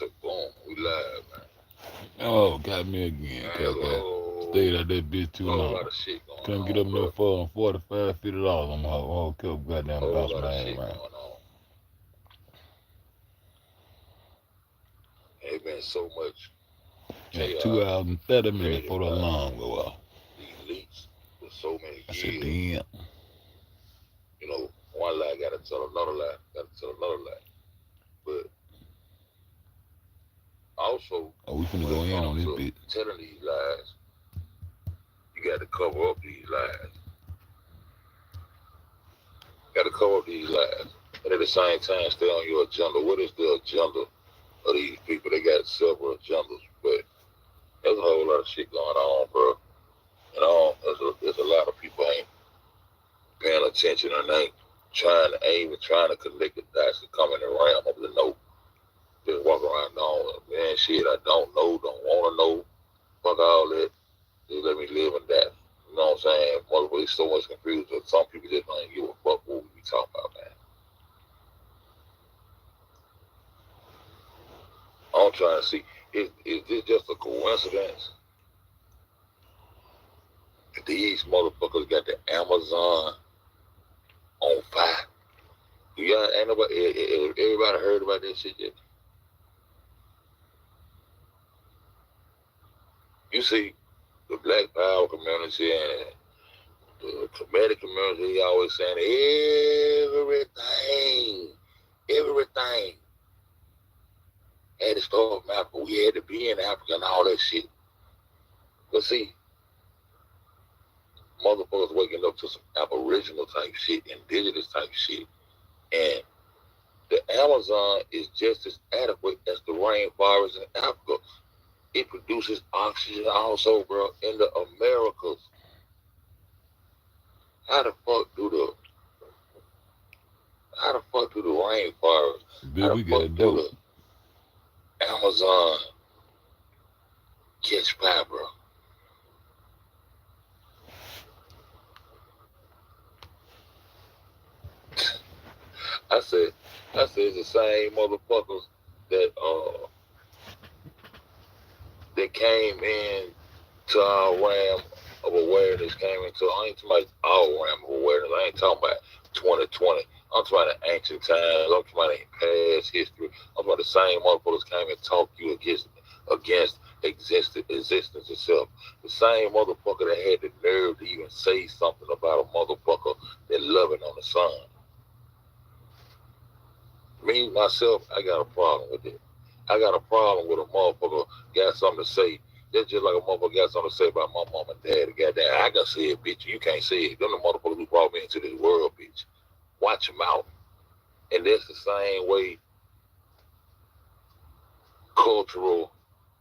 said, boom, we live, man. Oh, got me again, Man, there's cuz. Stayed out that bitch a too whole long. lot of shit going Couldn't get up on, no bro. further than 45, $50 on my whole couple goddamn Whole boss lot of man, shit man. going on. Ain't been so much And chaos 2 hours and 30 minutes created before the by alarm go off. these leaks for so many I said, years. damn. You know, one lie got to tell another lie, got to tell another lie. But also, Oh, we finna when go it in on comes this to bitch. telling these lies, you got to cover up these lies. You got to cover up these lies. And at the same time, stay on your agenda. What is the agenda of these people? They got several agendas, but there's a whole lot of shit going on, bro. You know, there's a lot of people ain't paying attention and ain't even trying to connect the dots and come in the realm of the know. Just walk around knowing, man, shit, I don't know, don't want to know. Fuck all that. Just let me live in that. You know what I'm saying? Motherfucker, so much confused that some people just don't give a fuck what we be talking about, man. I'm trying to see, is this just a coincidence that these motherfuckers got the Amazon on fire? Y'all ain't nobody, everybody heard about this shit yet? You see, the Black Power community and the comedic community always saying everything had to start from Africa. We had to be in Africa and all that shit. But see, motherfuckers waking up to some aboriginal type shit, indigenous type shit, and the Amazon is just as adequate as the rainforest in Africa. It produces oxygen also, bro, in the Americas. How the fuck do the how the fuck do the rainforest? How Bitch, the we fuck got do dope. the Amazon catch fire, bro? I said, I said it's the same motherfuckers that that came in to our ram of awareness, came into I ain't talking about our ram of awareness. I ain't talking about 2020. I'm talking about the ancient times. I'm talking about past history. I'm talking about the same motherfuckers came and talked you against existence itself. The same motherfucker that had the nerve to even say something about a motherfucker that loving on the sun. Me, myself, I got a problem with it. I got a problem with a motherfucker got something to say. That's just like a motherfucker got something to say about my mom and dad. Goddamn, I can say it, bitch. You can't say it. Them the motherfuckers who brought me into this world, bitch. Watch your mouth. And that's the same way cultural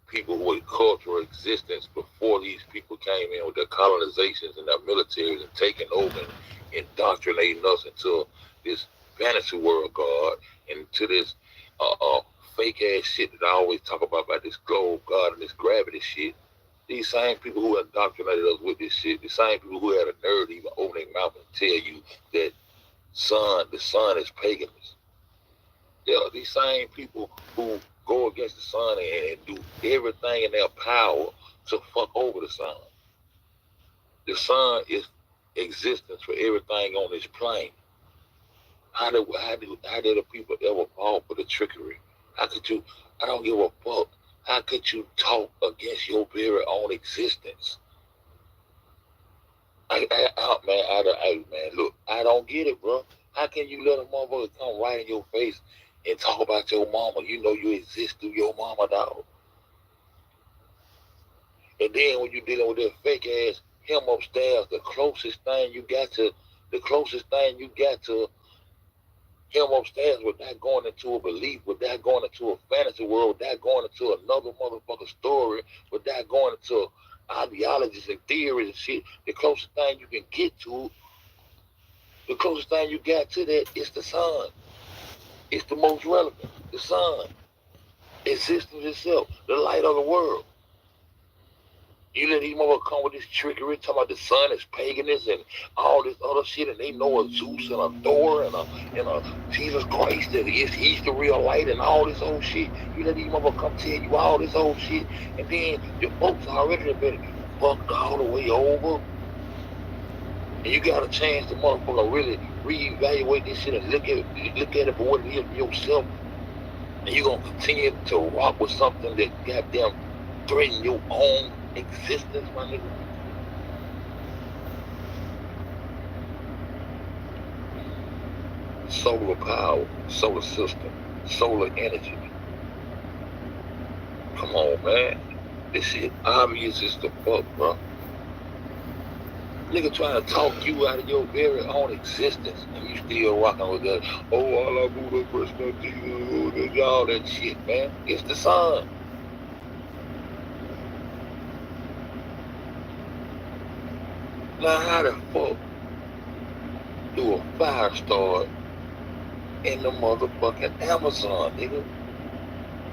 people who had cultural existence before these people came in with their colonizations and their militaries and taking over and indoctrinating us into this fantasy world, God, and to this uh, uh, fake ass shit that I always talk about this globe, God, and this gravity shit. These same people who indoctrinated us with this shit, the same people who had a nerve to even open their mouth and tell you that the sun is paganism. Yeah, these same people who go against the sun and do everything in their power to fuck over the sun. The sun is existence for everything on this plane. How did the people ever fall for the trickery? How could you? I don't give a fuck. How could you talk against your very own existence? Man, look, I don't get it, bro. How can you let a motherfucker come right in your face and talk about your mama? You know you exist through your mama, dog. And then when you dealing with that fake ass him upstairs, the closest thing you got to him upstairs without going into a belief, without going into a fantasy world, without going into another motherfucker story, without going into ideologies and theories and shit. The closest thing you got to that is the sun. It's the most relevant. The sun. Existence itself. The light of the world. You let these motherfuckers come with this trickery, talking about the sun is paganist and all this other shit, and they know a Zeus and a Thor and a Jesus Christ that he's the real light and all this old shit. You let these motherfuckers come tell you all this old shit, and then the folks already been fucked all the way over. And you got a chance to motherfucker really reevaluate this shit and look at it for what it is yourself. And you're gonna continue to rock with something that goddamn threaten your own existence, my nigga. Solar power, solar system, solar energy. Come on, man. This shit obvious as the fuck, bro. Nigga trying to talk you out of your very own existence, and you still rocking with that. Oh, all I Buddha, Krishna, Jesus, all that shit, man. It's the sun. Now, how the fuck do a fire start in the motherfucking Amazon, nigga?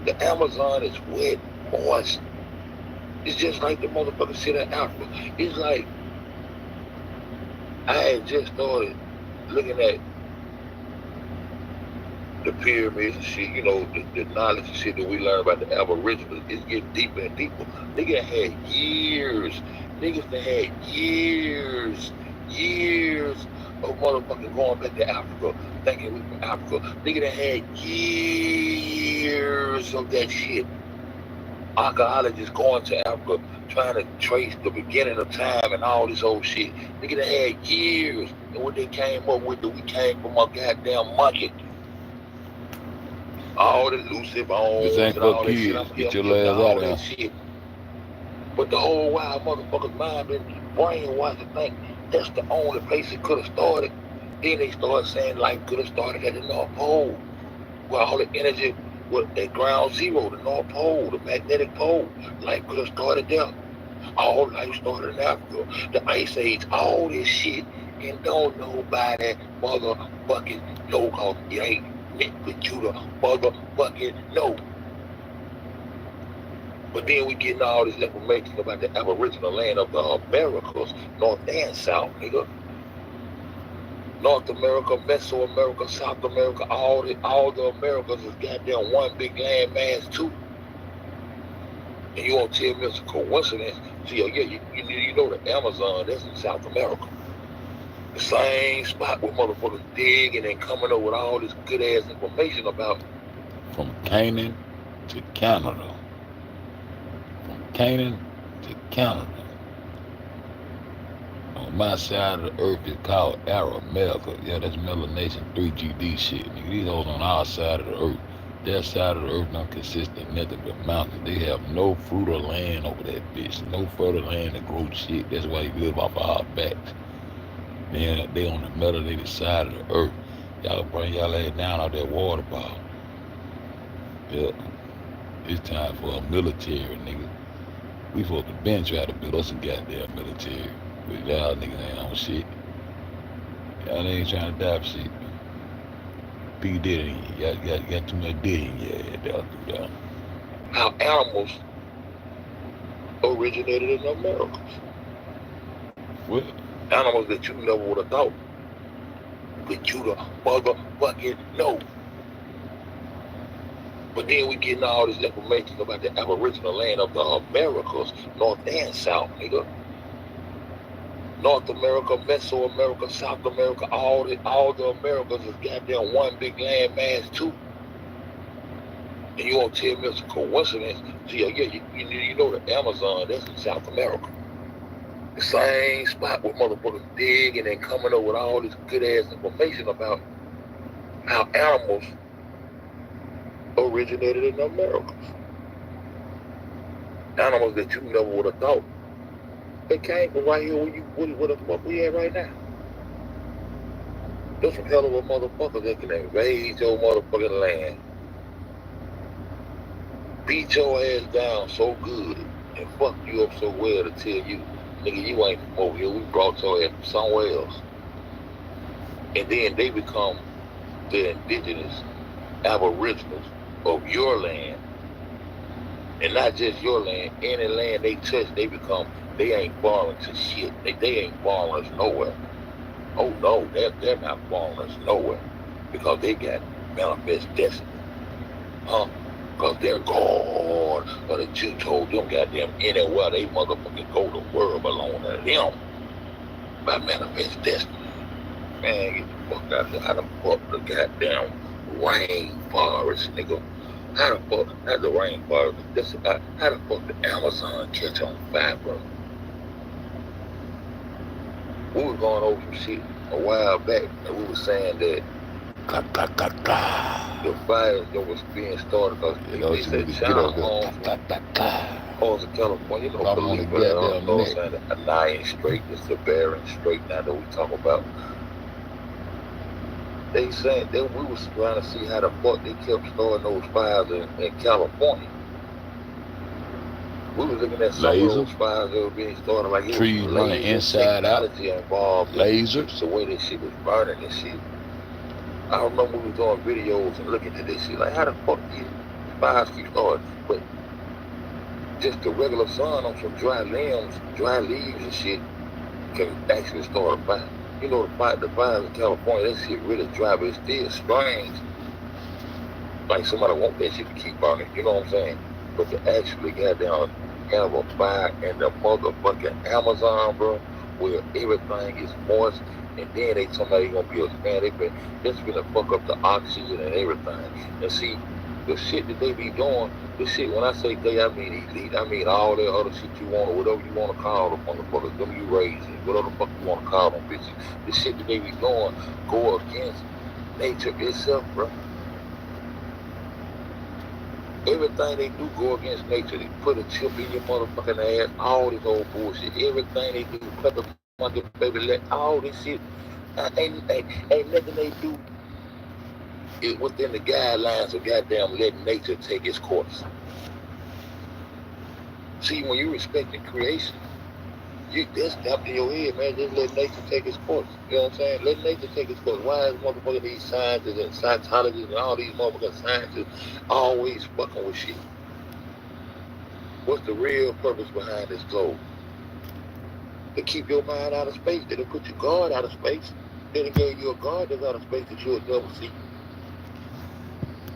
The Amazon is wet, moist. It's just like the motherfucking shit in Africa. It's like I had just started looking at the pyramids and shit, you know, the knowledge and shit that we learn about the Aboriginals. It's getting deeper and deeper. Niggas had years. Niggas that had years of motherfucking going back to Africa, thinking we from Africa. Niggas that had years of that shit. Archaeologists going to Africa, trying to trace the beginning of time and all this old shit. Niggas that had years, and what they came up with, that we came from a goddamn monkey. All the Lucy bones This ain't and all for that shit. kids. I'm Get your giving ass all out of that here. shit. But the whole wild motherfucker's mind been brainwashed to think that's the only place it could have started. Then they started saying life could have started at the North Pole, where all the energy was at ground zero, the North Pole, the magnetic pole. Life could have started there. All life started in Africa. The Ice Age, all this shit, and don't nobody motherfucking know, cause it ain't meant for you to motherfucking know. But then we getting all this information about the Aboriginal land of the Americas, North and South, nigga. North America, Mesoamerica, South America, all the Americas is goddamn one big land mass too. And you won't tell me it's a coincidence. See, yeah, you know the Amazon, that's in South America. The same spot where motherfuckers digging and coming up with all this good ass information about. From Canaan to Canada. From Canaan to Canada. On my side of the earth is called America. Yeah, that's Melanation 3GD shit. Nigga, these hoes on our side of the earth. Their side of the earth don't consist of nothing but mountains. They have no fruit or land over that bitch. No fertile land to grow shit. That's why you live off of our backs. They on the melanated side of the earth. Y'all bring y'all ass down out that water bottle. Yeah. It's time for a military, nigga. We supposed to been try to build us a goddamn military. But y'all niggas ain't on shit. Y'all ain't trying to die for shit. P Diddy, y'all got too much Diddy in your head, y'all do that. How animals originated in the Americas. What? Animals that you never would have thought. But you the motherfucking know. But then we getting all this information about the Aboriginal land of the Americas, North and South, nigga. North America, Mesoamerica, South America, all the Americas is goddamn one big land mass too. And you won't tell me it's a coincidence. See, yeah, you know the Amazon, that's in South America. The same spot where motherfuckers digging and coming up with all this good ass information about how animals originated in the Americas. Animals that you never would have thought. They came from right here where the fuck we at right now. There's some hell of a motherfucker that can invade your motherfucking land. Beat your ass down so good and fuck you up so well to tell you, nigga, you ain't from over here. We brought your ass from somewhere else. And then they become the indigenous aboriginals of your land. And not just your land, any land they touch, they ain't foreign to shit. They ain't foreigners nowhere. Oh no, they're not foreigners nowhere. Because they got manifest destiny. Huh? Because they're God. Or the Jew told them goddamn anywhere they motherfucking go, the world belong to them. By manifest destiny. Man, get the fuck out of here. How the fuck the goddamn rainforest, nigga? How the fuck, not the rainforest, how the fuck the Amazon catch on fire, bro? We were going over some shit a while back, and we were saying that the fires that was being started because they said China owns parts of California. You know, believe it or not, saying the Anaya Strait, it's the Bering Strait now that we talk about. They said that we was trying to see how the fuck they kept starting those fires in California. We were looking at some of those fires that were being started, like it trees was running inside out, involved, lasers, the way this shit was burning and shit. I remember we were doing videos and looking at this shit, like how the fuck these fires keep starting? But just the regular sun on some dry leaves and shit can actually start a fire. You know, the fires in California, that shit really dry, but it's still strange. Like somebody want that shit to keep burning, you know what I'm saying? But to actually goddamn have a fire in the motherfucking Amazon, bro, where everything is moist, and then they talking about they gonna be a that's gonna fuck up the oxygen and everything. And see, the shit that they be doing, the shit, when I say they, I mean elite, I mean all that other shit you want, or whatever you want to call them motherfuckers, them you raising, whatever the fuck you want to call them bitches. The shit that they be doing go against nature itself, bro. Everything they do go against nature. They put a chip in your motherfucking ass, all this old bullshit. Everything they do, pepper monkey, baby, let all this shit, ain't nothing they do is within the guidelines of goddamn letting nature take its course. See, when you respecting creation, you just up in your head, man, just let nature take its course. You know what I'm saying? Let nature take its course. Why is motherfucking these scientists and Scientologists and all these motherfucking scientists always fucking with shit? What's the real purpose behind this globe? To keep your mind out of space. They done put your guard out of space. They done gave you a guard that's out of space that you'll never see.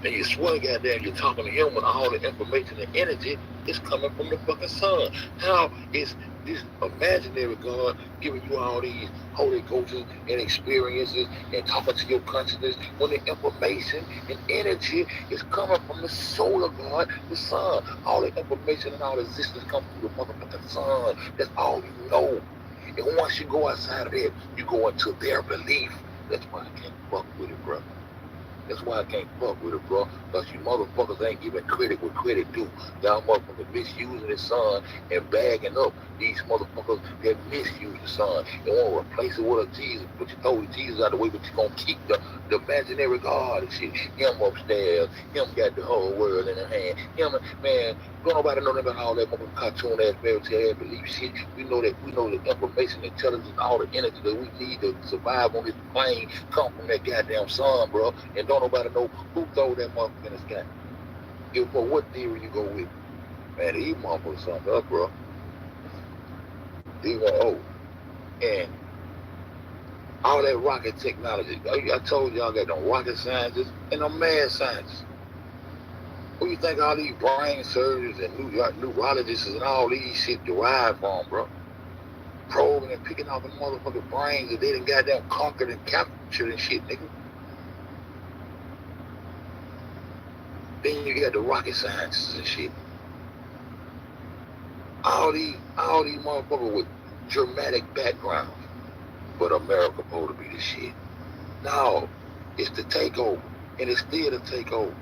And you swear, goddamn, you're talking to him when all the information and energy is coming from the fucking sun. How is this imaginary God giving you all these Holy Ghosts and experiences and talking to your consciousness when the information and energy is coming from the solar God, the sun? All the information and all the existence comes through the motherfucking sun. That's all you know. And once you go outside of that, you go into their belief. That's why I can't fuck with it, bro. That's why I can't fuck with it, bro. Because you motherfuckers ain't giving credit what credit due. Y'all motherfuckers misusing the sun and bagging up these motherfuckers that misuse the sun. They want to replace it with a Jesus, but you throw the Jesus out of the way, but you're going to keep the imaginary God and shit. Him upstairs. Him got the whole world in his hand. Him, man, don't nobody know about all that motherfucking cartoon ass, fairy tale ass belief shit. We know the information, intelligence, all the energy that we need to survive on this plane come from that goddamn sun, bro. And don't nobody know who throw that motherfucker in the sky. If for what theory you go with, man, these motherfuckers something up, bro. These are and all that rocket technology. I told y'all got them rocket scientists and them mad scientists. Who you think all these brain surgeons and neurologists and all these shit derived from, bro? Probing and picking off the motherfucking brains that they done goddamn conquered and captured and shit, nigga. Then you got the rocket scientists and shit. All these motherfuckers with dramatic backgrounds. But America supposed to be the shit. No, it's the takeover. And it's still the takeover.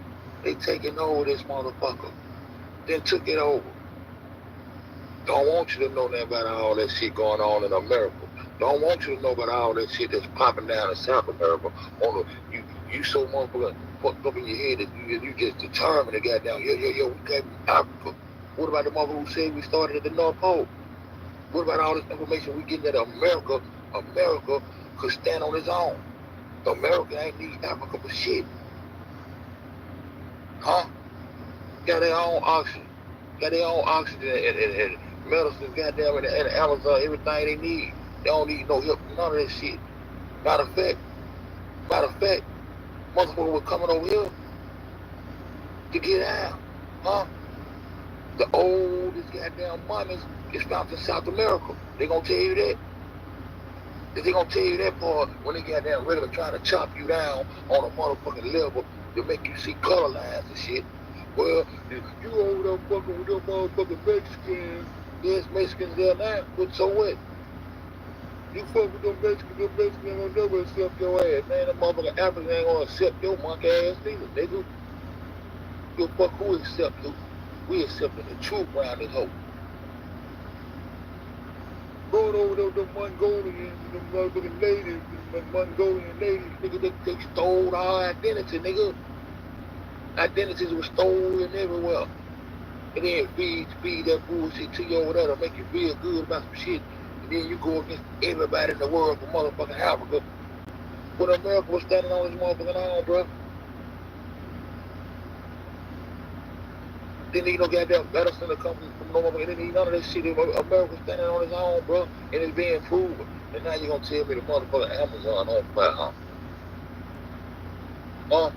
They taking over this motherfucker. Then took it over. Don't want you to know nothing about all that shit going on in America. Don't want you to know about all that shit that's popping down in South America. You so motherfucker fucked up in your head that you just determined to goddamn, we came from Africa. What about the motherfucker who said we started at the North Pole? What about all this information we getting that America could stand on its own? America ain't need Africa for shit. Huh? Got their own oxygen. Got their own oxygen and medicine, goddamn, and Amazon, everything they need. They don't need no help, none of that shit. Matter of fact, motherfucker was coming over here to get out, huh? The oldest goddamn mummies is found in South America. They gonna tell you that. They gonna tell you that part when they goddamn regular trying to chop you down on a motherfucking level to make you see color lines and shit. Well, you over there fucking with them motherfucking Mexicans. Yes, Mexicans there now, but so what? You fuck with them Mexicans will never accept your ass. Man, them motherfucking Africans ain't gonna accept your monkey ass neither, nigga. You fuck who accept you? We accepting the truth around this hoe. Going over there with them Mongolians and them motherfucking natives, them Mongolian natives, nigga, they stole our identity, nigga. Identities were stolen everywhere. And then feed that bullshit to you over there to make you feel good about some shit. And then you go against everybody in the world from motherfucking Africa. When America was standing on his motherfucking arm, bro. Didn't need no goddamn medicine to come from no motherfucker. Didn't need none of that shit. America was standing on his own, bro. And it's being proven. And now you gonna tell me the motherfucking Amazon on fire, huh?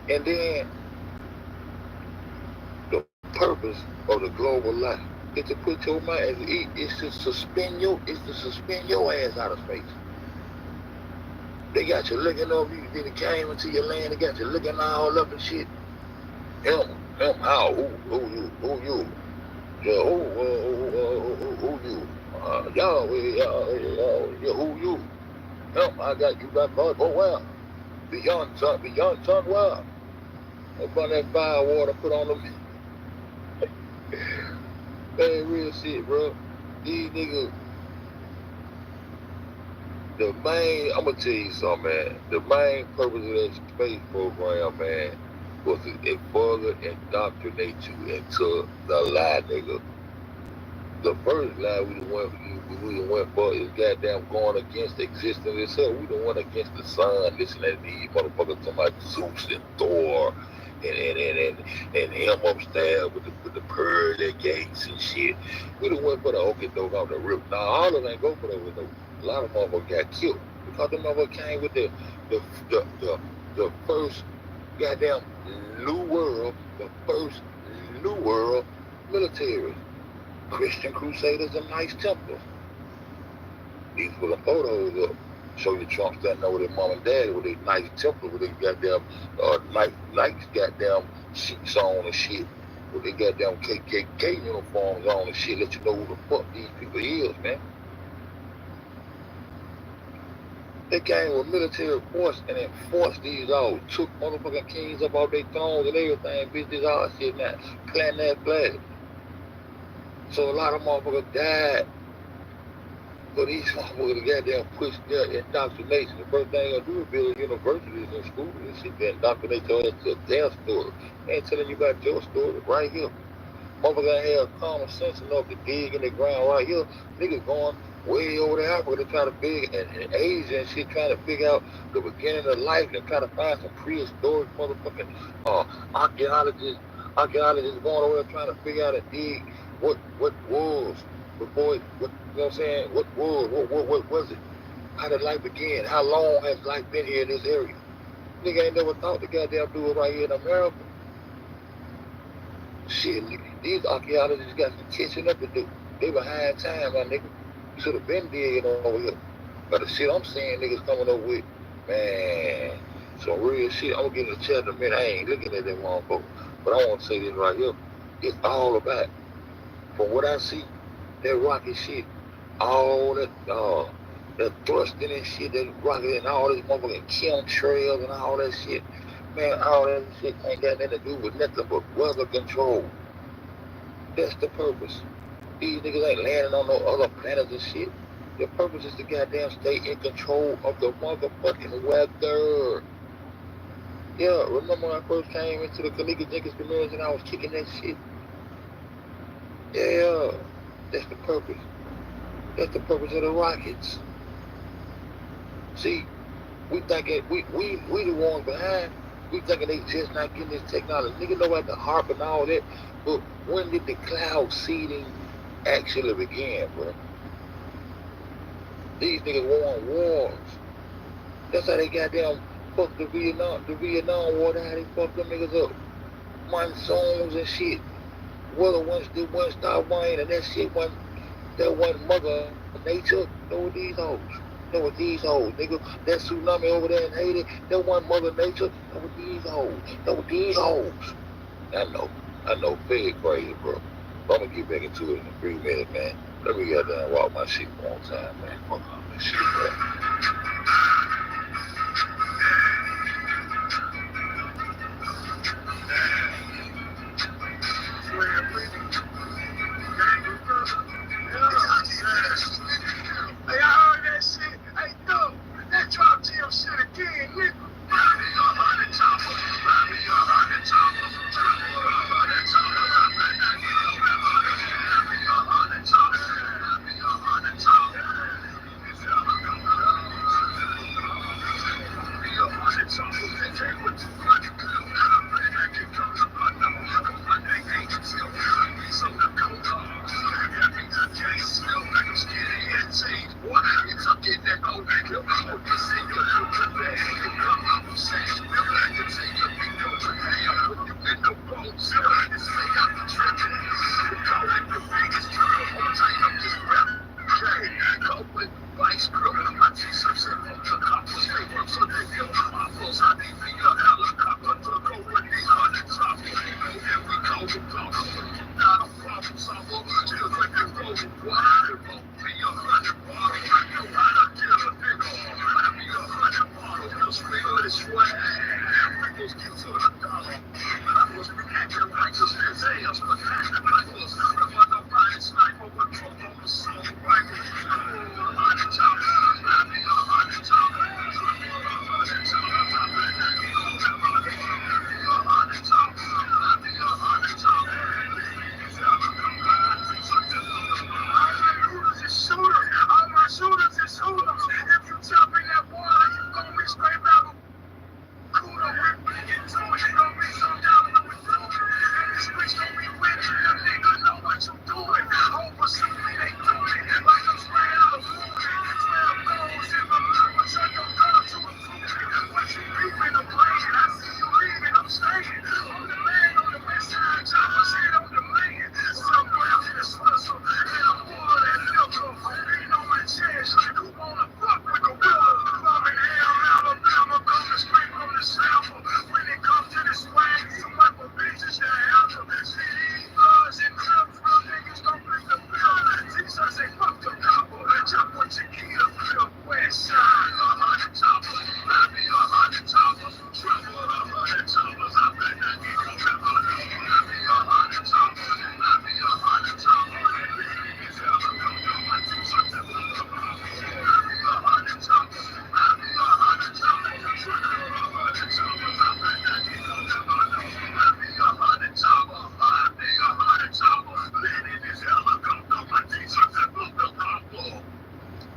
And then the purpose of the global life is to put your mind, it's to suspend your ass out of space. They got you looking over you, then it came into your land, they got you looking all up and shit. How, who you? Yeah, who you? Yeah, who you? I got you back, bud. Oh, wow. Beyond sun, wow. Upon that fire water, put on them. That real shit, bro. These niggas, I'm gonna tell you something, man. The main purpose of that space program, man, was to further indoctrinate you into the lie, nigga. The first lie we went for is goddamn going against existence itself. We the one against the sun, listening to these motherfuckers talking about Zeus and Thor and him upstairs with the pearly gates and shit. We the one for the okay dog off the rip. Now all of them ain't go for that with no. A lot of motherfuckers got killed because them motherfuckers came with the first goddamn new world, the first new world military. Christian Crusaders and Knights Templars. These were the photos up. Show you Trump standing over their mom and dad with their Knights Templars, with their goddamn Knights goddamn sheets on and shit, with their goddamn KKK uniforms on and shit. Let you know who the fuck these people is, man. They came with military force and enforced these all. Took motherfucking kings up off their thrones and everything. Bitch, this all shit now. Planting that flag. So a lot of motherfuckers died. But these motherfuckers goddamn pushed their indoctrination. The first thing they're gonna do is build universities and schools and shit to indoctrinate your ass to their story. They ain't telling you about your story right here. Motherfuckers have common sense enough to dig in the ground right here. Niggas going way over to Africa to try to dig, and Asia and shit, trying to figure out the beginning of life and trying to find some prehistoric motherfucking archaeologists going over there trying to figure out and dig what was before it, what, you know what I'm saying? What was it? How did life begin? How long has life been here in this area? Nigga ain't never thought to goddamn do it right here in America. Shit, these archaeologists got some catching up to do. They behind time, my nigga. You should have been digging over here. But the shit I'm seeing niggas coming up with, man, some real shit. I'm gonna get in the chat in a minute. I ain't looking at that motherfucker. But I want to say this right here. It's all about, from what I see, that rocket shit, all that thrusting and shit, that rocket and all this motherfucking chemtrails and all that shit. Man, all that shit ain't got nothing to do with nothing but weather control. That's the purpose. These niggas ain't landing on no other planets and shit. The purpose is to goddamn stay in control of the motherfucking weather. Yeah, remember when I first came into the Kalika Jenkins community and I was kicking that shit? Yeah, that's the purpose. That's the purpose of the rockets. See, we thinking we the ones behind. We thinking they just not getting this technology. Nigga know about the harp and all that. But when did the cloud seeding actually begin, bro? These niggas won wars. That's how they goddamn fucked the Vietnam War. That's how they fucked them niggas up. Monsoons and shit. Weather one stop rain and that shit that one mother nature. Know what these hoes. Know what these hoes, nigga. That tsunami over there in Haiti, that one mother nature. Know what these hoes. Know what these hoes. I know. Fed crazy, bro. But I'm gonna get back into it in 3 minutes, man. Let me get down and walk my shit one time, man. Fuck all this shit, bro. Hey, I heard that shit. Hey, no, that drop jail shit again, nigga. Buy me 100 choppers. Buy me 100 choppers. Buy me 100 choppers. Buy me 100 choppers. Buy me 100 choppers. Be 100 choppers. They take what you want to do. I can come to my number. My name ain't still. So the cold dog. I can't smell like I'm skinny and change. What happens? I'm getting that old back up. I'm just saying, you're the bag. You come up and say, you're back to take your big over. Hey, I'm with you in the bones. You're back to say, I'm the tripping. You call it the biggest turn. I'm tight up this rap. Hey, go with vice girl. My t-shirts and the coppers. They work so they feel apples. I need me a helicopter to go with the 100 top. And we go to talk. Not a problem solver. Just like the road. Why? It won't be 100 bottles. I know how to kill a nigga. Buy me 100 bottles. Just feel this swag. And wrinkles get to the dollar. I was acting righteousness. Else, but I was a nobody sniper with drunk on the soul. Right? 100 choppers. Buy me 100 choppers. 100 choppers. I bet that you don't have 100 choppers. Buy me 100 choppers. Shooters, all my shooters is hoodlums. If you jump in that water, you gon' be scraped out. Cool up with me, get to it. Gon' be some down with the fluid. And this bitch gon' be with it. Them niggas know what you doing. Oversee me, they do it. Like I'm spraying out of food. 12 goals in my mouth, but shut your gun to a food. What you leaving, I'm playing. I see you leaving, I'm staying. On the land, on the west side, chopper shit on the land. Somewhere in the swizzle. And I'm full of that liquor. Beating on my chest like who wanna fuck with the river. Birmingham, Alabama, coming straight from the south. When it comes to the swag, some other bitches that have them. See these bars and clubs, real niggas don't bring the bill. Jesus say fuck the copper. Chop what you kill. The west side, 100 choppers. Buy me 100 choppers. Triple 100 choppers. I bet that you don't have 100. Buy me 100 choppers. Buy me 100 choppers. Niggas ever come to my t-shirts and put them on. Buy me 100 choppers. Buy me 100 choppers. Triple 100 choppers. I bet that you don't have 100. Buy me 100 choppers. Buy me 100 choppers. Niggas ever come to my t-shirts and put them on.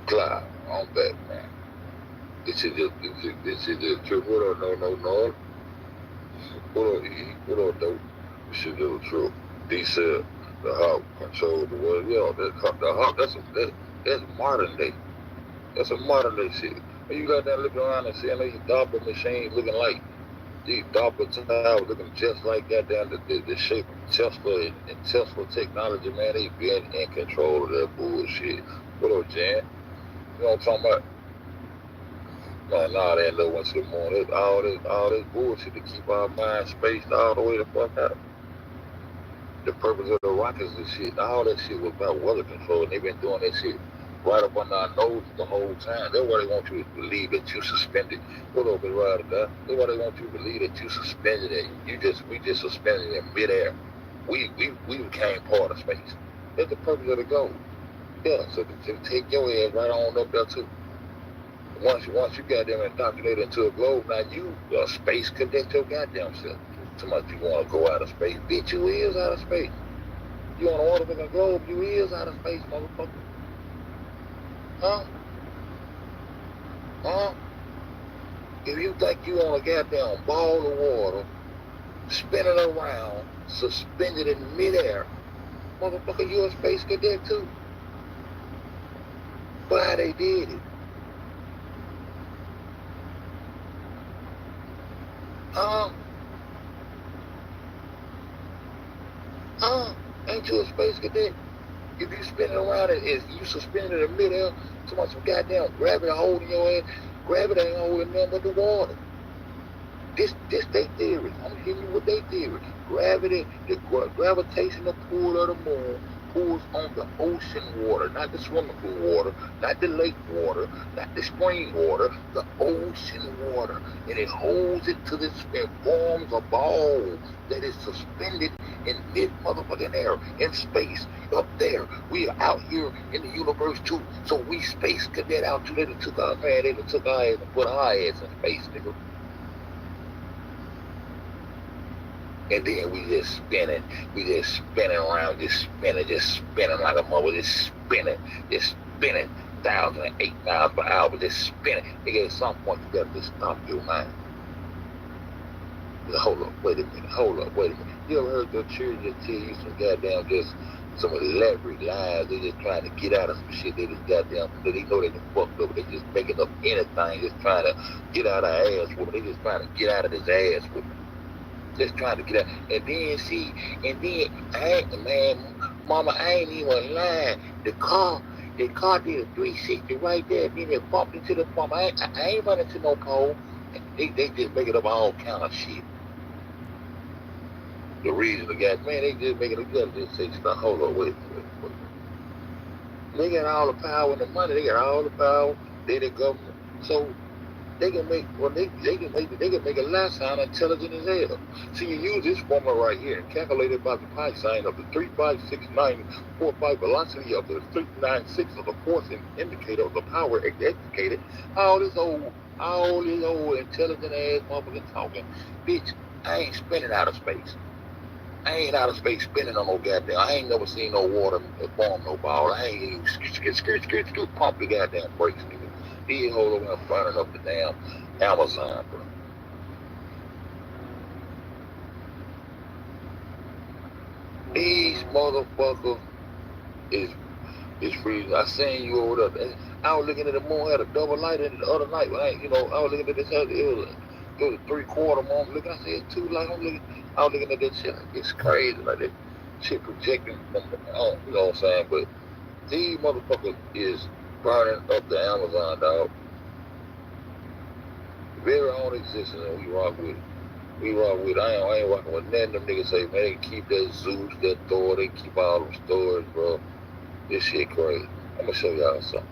Cloud, I'm back, man. This is the truth. What up, no. What up, E? What up, dope? This is the truth. D said the hawk controlled the world. Yeah, the hawk, that's modern day. That's a modern day shit. When you got that looking around and seeing these DARPA machines looking like these DARPA towers looking just like goddamn the shape of Tesla and Tesla technology, man, they been in control of that bullshit. What up, Jan? You know what I'm talking about? Man, nah, they ain't no one to the moon. It's all this bullshit to keep our minds spaced all the way the fuck out. The purpose of the rockets and shit, all that shit was about weather control, and they've been doing that shit right up under our nose the whole time. That's why they want you to believe that you suspended. What up, big rider, guy? That's why they want you to believe that you suspended it. We just suspended it in midair. We became part of space. That's the purpose of the goal. Yeah, so to take your ass right on up there too. Once you got them indoctrinated into a globe, now you a space cadet your goddamn self. Too much you want to go out of space. Bitch, you is out of space. You on an orbiting globe, you is out of space, motherfucker. Huh? If you think you on a goddamn ball of water, spinning around, suspended in midair, motherfucker, you a space cadet too. But how they did it? Ain't you a space cadet? If you spinning around it, if you suspended in midair, so much some goddamn gravity holding your head, gravity ain't holding nothing but the water. This they theory. I'm hitting you with their theory. Gravity, the gravitational pull of the moon pulls on the ocean water, not the swimming pool water, not the lake water, not the spring water, the ocean water. And it holds it to this, it forms a ball that is suspended in mid-motherfucking air, in space, up there. We are out here in the universe too. So we space cadet out too. They done took our, man, they done took our ass and put our ass in space, nigga. And then we just spinning around, just spinning like a mother, just spinning 1,008 miles per hour, just spinning. Nigga, at some point you gotta just stop your mind. Hold up, wait a minute. You ever heard your children just tell you some goddamn just some elaborate lies? They just trying to get out of some shit. They just goddamn, they know they done fucked up. They just making up anything, just trying to get out of ass with them. They just trying to get out of this ass with them. Just trying to get out. And then, man, mama, I ain't even lying. The car did a 360 right there. Then it bumped into the pump. I ain't running to no pole. They just making up all kind of shit. The reason the guys, man, they just making it up. Just say, stop, hold on, wait. They got all the power and the money. They got all the power. They the government. So they can make, well, they can make a lot sound intelligent as hell. See, you use this formula right here and calculate it by the pi sign of the 3.56945 velocity of the 396 of the force indicator of the power indicated. All this old intelligent ass motherfucking talking, bitch. I ain't spinning out of space. I ain't out of space spinning on no goddamn. I ain't never seen no water form no ball. I ain't even skirt, pump the goddamn brakes, nigga. He hold over and burning up the damn Amazon, bro. These motherfuckers is freezing. I seen you over there. I was looking at the moon, had a double light in the other night. I was looking at this. It was a 3/4 moon. Look, I said it's 2 light. I was looking at that shit. It's crazy, like that shit projecting from the, you know what I'm saying? But these motherfuckers is burning up the Amazon, dog. Very own existence, and we rock with it. I ain't rocking with none of them niggas say, man, they keep that Zeus, that Thor, they keep all them stories, bro. This shit crazy. I'm gonna show y'all something.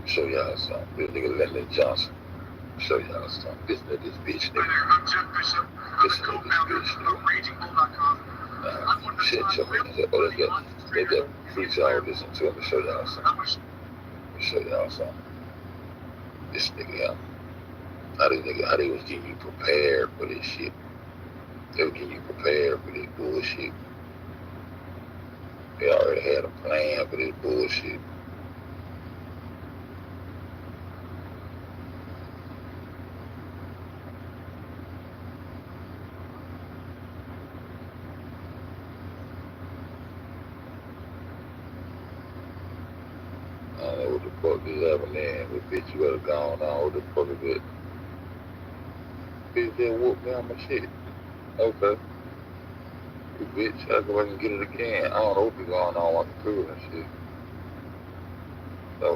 This nigga Lyndon Johnson. Show y'all something. Listen to this bitch, nigga. Listen to this bitch, nigga. Shit, show me. Let that freak y'all listen to him and show y'all something. This nigga out. How they was getting you prepared for this shit. They were getting you prepared for this bullshit. They already had a plan for this bullshit. I don't know what the fuck is happening. But bitch, you better gone on. What the fuck is it? Bitch, they whooped me on my shit. Okay. You bitch, I go back and get it again. I don't know what's going on with the crew and shit. So,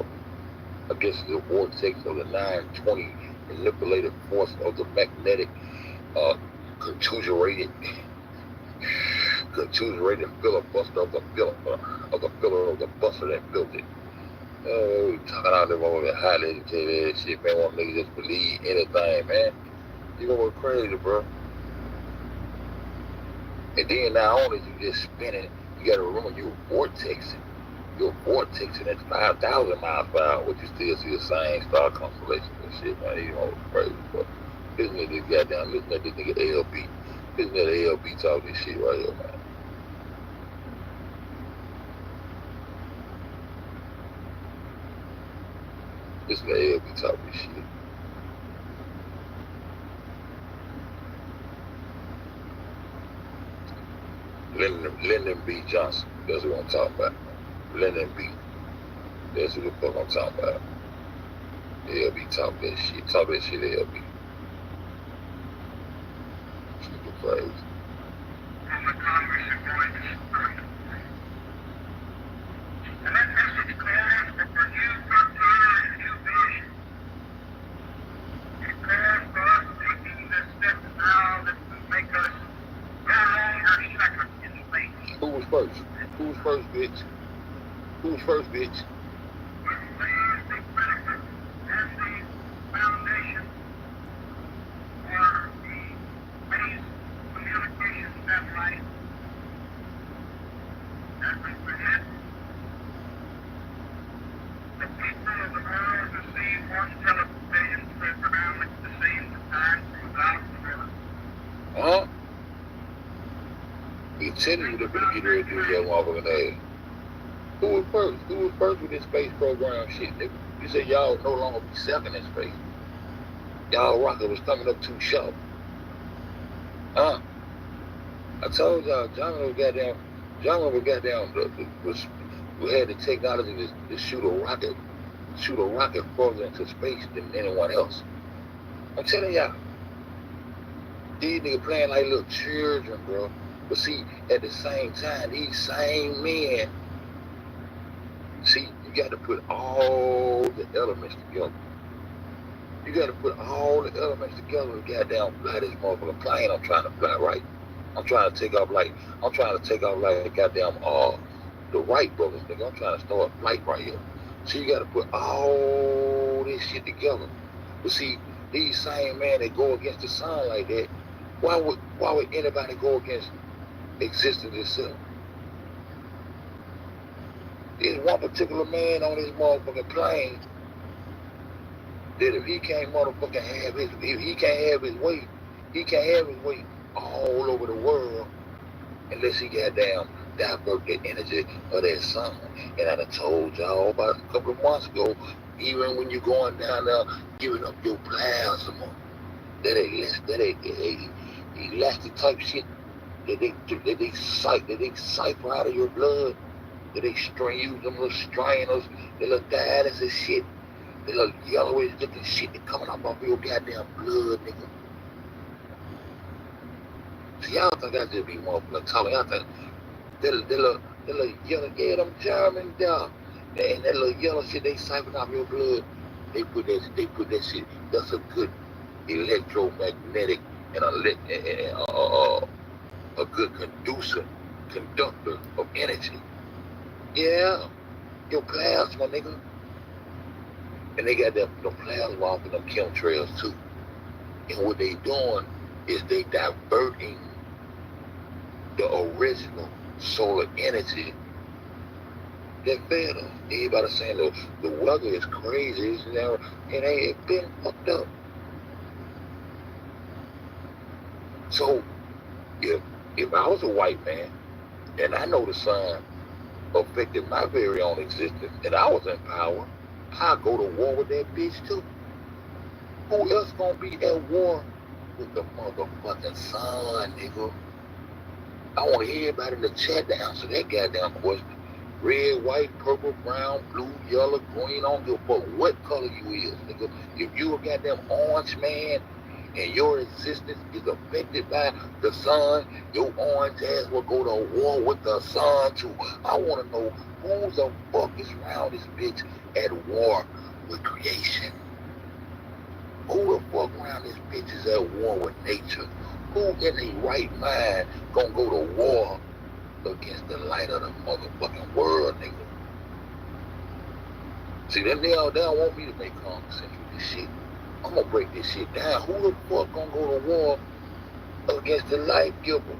I guess it's the vortex of the 920 manipulated force of the magnetic contusurated filibuster of the pillar of the buster that built it. We talking out there over there highly educated shit, man. Want niggas just believe anything, man. You go crazy, bro. And then not only you just spinning, you gotta remember you're vortexing. At 5,000 miles per hour, but you still see the same star constellation and shit, man. You know crazy, bro. Listen to this nigga ALB. Listen to the ALB talk this shit right here, man. This nigga be talking shit. Lyndon B. Johnson. That's what I'm talking about. Lyndon B. That's what the fuck I'm talking about. LB talk that shit. Talk that shit, LB. Super crazy. Who was first? Who was first, bitch? Who was first, bitch? Huh? You telling you they're gonna get ready to do that motherfucking ass. Who was first? Who was first with this space program shit, nigga? You said y'all no longer be second in space. Y'all rocket was coming up too sharp. Huh? I told y'all, John was goddamn, we had the technology to shoot a rocket further into space than anyone else. I'm telling y'all, these niggas playing like little children, bro. But see, at the same time, these same men, see, you got to put all the elements together. You got to put all the elements together to goddamn fly this motherfucking plane I'm trying to fly right. I'm trying to take off like goddamn the Wright brothers, nigga. I'm trying to start a flight right here. So you got to put all this shit together. But see, these same men that go against the sun like that, why would anybody go against existence itself? There's one particular man on this motherfucking plane that if he can't motherfucking have his, if he can't have his way all over the world unless he goddamn divert the energy of that sun. And I done told y'all about a couple of months ago, even when you're going down there giving up your plasma, that elastic type shit that they cipher out of your blood, that they string you, them little strainers, the little dialysis shit, the little yellowish looking shit that coming up off your goddamn blood, nigga. See, y'all think I just be motherfucking talking. Y'all think that little yellow, yeah, them German dog, and that little yellow shit they siphon off your blood, they put that shit, that's a good electromagnetic and a good conductor of energy. Yeah, your plasma, nigga. And they got the plasma off of them chemtrails too. And what they doing is they diverting the original solar energy that fed us. Everybody saying the weather is crazy, it ain't been fucked up. So if I was a white man and I know the sun affected my very own existence and I was in power, I'd go to war with that bitch too. Who else gonna be at war with the motherfucking sun, nigga? I want everybody in the chat to answer that goddamn question. Red, white, purple, brown, blue, yellow, green, I don't give a fuck what color you is, nigga. If you a goddamn orange man and your existence is affected by the sun, your orange ass will go to war with the sun too. I want to know who the fuck is around this bitch at war with creation. Who the fuck around this bitch is at war with nature? Who in their right mind gonna go to war against the light of the motherfucking world, nigga? See, they don't want me to make common sense with this shit. I'm gonna break this shit down. Who the fuck gonna go to war against the life giver?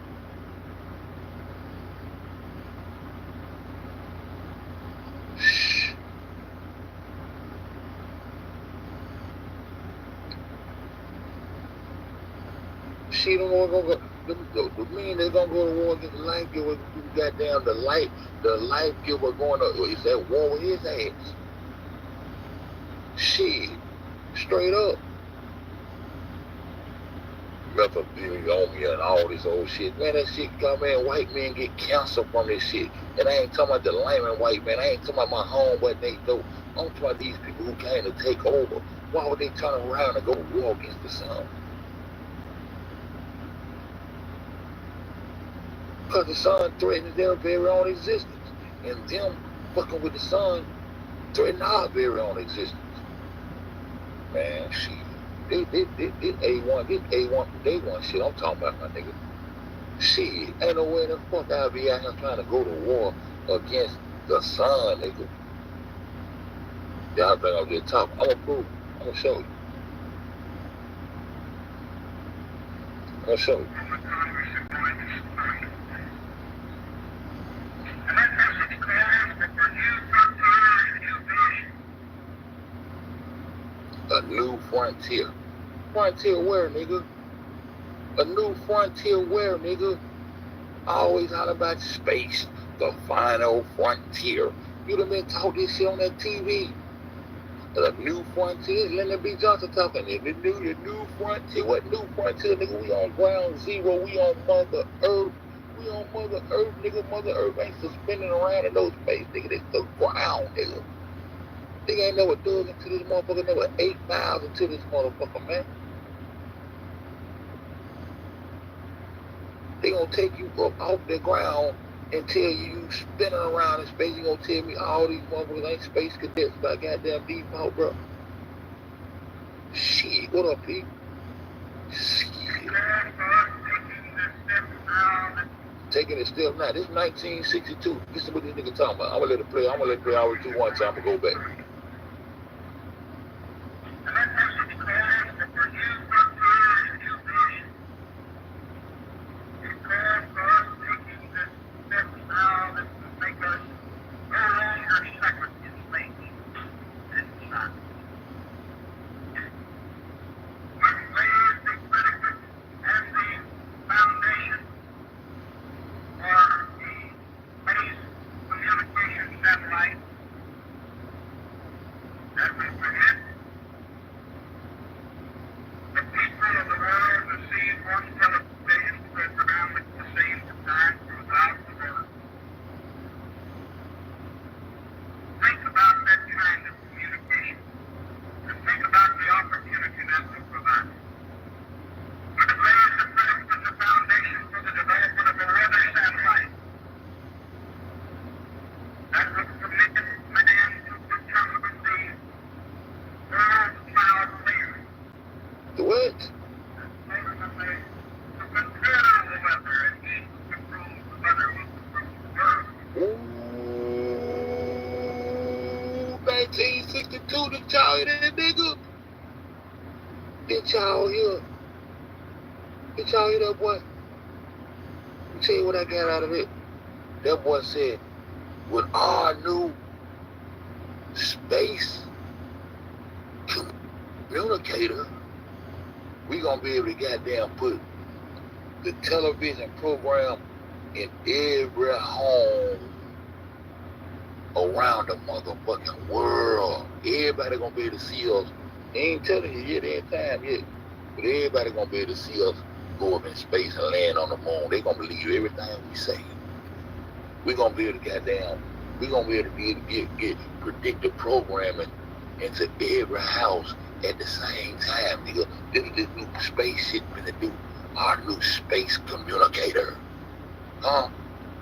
Shh. She don't want to go. The men that's gonna go to war against the life giver, goddamn the life giver going to is at war with his ass. Shit, straight up. Mesothelioma and all this old shit. Man, that shit got, man, white men get cancer from this shit. And I ain't talking about the layman white man. I ain't talking about my homeboy Nate though. I'm talking about these people who came to take over. Why would they turn around and go to war against the sun? Because the sun threatens their very own existence. And them fucking with the sun threaten our very own existence. Man, shit. This A1 from day one shit I'm talking about, my nigga. Shit, ain't no way the fuck I'll be out here trying to go to war against the sun, nigga. Y'all think I'm just talking. I'm gonna prove it. I'm gonna show you. I'm gonna show you. A new frontier. Frontier where, nigga? A new frontier where, nigga? I always holler about space, the final frontier. You done been taught this shit on that TV. The new frontier, Lyndon B. Johnson talking. The new frontier. What new frontier, nigga? We on ground zero. We on Mother Earth. We on Mother Earth, nigga. Mother Earth ain't suspending around in no space, nigga. It's the ground, nigga. Nigga ain't never dug into this motherfucker, never 8 miles into this motherfucker, man. They gonna take you up off the ground and tell you spinning around in space. You gonna tell me all these motherfuckers ain't space cadets by goddamn default, bro. Shit, what up, Pete? Shit. Taking it step now. This is 1962. Listen what this nigga talking about. I'm gonna let it play. I'm gonna let it play all the way through one time and go back. Did y'all hear that, nigga? Did y'all hear? Did y'all hear that boy? Let me tell you what I got out of it. That boy said, with our new space communicator, we gonna be able to goddamn put the television program in every home around the motherfucking world. Everybody gonna be able to see us. They ain't telling you yet, ain't time yet. But everybody gonna be able to see us go up in space and land on the moon. They gonna believe everything we say. We gonna be able to goddamn, we gonna be able to get predictive programming into every house at the same time, nigga. This new space shit finna do. Our new space communicator. Huh?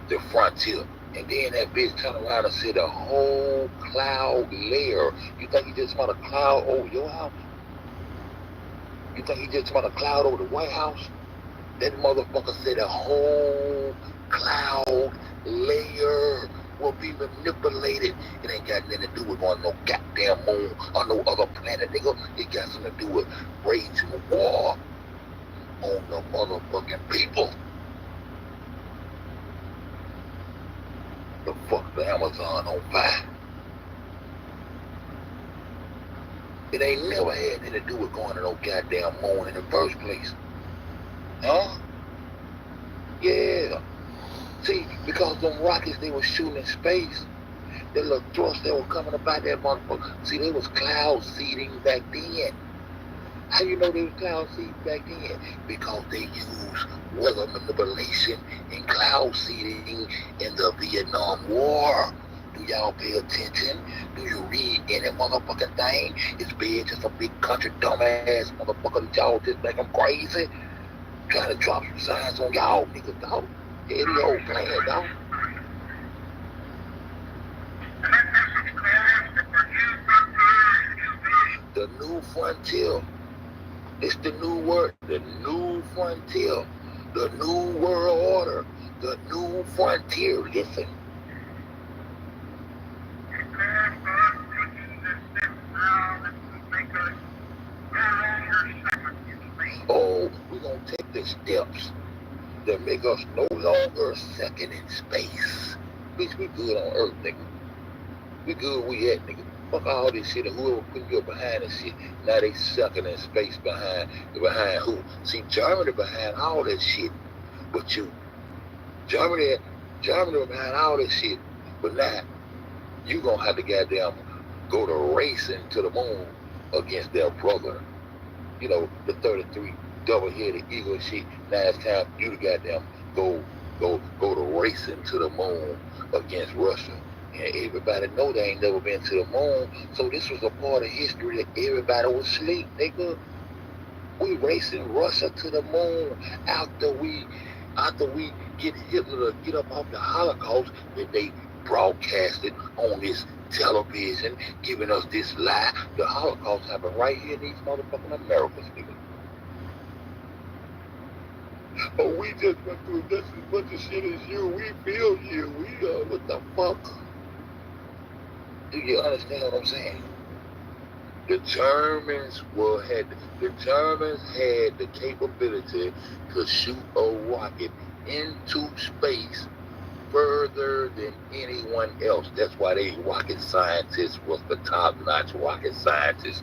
The frontier. And then that bitch turned around and said a whole cloud layer. You think he just found a cloud over your house? You think he just found a cloud over the White House? That motherfucker said a whole cloud layer will be manipulated. It ain't got nothing to do with on no goddamn moon or no other planet, nigga. It got something to do with raging war on the motherfucking people. The fuck the Amazon on fire. It ain't never had anything to do with going to no goddamn moon in the first place. Huh? Yeah. See, because them rockets they were shooting in space, That little thrust that was coming about that motherfucker. See, they was cloud seeding back then. How you know they was cloud seeding back then? Because they used weather manipulation and cloud seeding in the Vietnam War. Do y'all pay attention? Do you read any motherfucking thing? It's big, just a big country dumbass motherfucker that y'all just think I'm crazy. Trying to drop some signs on y'all niggas, dog. Any old plan, dog. The new frontier. It's the new word, the new frontier, the new world order, the new frontier. Listen. Oh, we're going to take the steps that make us no longer second in space. Bitch, we good on Earth, nigga. We good where we at, nigga. Fuck all this shit and whoever putting you behind this shit. Now they sucking in space behind who? See, Germany behind all that shit. But Germany behind all that shit. But now, you gonna have to goddamn go to racing to the moon against their brother. You know, the 33 double-headed eagle shit. Now it's time for you to goddamn go to racing to the moon against Russia. And everybody know they ain't never been to the moon. So this was a part of history that everybody was asleep, nigga. We racing Russia to the moon after we get Hitler to get up off the Holocaust that they broadcasted on this television, giving us this lie. The Holocaust happened right here in these motherfucking Americas, nigga. Oh, we just went through just as much of shit as you. We feel you. What the fuck? Do you understand what I'm saying? The Germans had the capability to shoot a rocket into space further than anyone else. That's why they rocket scientists was the top-notch rocket scientists.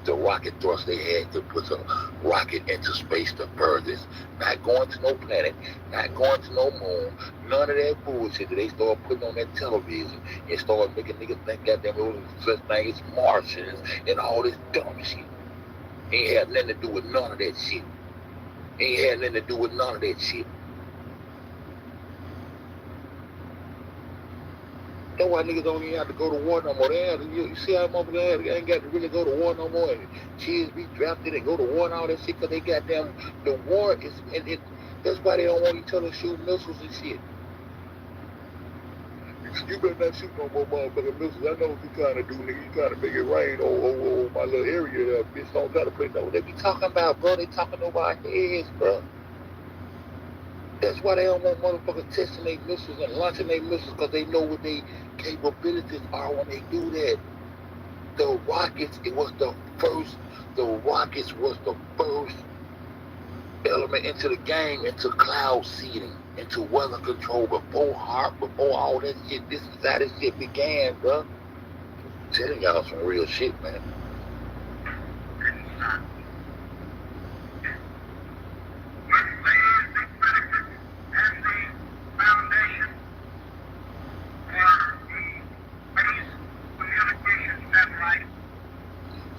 The rocket thrust they had to put a rocket into space the furthest. Not going to no planet, not going to no moon, none of that bullshit that they started putting on that television and started making niggas think goddamn it was such thing as Martians and all this dumb shit. Ain't had nothing to do with none of that shit. Ain't had nothing to do with none of that shit. That's why niggas don't even have to go to war no more. You see how motherfuckers ain't got to really go to war no more. And kids be drafted and go to war and all that shit because they goddamn, the war is, and that's why they don't want each other to shoot missiles and shit. You better not shoot no more motherfucking missiles. I know what you kind of do, nigga. You kind of make it rain over my little area there. Bitch, don't try to play no. They be talking about, bro. They talking over our heads, bro. That's why they don't want motherfuckers testing their missiles and launching their missiles because they know what their capabilities are when they do that. The rockets was the first element into the game, into cloud seeding, into weather control before all that shit. This is how this shit began, bro. I'm telling y'all some real shit, man.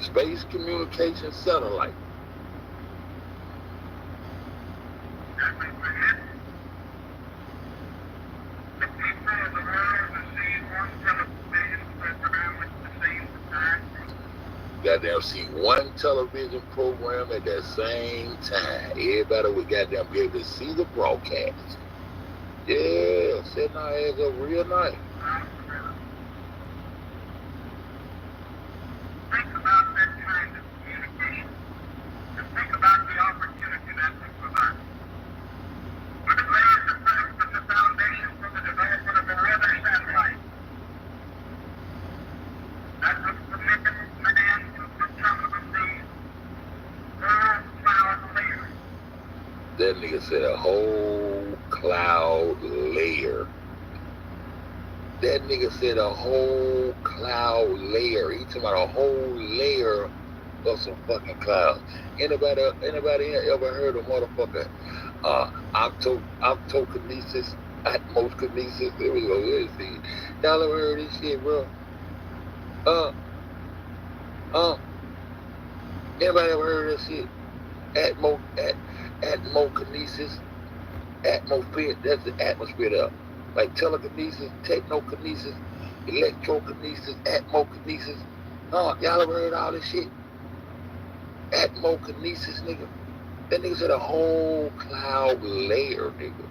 Space communication satellite. Goddamn see one television program at the same time. Everybody would goddamn be able to see the broadcast. Yeah, setting our ass up real nice. That nigga said a whole cloud layer. That nigga said a whole cloud layer. He talking about a whole layer of some fucking clouds. Anybody ever heard of motherfucker optokinesis? Atmos kinesis. There we go. Let's see. Y'all ever heard this shit, bro? Anybody ever heard of that shit? Atmokinesis, atmosphere. That's the atmosphere there. Like telekinesis, technokinesis, electrokinesis, atmokinesis. Y'all ever heard all this shit? Atmokinesis, nigga. That nigga said a whole cloud layer, nigga.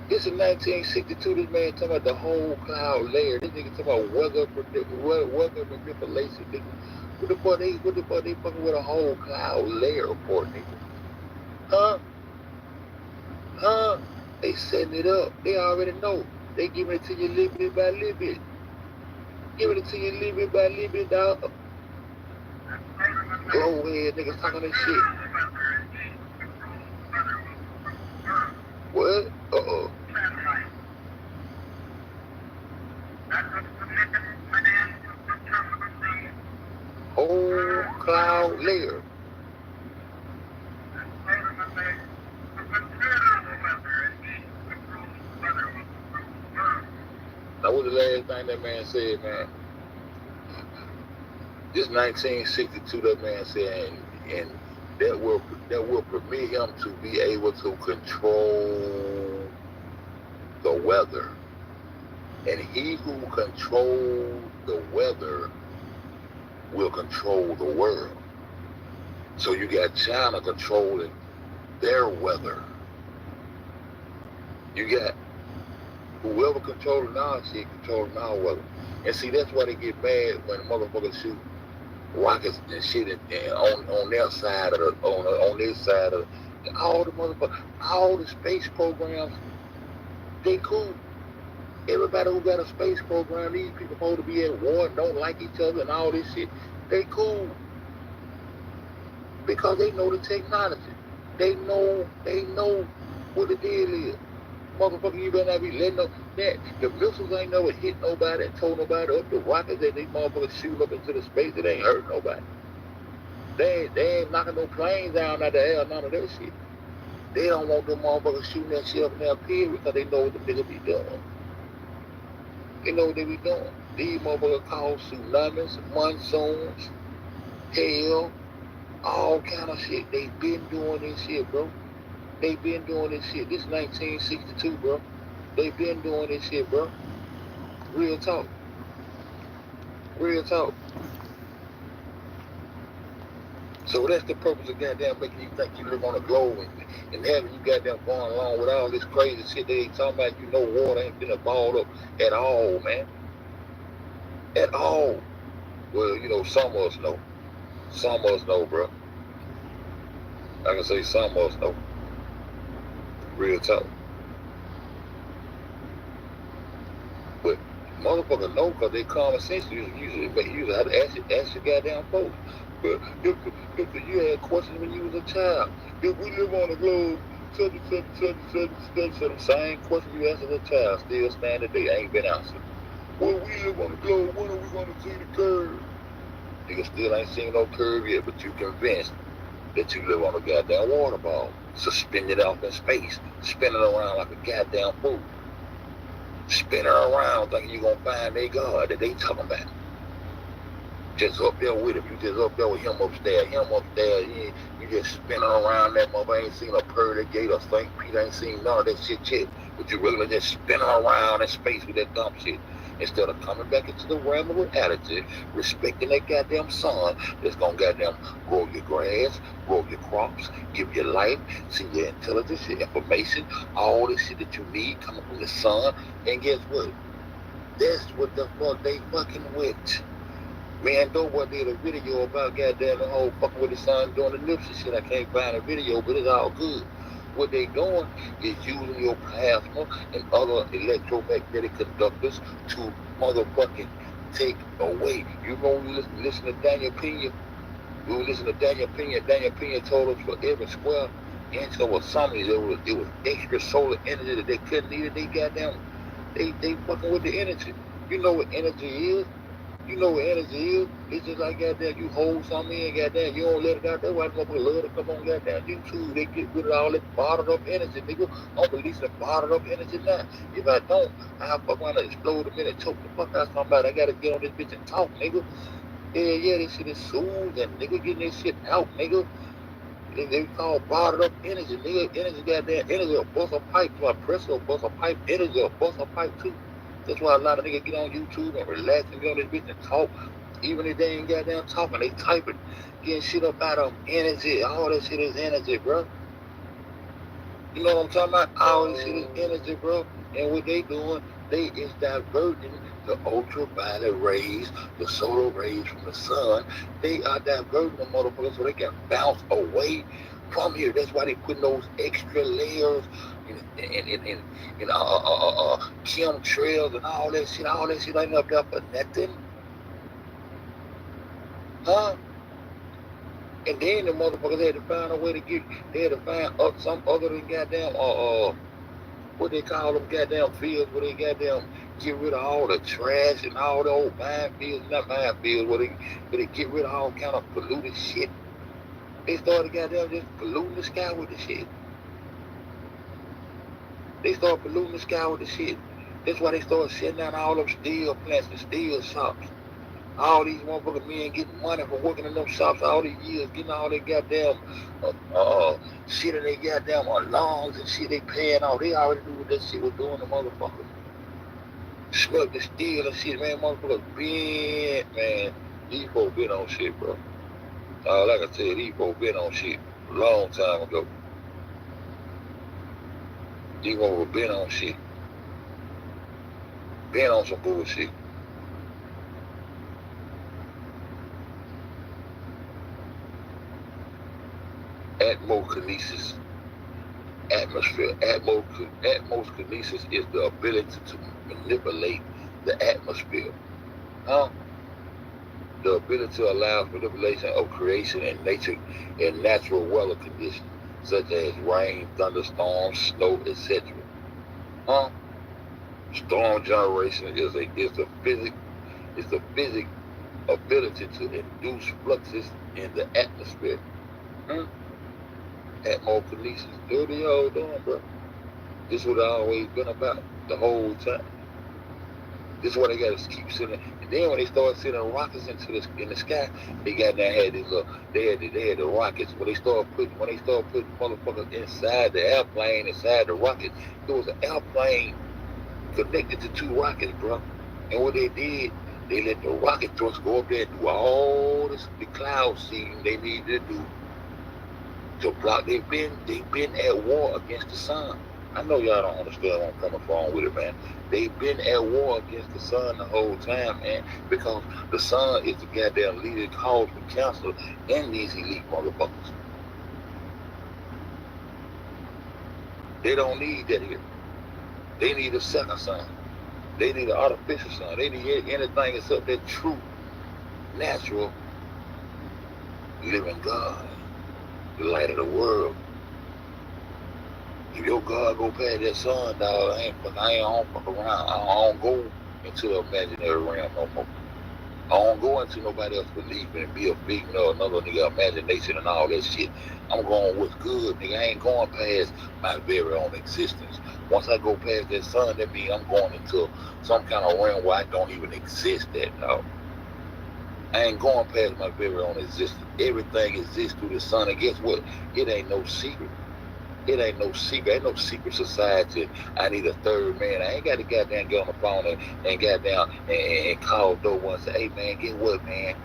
This in 1962, this man talking about the whole cloud layer. This nigga talking about weather manipulation, nigga. What the fuck they fucking with a whole cloud layer for, nigga? Huh? They setting it up. They already know. They giving it to you little bit by little bit. Giving it to you little bit by little bit, dog. Go ahead, niggas talking this shit. What? Whole cloud layer. Now, what's the last thing that man said, man? This 1962, that man said, and that will permit him to be able to control the weather. And he who controls the weather will control the world. So you got China controlling their weather. You got whoever controlling our shit controlling our weather. And see, that's why they get mad when motherfuckers shoot rockets and shit on their side of on this side of all the motherfuckers, all the space programs. They cool. Everybody who got a space program, these people supposed to be at war, don't like each other and all this shit. They cool. Because they know the technology. They know what the deal is. Motherfucker, you better not be letting them that. The missiles ain't never hit nobody and told nobody up. The rockets that these motherfuckers shoot up into the space, it ain't hurt nobody. They ain't knocking no planes down out the air, none of that shit. They don't want them motherfuckers shooting that shit up in their period because they know what the nigga be doing. They know what they be doing. These motherfuckers cause tsunamis, monsoons, hail, all kind of shit. They been doing this shit, bro. They been doing this shit. This is 1962, bro. They been doing this shit, bro. Real talk. Real talk. So that's the purpose of goddamn making you think you live on a globe and having you goddamn going along with all this crazy shit they ain't talking about. You know water ain't been balled up at all, man. At all. Well, you know, some of us know. Some of us know, bro. I can say some of us know. Real talk. But motherfuckers know because they common sense usually have to ask your goddamn folks. But if you had questions when you was a child, if we live on the globe, such the same question you asked as a child still stand today, ain't been answered. Well, we live on the globe, when are we gonna see the curve? Nigga still ain't seen no curve yet, but you convinced that you live on a goddamn water ball, suspended off in space, spinning around like a goddamn fool. Spinning around thinking you gonna find their God that they talking about. Just up there with him. You just up there with him upstairs. You just spinning around that mother. Ain't seen a pearly gate or St. Peter. Ain't seen none of that shit yet. But you really just spinning around in space with that dumb shit. Instead of coming back into the realm of reality, respecting that goddamn sun that's gonna goddamn grow your grass, grow your crops, give you life, see your intelligence, your information, all this shit that you need coming from the sun. And guess what? That's what the fuck they fucking with. Man, Doughboy did a video about goddamn the whole fucking with the sun doing the nips and shit. I can't find a video, but it's all good. What they doing is using your plasma and other electromagnetic conductors to motherfucking take away. You know, when you listen to Daniel Pena, Daniel Pena told us for every square inch of something, it was extra solar energy that they couldn't need. They fucking with the energy. You know what energy is? You know what energy is? It's just like goddamn, you hold something in, goddamn, you don't let it out. That's why motherfuckers love to come on goddamn YouTube. They get rid of all that bottled up energy, nigga. I'm releasing bottled up energy now. If I don't, I'll fuck around and explode a minute, choke the fuck out somebody. I gotta get on this bitch and talk, nigga. Yeah, this shit is soothing, nigga. Getting this shit out, nigga. They call bottled up energy, nigga. Energy, goddamn, energy will bust a pipe. So I press will bust a pipe. Energy will bust a pipe too. That's why a lot of niggas get on YouTube and relax and get on this bitch and talk. Even if they ain't goddamn talking, they typing, getting shit up out of them. Energy. All that shit is energy, bro. You know what I'm talking about? All this shit is energy, bro. And what they doing, they is diverting the ultraviolet rays, the solar rays from the sun. They are diverting the motherfuckers so they can bounce away from here. That's why they putting those extra layers in chemtrails and all that shit. All that shit ain't up there for nothing. Huh? And then the motherfuckers had to find a way to get, they had to find some other than goddamn, what they call them goddamn fields where they goddamn get rid of all the trash and all the old minefields, not minefields, where they get rid of all kind of polluted shit. They started goddamn just polluting the sky with the shit. They started polluting the sky with the shit. That's why they started shutting down all them steel plants and steel shops. All these motherfucking men getting money for working in them shops all these years, getting all their goddamn shit in their goddamn lungs and shit they paying off. They already knew what that shit was doing to motherfuckers. Smug the steel and shit, man. Motherfuckers been, man. These folks been on shit, bro. All I can tell you, these folks been on shit a long time ago. These folks been on shit. Been on some bullshit. Atmokinesis, atmosphere. Atmokinesis is the ability to manipulate the atmosphere. Huh? The ability to allow manipulation of creation and nature and natural weather conditions, such as rain, thunderstorms, snow, etc. Huh? Storm generation is the physical ability to induce fluxes in the atmosphere. Atmokinesis. That's what they all doing, bro. This is what I always been about the whole time. This is why they gotta keep sending. And then when they started sending rockets in the sky, they got down had these they had the rockets. When they started putting motherfuckers inside the airplane, inside the rocket, there was an airplane connected to two rockets, bro. And what they did, they let the rocket thrust go up there and do all the cloud seeding they needed to do to block. They've been at war against the sun. I know y'all don't understand where I'm coming from with it, man. They've been at war against the sun the whole time, man, because the sun is the goddamn leading cause for cancer in these elite motherfuckers. They don't need that here. They need a second sun. They need an artificial sun. They need anything except that true, natural, living God, the light of the world. If your God go past that sun, dog, I don't fuck around. I don't go into the imaginary realm no more. I don't go into nobody else's belief and be a figment or another nigga imagination and all that shit. I'm going what's good, nigga. I ain't going past my very own existence. Once I go past that sun, that means I'm going into some kind of realm where I don't even exist at, dog. I ain't going past my very own existence. Everything exists through the sun, and guess what? It ain't no secret. It ain't no secret. Ain't no secret society. I need a third man. I ain't got to goddamn get on the phone and goddamn and call door one and say, hey man, get what, man?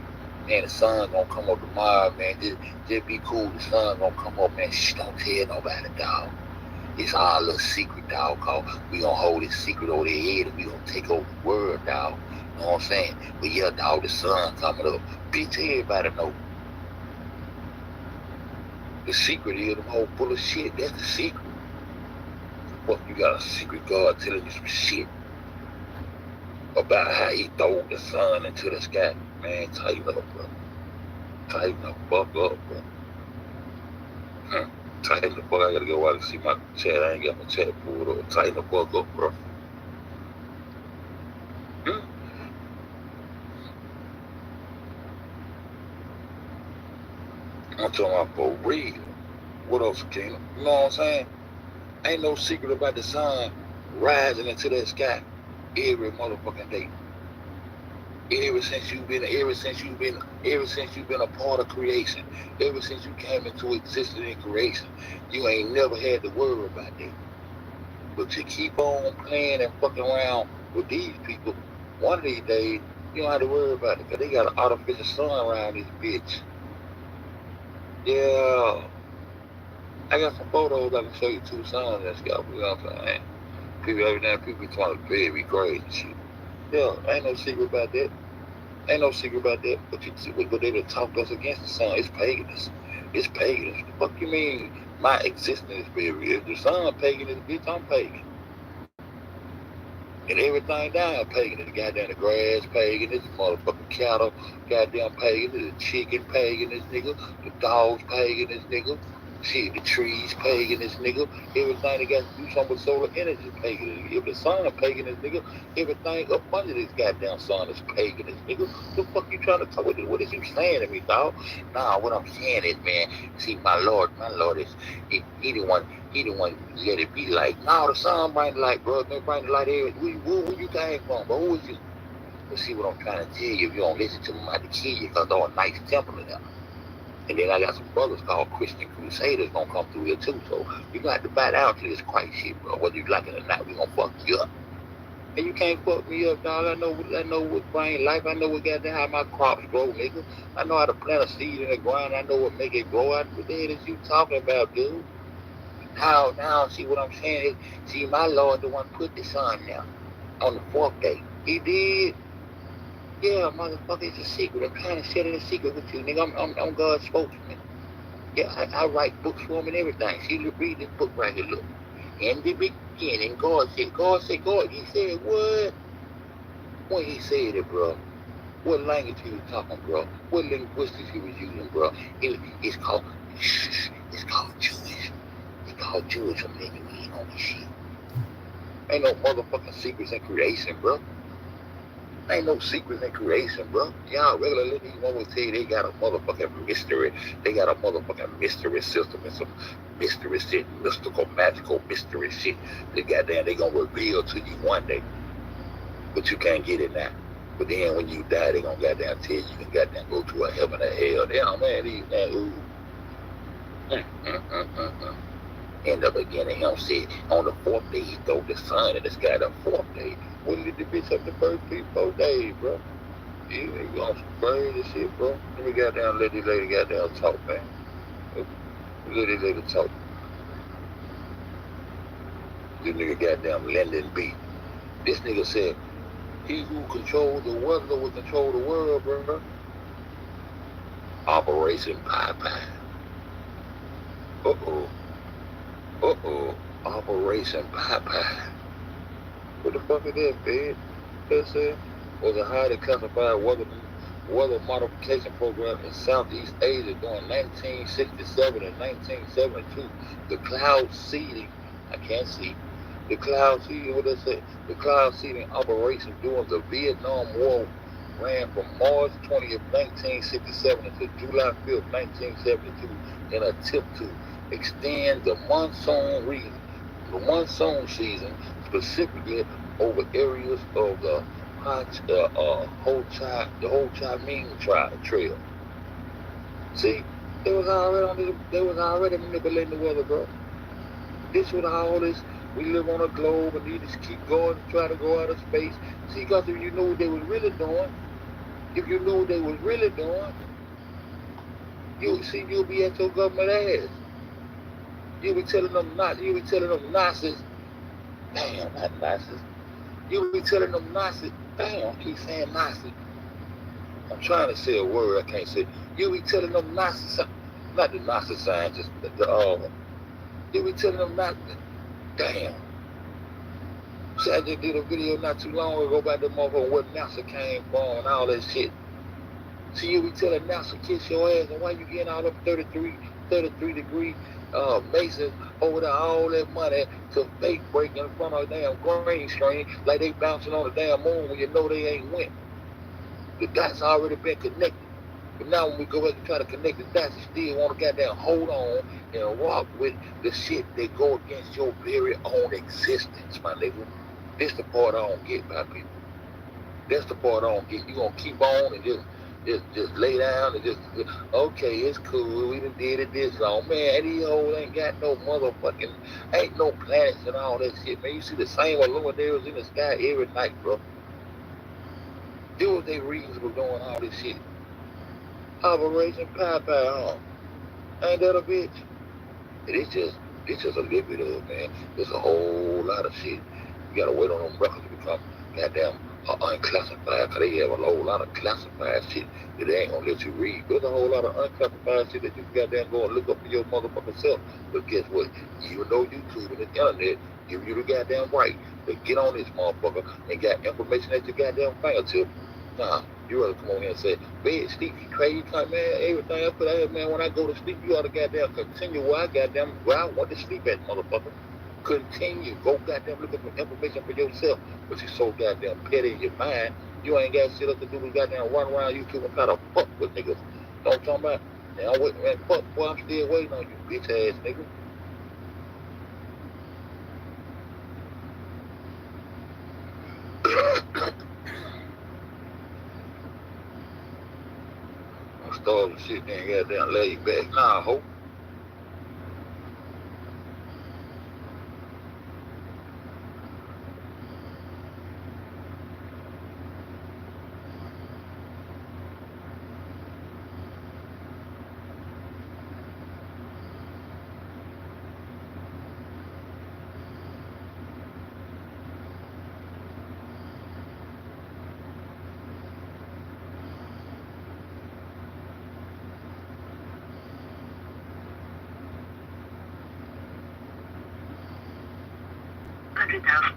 Man, the sun's gonna come up tomorrow, man. Just be cool. The sun's gonna come up, man. Shh, don't tell nobody, dog. It's our little secret, dog. Cause we gonna hold this secret over their head and we gonna take over the world, dog. You know what I'm saying? But yeah, dog, the sun coming up. Bitch, everybody know. The secret is them whole full of shit. That's the secret. What, you got a secret God telling you some shit about how he throw the sun into the sky? Man, tighten up, bro. Tighten the fuck up, bro. Tighten the fuck. I gotta go out and see my chat. I ain't got my chat pulled up. Tighten the fuck up, bro. I'm talking about for real. What else, Kingdom? You know what I'm saying? Ain't no secret about the sun rising into that sky every motherfucking day. Ever since you've been a part of creation, ever since you came into existence in creation, you ain't never had to worry about that. But you keep on playing and fucking around with these people, one of these days, you don't have to worry about it, because they got an artificial sun around this bitch. Yeah. I got some photos I can show you, 2 suns and stuff, you know what I'm saying? People, every now and people be trying to be crazy and shit. Yeah, ain't no secret about that. Ain't no secret about that. But they done talked us against the sun. It's paganism. It's paganism. The fuck you mean my existence is very? If the sun pagan is bitch, I'm pagan. And everything down pagan. The goddamn the grass pagan, this motherfucking cattle, goddamn pagan, the chicken pagan, this nigga, the dogs pagan, this nigga. Shit, the trees pagan, this nigga. Everything that got to do something with solar energy pagan. If the sun pagan, this nigga, everything up under this goddamn sun is pagan, this nigga. What the fuck you trying to talk with? What is you saying to me, dog? Nah, what I'm saying is, man, see, my Lord is, he the one let it be like. No, the sun bring the light, bro. They bring the light here. Where you came from, bro? Who is you? But see what I'm trying to tell you, if you don't listen to me, I'm about to kill you, because they're a nice temple in there. And then I got some brothers called Christian Crusaders gonna come through here too. So you got to buy down to this Christ shit, bro. Whether you like it or not, we gonna fuck you up. And you can't fuck me up, dog. I know what brain life. I know what goddamn how my crops grow, nigga. I know how to plant a seed in the ground. I know what make it grow. What the hell is you talking about, dude? Now, see what I'm saying is, see, my Lord, the one put the sun now on the 4th day. He did. Yeah, motherfucker, it's a secret. I'm trying to share a secret with you, nigga. I'm God's spokesman. Yeah, I write books for him and everything. See, read this book right here, look. In the beginning, God said, he said what? When he said it, bro, what language he was talking, bro? What linguistics he was using, bro? It's called Jewish. It's called Jewish, and then you ain't on this shit. Ain't no motherfucking secrets in creation, bro. Ain't no secrets in creation, bro. Y'all regular little niggas will tell you they got a motherfucking mystery. They got a motherfucking mystery system and some mystery shit, mystical, magical mystery shit. They gonna reveal to you one day. But you can't get it now. But then when you die, they gonna goddamn tell you can goddamn go to a heaven or hell. Damn, man, these man, ooh. In the beginning, him said, on the 4th day, he threw the sun in the sky. The 4th day, when did the bitch up the first 4 days, bro? You on some crazy shit, bro. Let me goddamn let this lady goddamn talk, man. Let this lady talk. This nigga goddamn Lyndon B. This nigga said, he who controls the weather will control the world, bro. Operation Popeye. Operation Popeye. What the fuck is that, Fed? That said, was a highly classified weather modification program in Southeast Asia during 1967 and 1972. The cloud seeding, I can't see. The cloud seeding, what they say? The cloud seeding operation during the Vietnam War ran from March 20th, 1967 to July 5th, 1972 in an attempt to extend the monsoon season specifically over areas of the Ho Chi Minh Trail. See, they was already manipulating the weather, bro. This was all this. We live on a globe and you just keep going, trying to go out of space. See, because if you know what they was really doing, you'll be at your government ass. You'll be telling them Nazis. Damn, not Nazis. You'll be telling them Nazis. Damn, I keep saying Nazi. I'm trying to say a word I can't say. You'll be telling them Nazis, not the Nazi scientists, you'll be telling them Nazis. Damn. See, I just did a video not too long ago about the motherfucker where NASA came from and all that shit. See, you be telling NASA kiss your ass, and why you getting all up 33 degree masons over there, all that money to fake break in front of a damn green screen like they bouncing on the damn moon when you know they ain't went. The dots already been connected. But now when we go back and try to connect the dots, you still want to goddamn hold on and rock with the shit that go against your very own existence, my nigga. This the part I don't get, my people. That's the part I don't get. You gonna keep on and just lay down and just, okay, it's cool, we done did it this long. Man, these hoes ain't got no motherfucking, ain't no planets and all that shit, man. You see the same luminaries in the sky every night, bro. There was their reasons for doing all this shit. Operation Pie, huh? Ain't that a bitch? And it's just a little bit of it, man. There's a whole lot of shit. You gotta wait on them records to become goddamn unclassified, because they have a whole lot of classified shit that they ain't gonna let you read. There's a whole lot of unclassified shit that you can goddamn go and look up for your motherfucking self. But guess what? Even though YouTube and the internet give you the goddamn right to get on this motherfucker and got information at your goddamn fingertip, nah, you rather come on here and say, bed, sleep, you crazy, man, everything I put out here, man, when I go to sleep, you ought to goddamn continue where I want to sleep at, motherfucker. Continue. Go goddamn look up for information for yourself. But you're so goddamn petty in your mind, you ain't got shit up to do with goddamn run around YouTube and try to fuck with niggas. You know what I'm talking about? And I'm waiting, man, fuck, boy, I'm still waiting on you, bitch ass nigga. I'm starving shit, man, goddamn laid back. Nah, hope.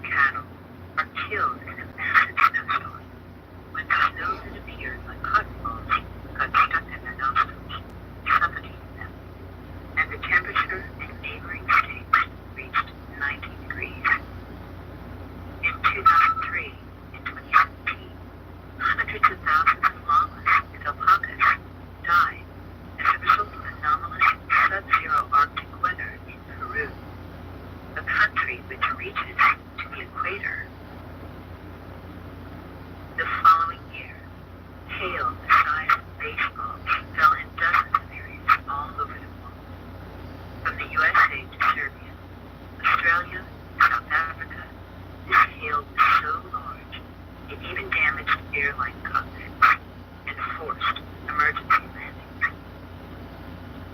Cattle are killed in a massive snowstorm when the snow that appeared like cotton balls got stuck in their nostrils, suffocating them, and the temperature in neighboring states reached 90 degrees. In 2003 and 2017, hundreds of thousands of llamas and alpacas died as a result of anomalous sub-zero Arctic weather in Peru, a country which reaches to the equator. The following year, hail the size of baseballs fell in dozens of areas all over the world. From the USA to Serbia, Australia, South Africa, this hail was so large, it even damaged airline cockpits and forced emergency landings.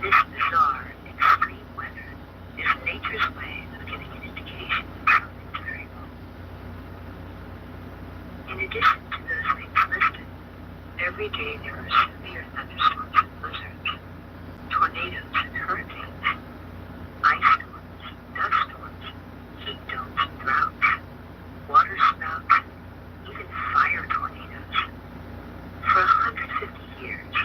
This bizarre, extreme weather is nature's way of giving an indication that something's very wrong. In addition to those things listed, every day there are severe thunderstorms and blizzards, tornadoes and hurricanes, ice storms, dust storms, heat domes and droughts, water spouts, even fire tornadoes. For 150 years,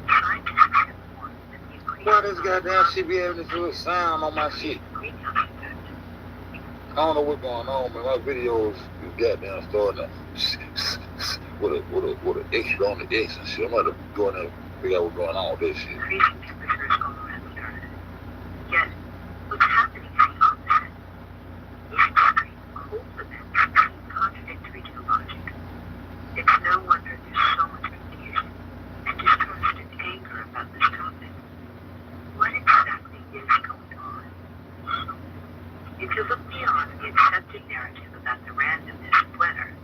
scientists have warned that the increase Why this goddamn shit be having this little sound on my shit? greenhouse effect. I don't know what's going on, man. My videos is goddamn starting to with an extra on the X and shit. I'm about to go in there and figure out what's going on with this shit. Increasing temperatures all around the earth. Yet, what's happening is the opposite. These extreme cold events seem contradictory to logic. It's no wonder there's so much confusion and distrust and anger about this topic. What exactly is going on? If you look beyond the accepted narrative about the randomness of weather,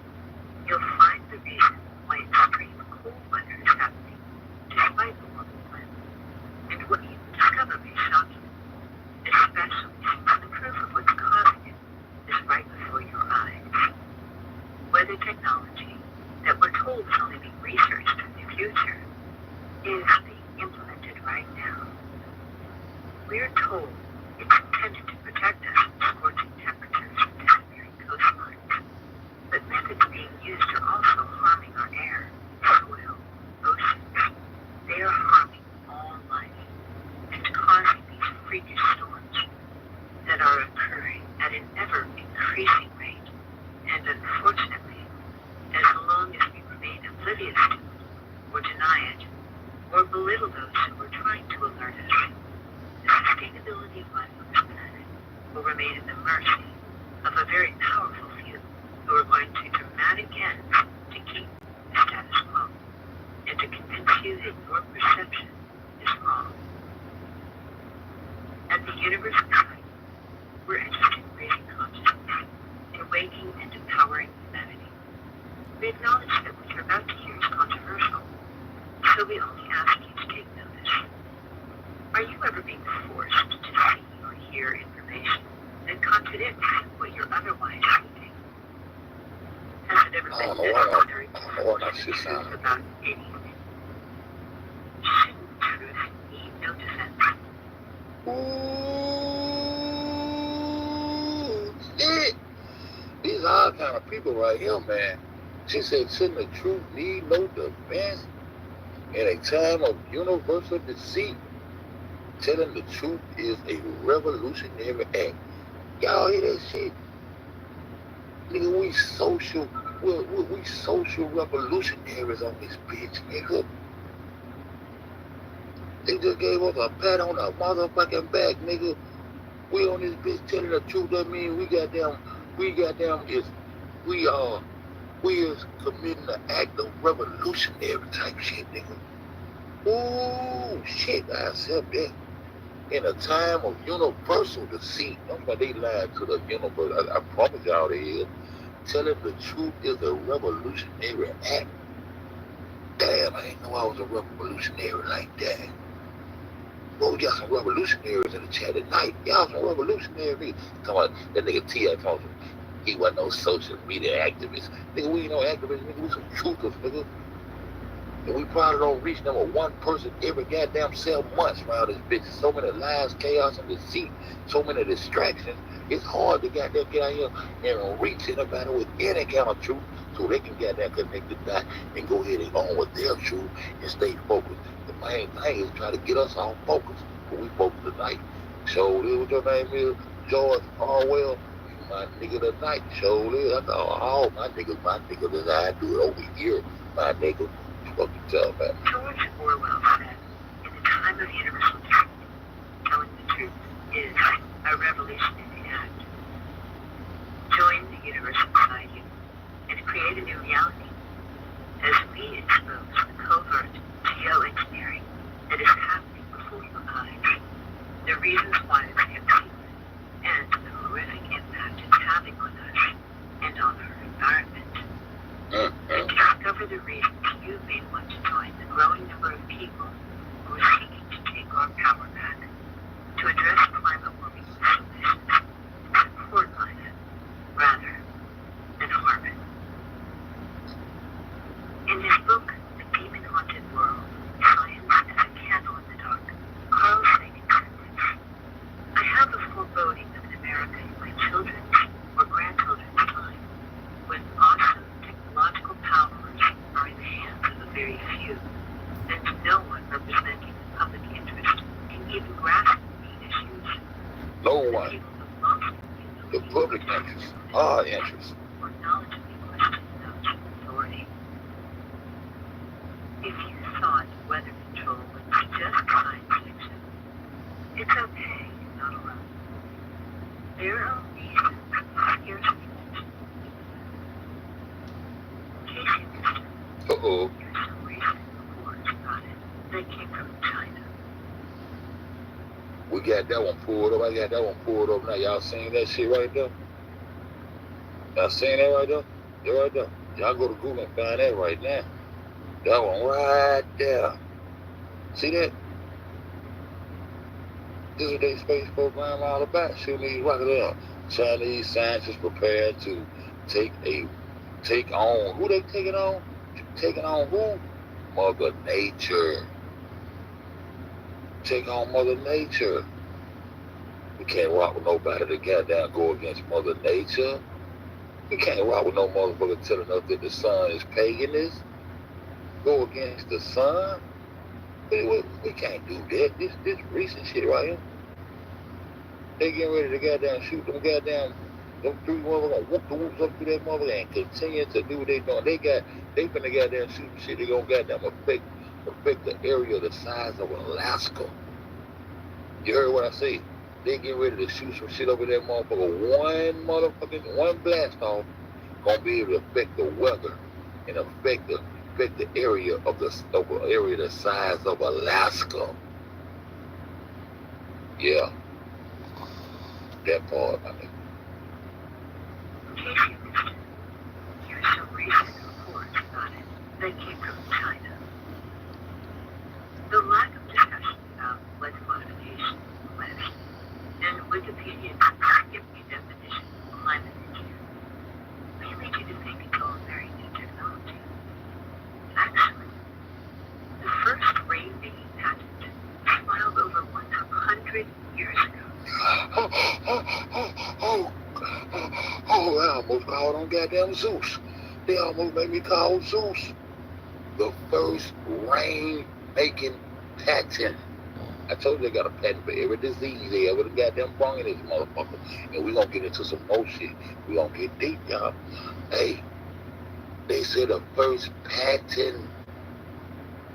you'll find the reason why extreme cold weather is happening despite the warming climate. And what you discover may shock you, especially since the proof of what's causing it is right before your eyes. Weather technology that we're told is only being researched in the future is being implemented right now. We're told it's intended to protect us from scorching temperatures and disappearing coastlines, but methods being used are also harming our air, soil, oceans. They are harming all life and causing these freakish storms that are occurring at an ever-increasing rate. And unfortunately, as long as we remain oblivious to it or deny it, or mercy of a very powerful few who are going to dramatic ends to keep the status quo and to convince you that your perception is wrong. At the Universal Society, we're interested in raising consciousness, in waking and empowering humanity. We acknowledge that what you're about to hear is controversial, so we only ask you to take notice. Are you ever being forced to see or hear information that contradicts what you're otherwise thinking? Has it ever been necessary to truth about anything? Shouldn't truth need no defense? Ooh, shit. These are all kind of people right here, man. She said, shouldn't the truth need no defense? In a time of universal deceit, telling the truth is a revolutionary act. Y'all hear that shit? Nigga, we social revolutionaries on this bitch, nigga. They just gave us a pat on the motherfucking back, nigga. We on this bitch telling the truth. That means we is committing an act of revolutionary type shit, nigga. Ooh, shit, I accept that. In a time of universal deceit, that's why they lied to the universe. I promise y'all they is. Telling the truth is a revolutionary act. Damn, I didn't know I was a revolutionary like that. Well, we got some revolutionaries in the chat tonight. Y'all some revolutionary niggas. Talking about that nigga T.I. talking. He wasn't no social media activist. Nigga, we ain't no activists, nigga. We some truthers, nigga. And we probably don't reach number one person every goddamn 7 months around this bitch. So many lies, chaos, and deceit. So many distractions. It's hard to goddamn get out here and reach anybody with any kind of truth so they can goddamn connect the dot and go ahead and go on with their truth and stay focused. The main thing is trying to get us all focused. But we focused tonight. So, what your name is? George Orwell. My nigga tonight. So, I thought, all my niggas is how I do it over here. My nigga. What you tell me? George Orwell said, in the time of universal truth, telling the truth is a revolutionary act. Join the Universal Society and create a new reality as we expose the covert geoengineering that is happening before your eyes, the reasons why it's happening, and the horrific impact it's having on us and on our environment. And discover the reasons you may want to join the growing number of people who are seeking to take our power back, to address climate warming solutions, and support life rather than harm it. In his book, The Demon-Haunted World, Science as a Candle in the Dark, Carl Sagan said this: I have a foreboding of an America in my children's or grandchildren's time, when awesome technological powers are in the hands of a very few, and no one representing the public interest can even grasp these issues. No one. The public interest, our interest. Or knowledgeably question those in authority. If you thought weather control was just science fiction, it's okay, you're not alone. There are reasons scarcely mentioned. In case you missed it, Uh-oh. here's some recent reports about it that came from China. We got that one pulled up. I got that one pulled up now. Y'all seen that shit right there? Y'all seen that right there? That right there. Y'all go to Google and find that right now. That one right there. See that? This is their space program all about. Shooting these rockets up. Chinese scientists prepared to take on. Who they taking on? Taking on who? Mother Nature. Take on Mother Nature. We can't rock with nobody that goddamn go against Mother Nature. We can't rock with no motherfucker telling us that the sun is paganist. Go against the sun. We can't do that. This recent shit right here. They getting ready to goddamn shoot them goddamn them three motherfuckers gonna whoop the whoops up through that motherfucker and continue to do what they doing. They finna goddamn shoot shit. They gonna goddamn affect the area the size of Alaska. You heard what I said? they get ready to shoot some shit over that motherfucker. One blast off gonna be able to affect the weather and affect the area of the size of Alaska. Yeah, that part. I mean, In case you missed it, here's some recent reports about it that came from China. The lack of discussion about weather modification in the West and Wikipedia's skippy definition of climate engineering may lead you to think it's all very new technology. Actually, the first rain-making patent was filed over 100 years ago. I almost called on goddamn Zeus. They almost made me call Zeus the first rain-making patent. I told you they got a patent for every disease they ever goddamn brung in this motherfucker. And we gonna get into some more shit. We gonna get deep, y'all. Hey, they said the first patent.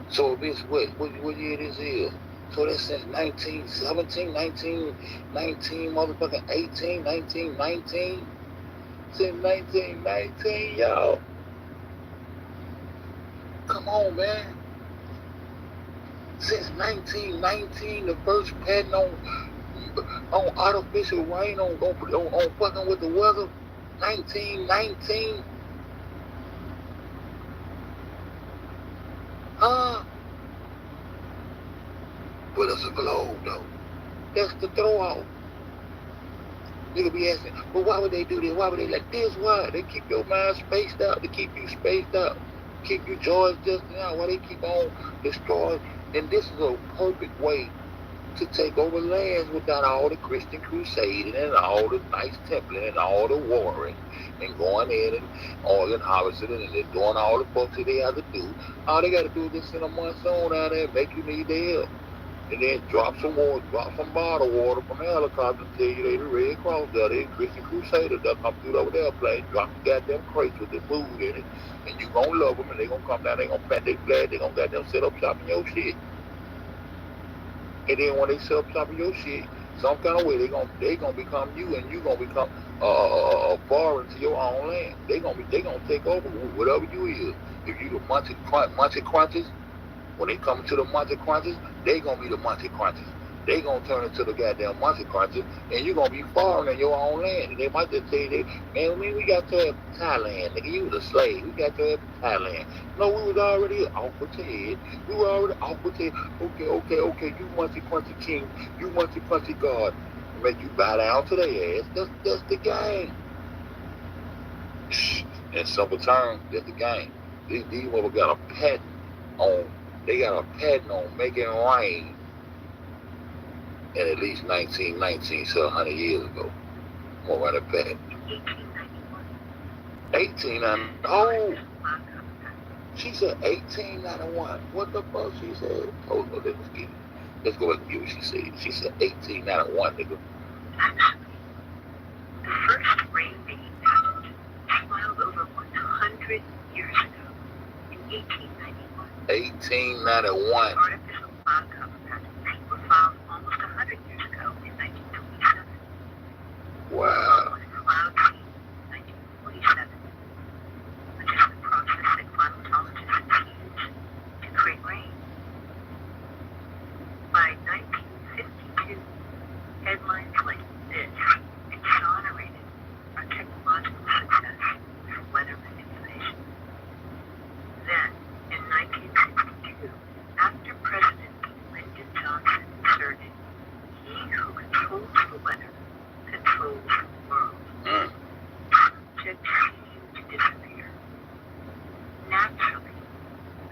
So this what year this is? So that's since 1917, 1919, motherfucking 18, 1919. Since 1919, y'all. Come on, man. Since 1919, the first patent on artificial rain on fucking with the weather. 1919. Huh? But it's a globe, though. That's the throw off. Nigga be asking, well, why would they do this? Why would they like this? Why? They keep your mind spaced out. They keep you spaced out. Keep you joys just now. Why they keep on destroying? And this is a perfect way to take over lands without all the Christian crusading and all the nice templing and all the warring and going in and all and harvesting and then doing all the folks that they have to do. All they got to do is just send a monsoon down there and make you need their help. And then drop some bottled water from the helicopter and tell you they the Red Cross there, they Christian Crusaders. They'll come through over there playing, drop the goddamn crates with the food in it. And you gonna love them and they gonna come down, they gonna plant their flag, they gonna goddamn set up shop in your shit. And then when they set up shop in your shit, some kind of way they gonna become you and you gonna become foreign to your own land. They gonna take over whatever you is. If you the Monte Crunches, when they come to the Monte Crunches, they gonna be the Monte Crunches. They gonna turn into the goddamn Monte Crunches, and you gonna be foreign in your own land. And they might just say, man, we got to have Thailand. Nigga, you was a slave. We got to have Thailand. No, we was already off with your head. We were already off with your head. Okay. You Monte Crunchy king. You Monte Crunchy god. Make you bow down to their ass. That's the game. In simple terms, that's the game. These motherfuckers got a patent on. They got a patent on making rain in at least 1919, so 100 years ago. I'm gonna run it back. 1891. Oh, she said 1891. What the fuck she said? Oh no, let's go ahead and get what she said. She said 1891, nigga. Actually, the first rain-making patent was filed over 100 years ago in 1891. 1891. Artificial cloud cover patents were filed almost 100 years ago in 1927. Wow. Cloud seed in 1947, which is the process that climatologists use to create rain. By 1952, headlines like this exonerated our technological success through weather manipulation. Then, in 1962, after President Lyndon Johnson asserted, he who controls the weather controls the world, subjects seemed to disappear. Naturally,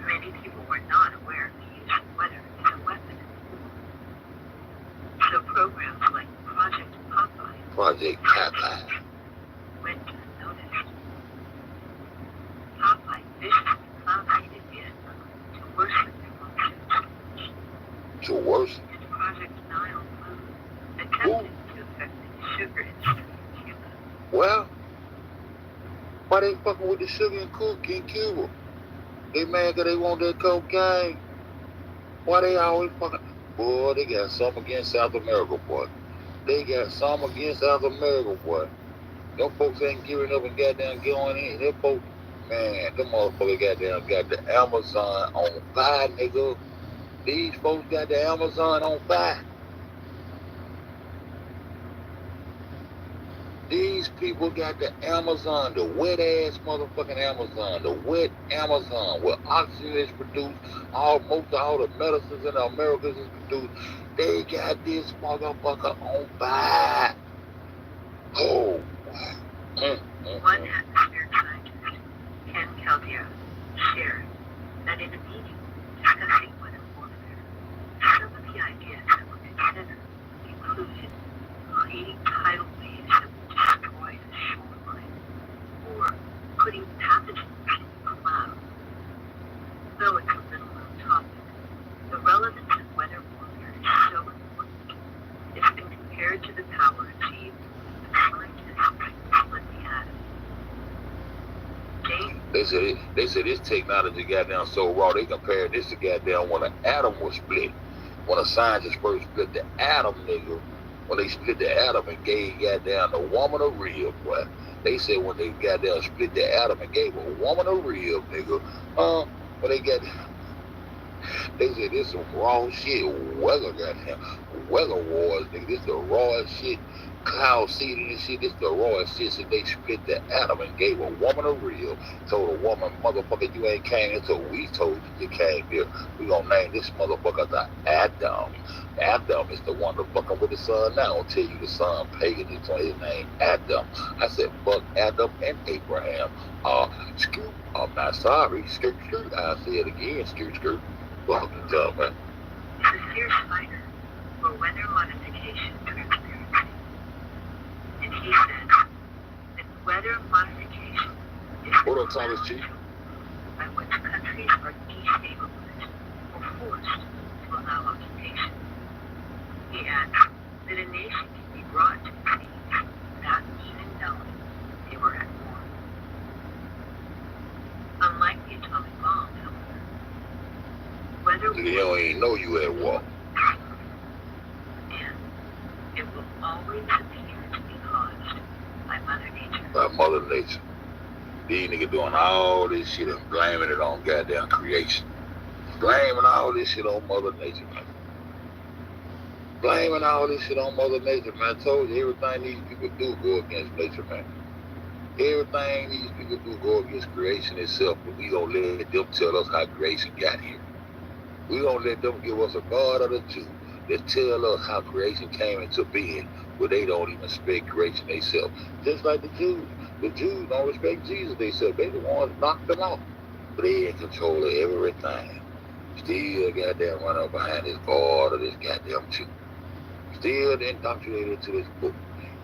many people were not aware of the use of weather as a weapon. So programs like Project Popeye went unnoticed. Popeye viciously cloud-seeded Vietnam to worsen their monsoon storms. To worsen. And Project Nile Blue attempted to affect the sugar industry in Cuba. Well, why they fucking with the sugar in Cuba? They mad because they want that cocaine. Why they always fucking... Boy, they got something against South America, boy. They got some against South America, boy. Them folks ain't giving up and goddamn going in. Them folks, man, them motherfuckers goddamn got the Amazon on fire, nigga. These folks got the Amazon on fire. These people got the Amazon, the wet ass motherfucking Amazon, the wet Amazon where oxygen is produced, most all the medicines in the Americas is produced. They got this motherfucker on fire. Oh. One atmosphere scientist, Ken Caldera, shared that in a meeting discussing weather warfare, some of the ideas that were considered included creating tidal waves that would destroy the shoreline, or putting pathogens in clouds. Though it's a little off topic, the relevance of weather warfare is so important. It's been compared to the power achieved when scientists split the atom. They said this technology goddamn so raw, they compared this to goddamn when an atom was split. When a scientist first split the atom, nigga, when they split the atom and gave goddamn the woman a rib, boy. They said when they goddamn split the atom and gave a woman a rib, nigga, when they said this some raw shit, weather wars, nigga, this the rawest shit. Cloud seeding and shit, this the rawest shit. So they split the atom and gave a woman a rib. Told a woman, motherfucker, you ain't came until we told you came here. We gonna name this motherfucker the Adam. Adam is the one that fucking with the sun now. I'll tell you the son pagan, his name Adam. I said, fuck Adam and Abraham. Scoot, I'm not sorry. Skirt. I say it again, skirt. Fucking tell man. It's a fierce fighter for weather modification transparency. And he said that weather modification is Hold on, Thomas Chief. by which countries are destabilized or forced to allow occupation. He adds that a nation can be brought to peace without even knowing they were at war. Unlike the atomic bomb, however, weather Nigga, you don't even know you at war. and it will always appear to be caused by Mother Nature. By Mother Nature. These niggas doing all this shit and blaming it on goddamn creation. Blaming all this shit on Mother Nature, man. Blaming all this shit on Mother Nature, man. I told you, everything these people do go against nature, man. Everything these people do go against creation itself, but we don't let them tell us how creation got here. We don't let them give us a God of the Jew that tell us how creation came into being, but they don't even respect creation themselves. Just like the Jews. The Jews don't respect Jesus themselves. They the ones knocked them off. But they in control of everything. Still goddamn running behind this God of this goddamn Jew. Still indoctrinated to this book.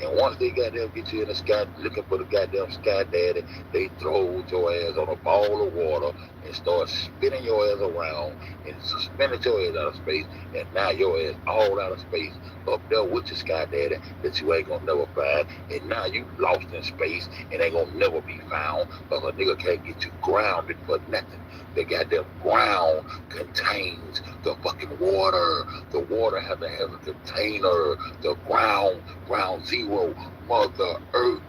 And once they goddamn get you in the sky looking for the goddamn sky daddy, they throw your ass on a ball of water and start spinning your ass around and suspending your ass out of space, and now your ass all out of space up there with your sky daddy that you ain't gonna never find, and now you lost in space and ain't gonna never be found, because a nigga can't get you grounded for nothing. The goddamn ground contains the fucking water. The water has to have a container. The ground zero, Mother Earth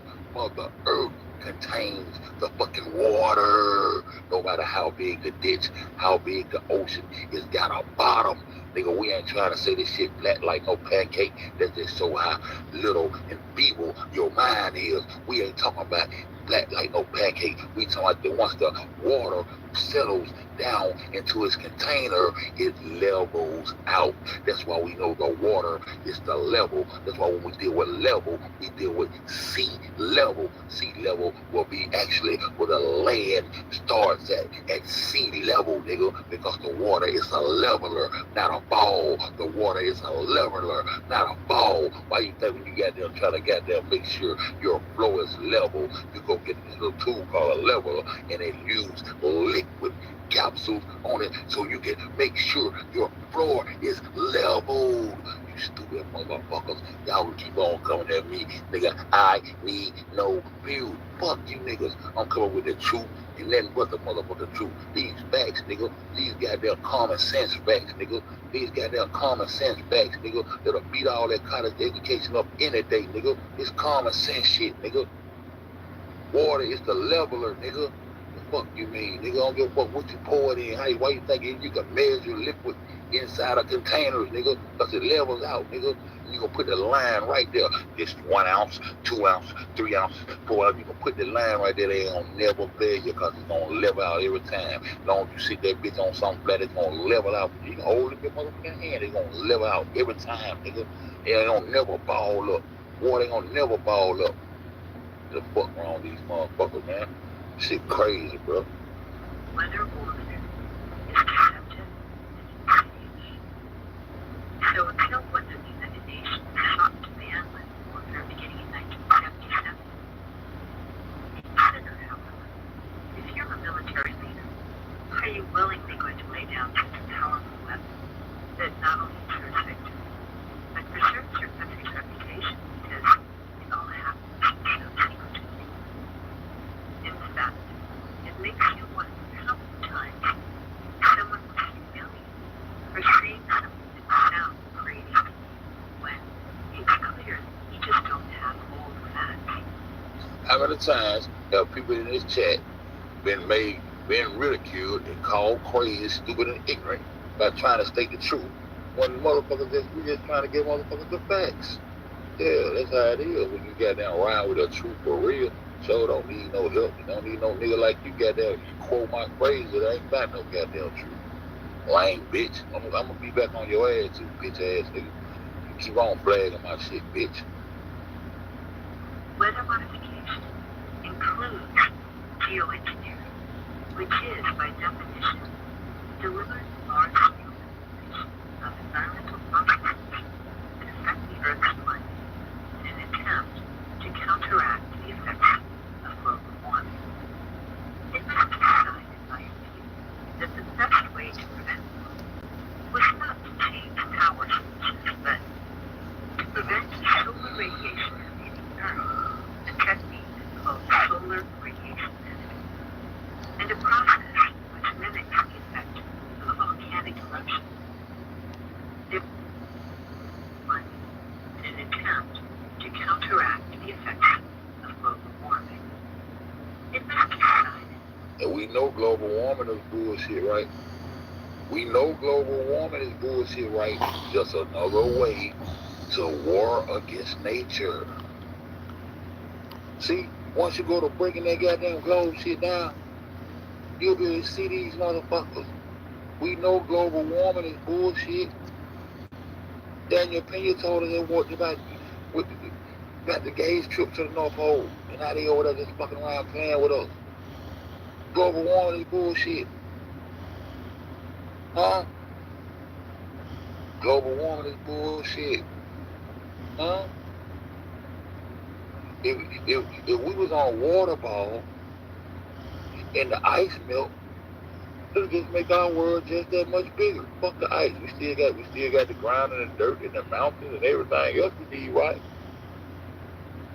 contains the fucking water. No matter how big the ditch, how big the ocean, it's got a bottom. Nigga, we ain't trying to say this shit flat like no pancake. That's just so how little and feeble your mind is. We ain't talking about flat like no pancake. We talking about that once the water settles down into its container, it levels out. That's why we know the water is the level. That's why when we deal with level, we deal with sea level. Sea level will be actually where the land starts at sea level, nigga, because the water is a leveler, not a ball. The water is a leveler, not a ball. Why you think when you got them trying to goddamn make sure your flow is level, you go get this little tool called a leveler, and it use liquid capsules on it so you can make sure your floor is leveled. You stupid motherfuckers. Y'all keep on coming at me. Nigga, I need no view. Fuck you niggas. I'm coming with the truth and nothing but the motherfucking truth. These facts, nigga. These goddamn common sense facts, nigga. These goddamn common sense facts, nigga. That'll beat all that college education up any day, nigga. It's common sense shit, nigga. Water is the leveler, nigga. The fuck you mean, nigga? I don't give a fuck what you pour it in. Why you think you can measure liquid inside of containers, nigga? Because it levels out, nigga. You gonna put the line right there. This 1 ounce, 2 ounce, 3 ounce, 4 ounce. You gonna put the line right there. They ain't gonna never fail you because it's gonna level out every time. As long as you sit that bitch on something flat, it's gonna level out. You can hold it in your motherfucking hand. It's gonna level out every time, nigga. It ain't gonna never ball up. Water ain't gonna never ball up. The fuck wrong with these motherfuckers, man? Shit crazy, bro. Whether warfare is accepted and engaged. So until what the United Nations sought to ban with warfare beginning in 1977, consider, however, if you're a military leader, are you willingly going to lay down such a powerful weapon that not only ensures victory, but preserves your country's reputation because it all happens so secretly? In fact, it makes you wonder how many times someone was humiliated for saying something that sounds crazy when it's clear you just don't have all the facts. How many times have people in this chat been ridiculed and called crazy, stupid, and ignorant by trying to state the truth when motherfuckers we just trying to give motherfuckers the facts? Yeah, that's how it is when you got down ride with the truth for real. So don't need no help. You don't need no nigga like you got there. You quote my phrase, it ain't got no goddamn truth. Lame bitch. I'm gonna be back on your ass too, bitch ass nigga. You keep on flagging my shit, bitch. Weather modification includes geoengineering, which is, by definition, deliberate large-scale manipulation of environmental processes that affect the Earth's climate in an attempt to counteract the effects of global warming. It must be decided, in my opinion, that the best way to prevent warming was not to change power sources, but to prevent solar radiation from hitting Earth, a technique called solar radiation management, and a process which mimics the effect of a volcanic eruption. In an attempt to counteract the effects of global warming. It must be decided. And we know global warming is bullshit, right? We know global warming is bullshit, right? Just another way to war against nature. See, once you go to breaking that goddamn globe shit down, you'll be able to see these motherfuckers. We know global warming is bullshit. Daniel Pena told us about the gauge trip to the North Pole and how they over there just fucking around playing with us. Global warming is bullshit. Huh? Global warming is bullshit. Huh? If we was on a water ball and the ice melt, it'll just make our world just that much bigger. Fuck the ice. We still got the ground and the dirt and the mountains and everything else we need, right?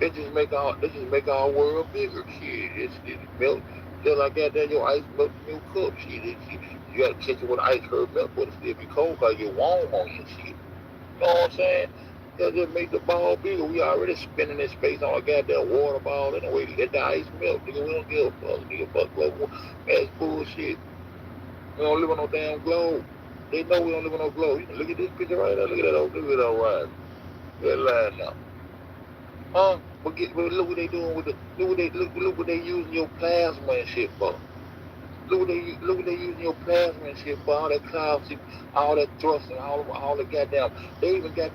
It just make our world bigger. Shit, it melt just like that. Your ice melt in your cup. Shit, you gotta catch it with ice curve melt, but it still be cold because you're warm on your shit. You know what I'm saying? That just make the ball bigger. We already spinning this space on a goddamn water ball anyway. Let the ice melt, nigga. We don't give a fuck, nigga. Fuck global. That's bullshit. We don't live on no damn globe. They know we don't live on no globe. You can look at this picture right there. Look at that old ride. That line now. Huh? But look what they doing with look what they using your plasma and shit for. Look what they using your plasma and shit for. All that cloud shit, all that thrust and all the goddamn. They even got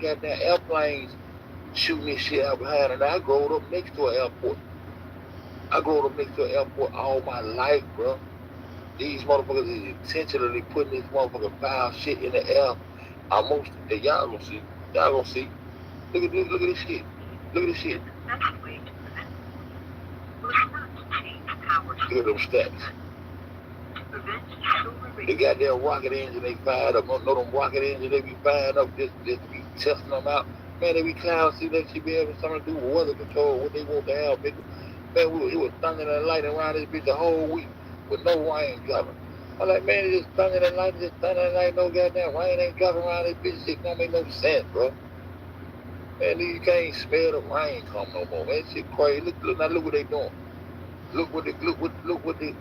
goddamn airplanes shooting this shit out behind. And I grew up next to an airport. All my life, bro. These motherfuckers is intentionally putting this motherfucking foul shit in the air. Almost, and y'all gonna see. Look at this shit. Look at this shit. The best way to prevent warming was not to change power Look at them stats. to Prevent solar The goddamn rocket engine they fired up, know them rocket engines they be firing up just be testing them out. Man, they be cloud see that shit be having something to do with weather control, what they want to have, nigga. Man, it was thundering and lightning around this bitch the whole week with no rain dropping. I'm like, man, it's just thundering and lightning, no goddamn rain ain't dropping around this bitch. Shit don't make no sense, bro. Man, you can't smell the rain come no more. Man, shit crazy. Look what they doing. Look what the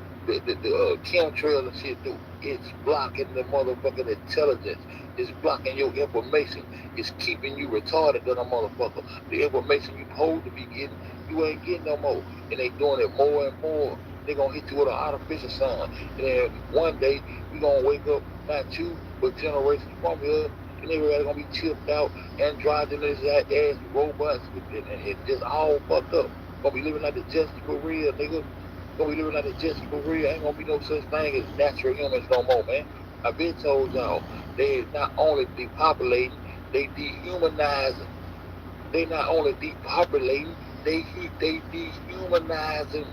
chemtrails and shit do. It's blocking the motherfucking intelligence. It's blocking your information. It's keeping you retarded than a motherfucker. The information you supposed to be getting, you ain't getting no more. And they doing it more and more. They gonna hit you with an artificial sun. And then one day you gonna wake up, not you, but generations from here, and everybody gonna be chipped out, androgynous ass robots, and just all fucked up. Gonna be living like the Jesse for real, nigga. Gonna be living like the Jesse for real. Ain't gonna be no such thing as natural humans no more, man. I've been told y'all, they not only depopulating, they dehumanizing. They not only depopulating, they dehumanizing.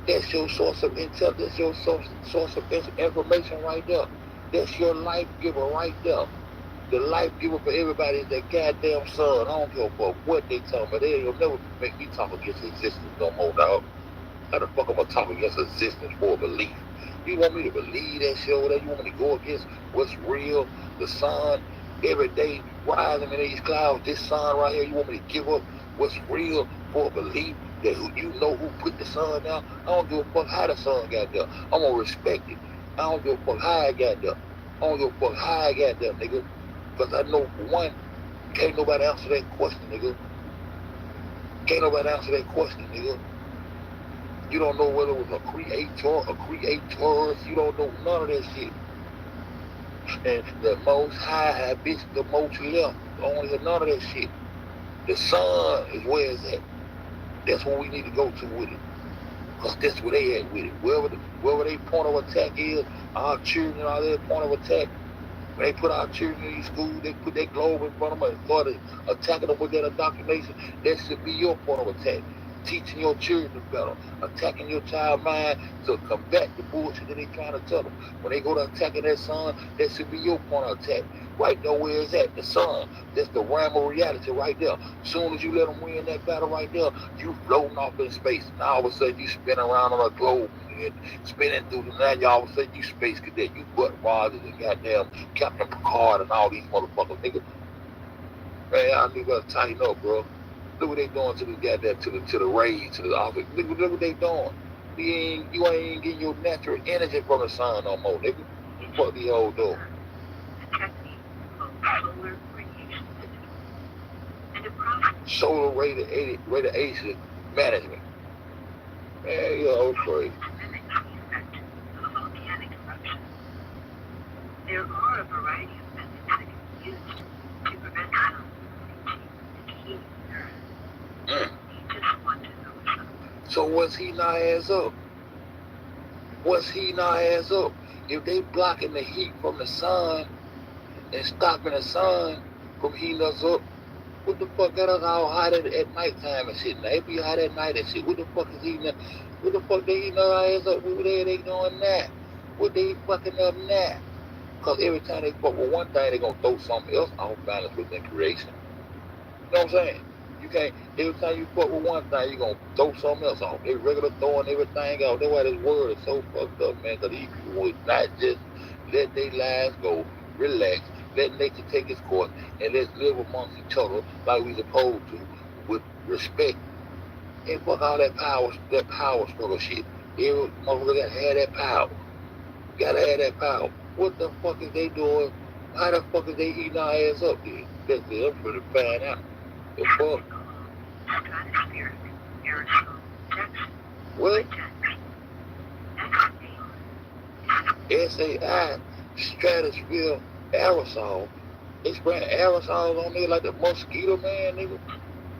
That's your source of intelligence, your source of information right there. That's your life giver right there. The life giver for everybody is that goddamn sun. I don't give a fuck what they talking about. They'll never make me talk against existence no more, dog. How the fuck am I talking against existence for a belief? You want me to believe that shit over there? You want me to go against what's real? The sun, every day rising in these clouds, this sun right here, you want me to give up what's real for a belief that you know who put the sun down? I don't give a fuck how the sun got there. I'm gonna respect it. I don't give a fuck how I got there. I don't give a fuck how I got there, nigga. Because I know, for one, can't nobody answer that question, nigga. Can't nobody answer that question, nigga. You don't know whether it was a creators. You don't know none of that shit. And the most high, bitch, the most left. Don't want to hear none of that shit. The sun is where it's at. That's where we need to go to with it. Because that's where they at with it. Wherever their point of attack is, our children are their point of attack. When they put our children in these schools, they put their globe in front of them and started attacking them with that indoctrination. That should be your point of attack. Teaching your children better, attacking your child mind to combat the bullshit that they trying to tell them. When they go to attacking that sun, that should be your point of attack. Right there where it's at, the sun. That's the realm of reality right there. Soon as you let them win that battle right there, you floating off in space. Now all of a sudden you spin around on a globe and spinning through the night. All of a sudden you space cadet, you Butt Rogers and goddamn Captain Picard and all these motherfuckers, nigga. Man, y'all niggas gotta tighten up, bro. Look what they doing to the goddamn to the rays, to the office. Look what they doing. You ain't getting your natural energy from the sun no more, nigga. Fuck the old door. Solar radiation management. Man, you're crazy. There are a variety of methods that can be used to prevent sun from heating the earth. You just want to know something. So what's heating our ass up? What's heating our ass up? If they blocking the heat from the sun and stopping the sun from heating us up, what the fuck got us all hot at nighttime and shit? Now it be hot at night and shit. What the fuck is heating up? What the fuck they heating our ass up? What they doing that? What they fucking up now? Because every time they fuck with one thing, they gonna throw something else off balance within creation. You know what I'm saying? You can't, every time you fuck with one thing, you gonna throw something else off. They regular throwing everything out. That's why this world is so fucked up, man. Because these people would not just let their lives go, relax, let nature take its course, and let's live amongst each other like we supposed to, with respect. And fuck all that power struggle shit. Every motherfucker gotta have that power. Gotta have that power. What the fuck is they doing? How the fuck is they eating our ass up then? That's the I'm gonna find out. The fuck? What? SAI, stratosphere, aerosol. They spraying aerosols on there like the mosquito man, nigga.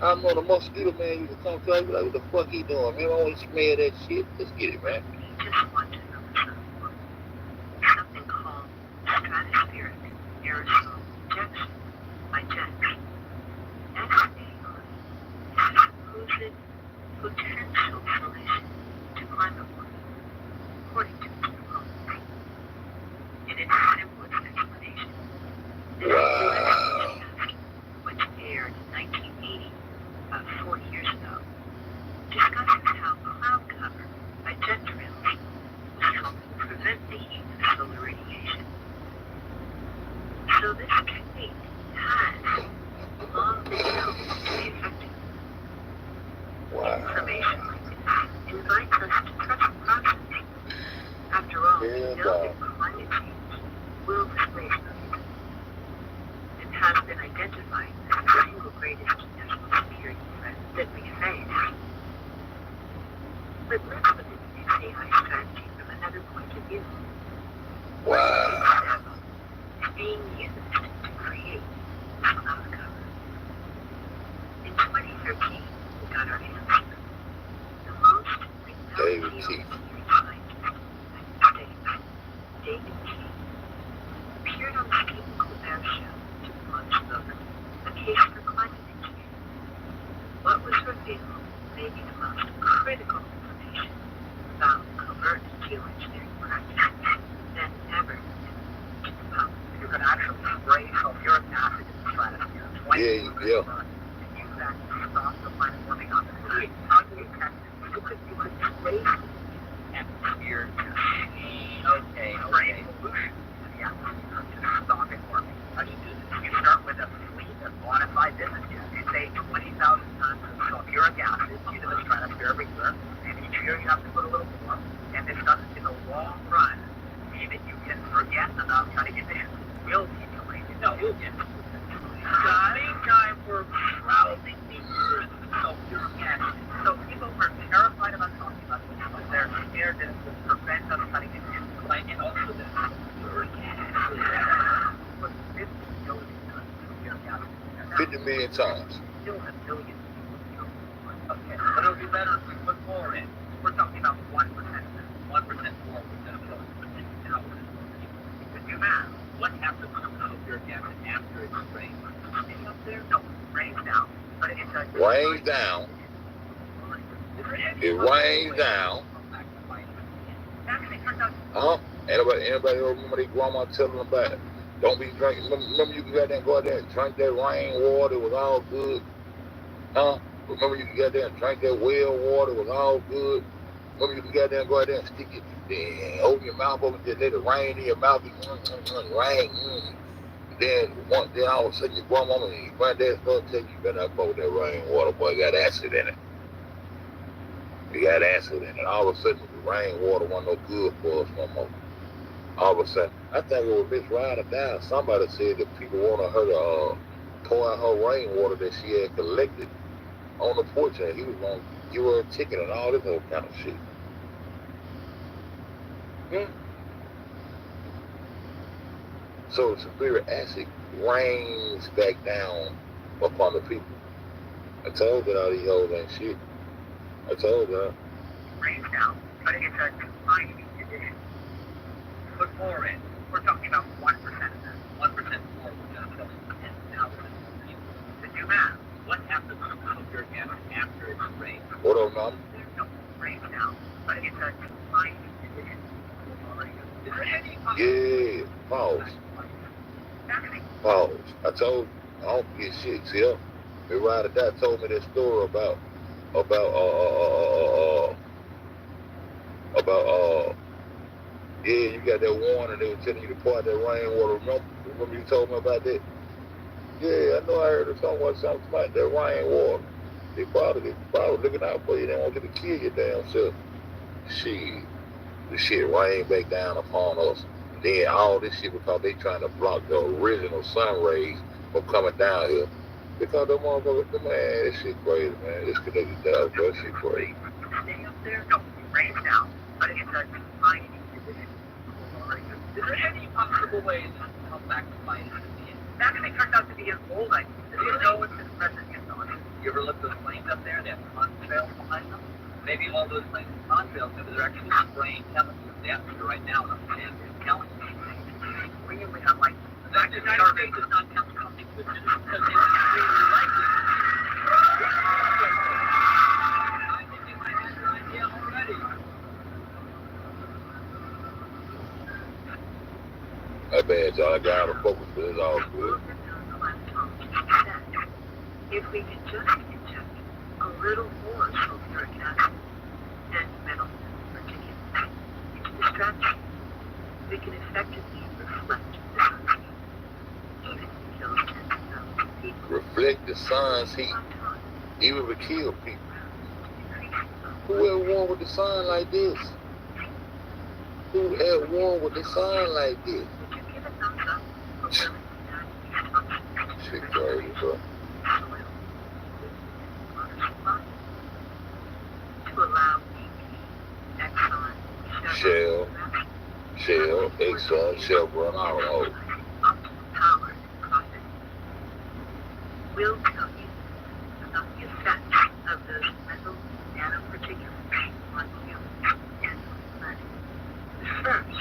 I know the mosquito man used to come to you like, what the fuck he doing, man? I want to smell that shit. Let's get it, man. Just want to know something called stratospheric aerosol injection by jets. XAI is a supposed potential solution to climate warming. this technique has long been known to be effective. Wow. Information like this invites us to trust the process. After all, we know that climate change will displace us and has been identified as the single greatest national security threat that we face. But let's look at the AI strategy from another point of view. Wow. It's being used to create this cloud cover. In 2013, we got our hands on the most David renowned T. geoengineering scientist, David T. appeared on the Stephen Colbert Show to launch the book, A Case for Climate Engineering. What was revealed may be the most critical information about covert geoengineering practices that ever to the public. You can actually spray sulfuric acid in the stratosphere. Yeah. And use that to stop the planet warming up. How do you test it? You could spray the atmosphere to spray pollution into the atmosphere to stop it warming. How do you do this? You start with a fleet of modified business jets. You say 20,000 tons of sulfuric acid into the stratosphere every year, and each year you have to put a little more. And this doesn't, in the long run, mean that you can forget about cutting emissions. Will accumulate. No, you'll get it. Meantime, we're drowning the earth with sulfuric acid. So people are terrified about talking about this, but they're scared that it will prevent us cutting emissions. And also that sulfuric acid was 50 million tons of sulfuric acid. 50 million tons. Still a million. Okay, but it'll be better if we put more in. We're talking about 1%. 1% more of those. Could you math? What happens to sulfuric acid after it's rained? Staying up there? No, it rains down. But it's a Rains down. It rains down. Actually, turns out Anybody remember their grandma telling them about it? Don't be drinking. Remember you can go out there and drink that rain water. It was all good. Remember you can go out there and drink that well water. It was all good. Remember you can go out there and stick it, then open your mouth open, just let it rain in your mouth. Rain. Then all of a sudden your grandmama and your granddad start telling you better not pour that rain water, boy. It got acid in it. It got acid in it. All of a sudden the rain water wasn't no good for us no more. All of a sudden, I think it was Miss Ryder down. Somebody said that people wanted her to pour out her rainwater that she had collected on the porch, and he was going to give her a ticket and all this other kind of shit. So the sulfuric acid rains back down upon the people. I told you all these hoes ain't shit. I told you. rains down, but it's a confining condition. Put more in. We're talking about 1% of that. 1% more would not kill 10,000 people. To do math, what happens to sulfuric acid after it's rained? What up, Mom? No, rains down, but it's a confining condition. Is there any Yeah, pause. Pause. I told I don't forget shit. See, the rider that told me that story about yeah, you got that warning they were telling you to pour out that rainwater. Remember you told me about that? Yeah, I know I heard something about that rainwater. They probably looking out for you. They want you to kill your damn self. Shit. The shit rained back down upon us. Then all this shit because they trying to block the original sun rays from coming down here. Because the motherfuckers, man, this shit crazy, man. This connected down, bro. This shit crazy. Stay up there? No, it rains down, but it's a confining condition. Is there any possible ways to come back to life? It actually turned out to be an old idea. Do you know what's in present on it? You ever look at those planes up there? They have contrails behind them? Maybe all those planes with contrails, maybe they're actually spraying chemicals in the atmosphere right now. And they're telling you. We usually have like the United States is not counting something with this because it's extremely likely. I think they might have an idea already. That bad, y'all. I got out of focus, but it's all good. If we could just inject a little more sulfuric acid and metal particulate into the structure, we can effectively reflect the sun's heat, even reflect the sun's heat, even if it kill people. Who ever war with the sun like this? Who ever war with the sun like this? Shit crazy, bro. Shell, Exxon, Chevron, all those. We'll tell you about the effects of those metal nanoparticulates on humans and the planet. First,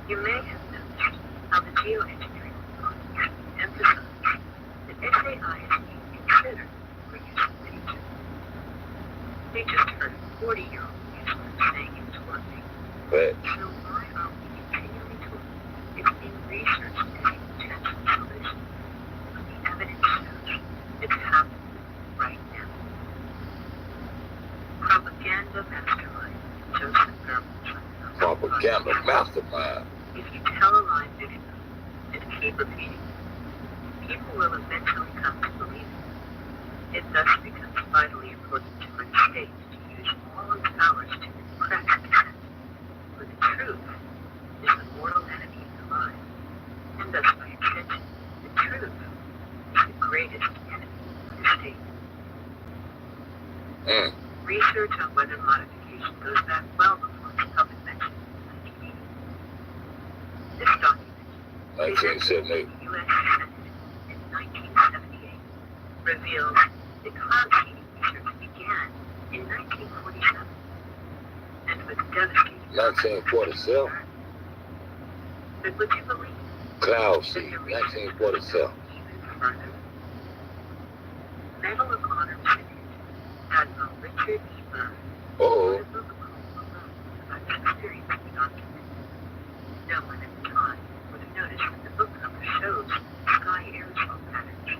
you may have noticed how the geoengineering department emphasized that SAI is being considered for use in the future. They just heard a 40-year-old user saying it's working. But So why are we continuing to look at being researched as a potential solution when the evidence shows it's happening right now? Propaganda mastermind Joseph Goebbels. propaganda mastermind. If you tell a lie big enough and keep repeating it, people will eventually come to believe it. It thus becomes vitally important for the state to use all its powers to repress dissent. For the truth is the mortal enemy of the lie, and thus by extension, the truth is the greatest enemy of the state. Research on weather modification goes back well before the public mentioned in 1980. This document, 1978. the U.S. Senate in 1978, reveals that cloud seeding research began in 1947 and was devastating. 1947. But would you believe Cloud that seed, the research 1947. even further? Medal of Honor recipient Admiral Richard E. Byrd Oh, wrote a book called Alone about his experience with documents. No one at the time would have noticed that the book cover shows sky aerosol patterns.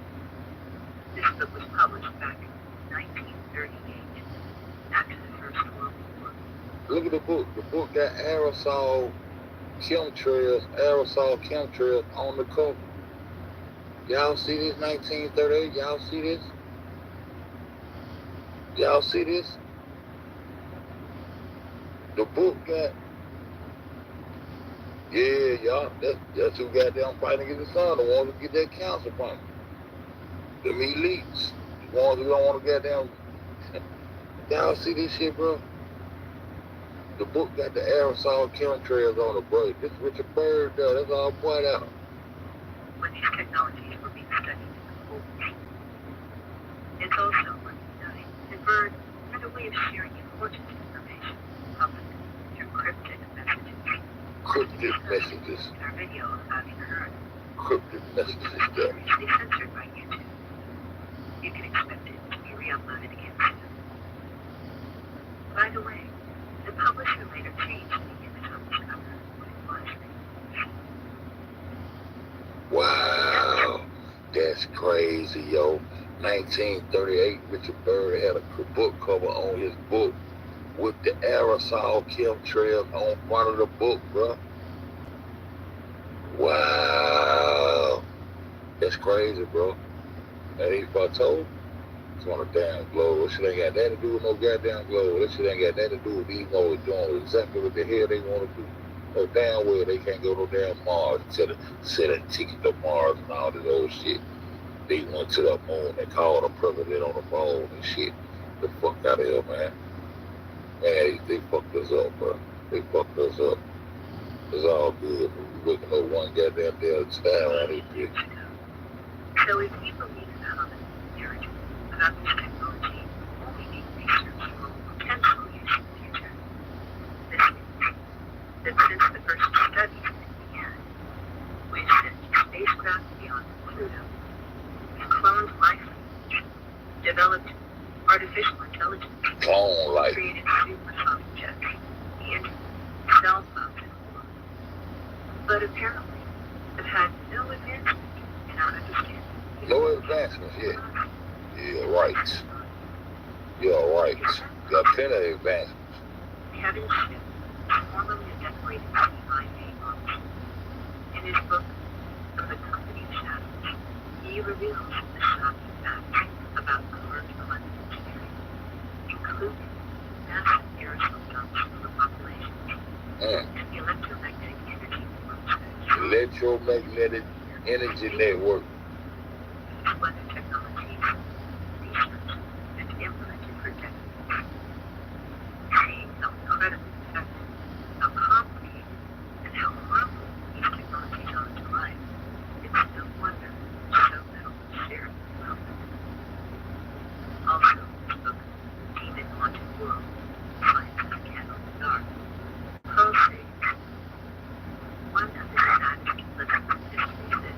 This book was published back in 1938, after the First World War. look at the book. The book got aerosol chemtrails on the cover. Y'all see this 1938? Y'all see this? Y'all see this? The book got, yeah, y'all, that's who got down fighting against the sun, the ones who get that cancer from them. Them elites, the ones who don't want to goddamn, y'all see this shit, bro? The book got the aerosol chemtrails on it, bro. This Richard Byrd, though, that's all pointed out. When these technologies were being studied in the Cold War. It's also worth noting that Byrd had a way of sharing important information with the public through cryptic messages. Cryptic messages. Our video of having heard Cryptic messages, was though. previously censored by YouTube. You can expect it to be re-uploaded again soon. By the way, the publisher later changed the image on this cover when it was released. Wow, that's crazy, yo. 1938, Richard Byrd had a book cover on his book with the aerosol chemtrails on front of the book, bro. Wow, that's crazy, bro. And if I told, it's on a damn globe. That shit ain't got nothing to do with no goddamn globe. That shit ain't got nothing to do with these boys doing exactly what the hell they want to do. No damn well they can't go no damn Mars instead of selling tickets to Mars and all this old shit. They went to the moon and called a president on the phone and shit. The fuck out of here, man. Man, they fucked us up, bro. They fucked us up. It's all good. We waking up one goddamn day at a time around this bitch. So if we believe the common narrative about this technology only being researched for potential use in the future, this means that since the first studies began, we've sent spacecraft beyond Pluto, we've cloned life, developed artificial intelligence, Clone life. created supersonic jets, the internet, cell phones, and more. But apparently, have had no advancement in our understanding. No advancements yet. Yeah, right. You're right. Got plenty of advancements. Kevin Smith, formerly a decorated CIA officer, in his book, From the Company of Shadows, he reveals that the shocking facts about current climate engineering, including massive aerosol dumps from the population and the electromagnetic energy networks. Electromagnetic energy network. Weather technologies researched and implemented for decades. Seeing how incredibly effective, how complicated, and how harmful these technologies are to life, it's no wonder so little is shared about them. Also, the book, Demon Haunted World, Science Candle in the Dark, Pearl says, one of the saddest lessons is this: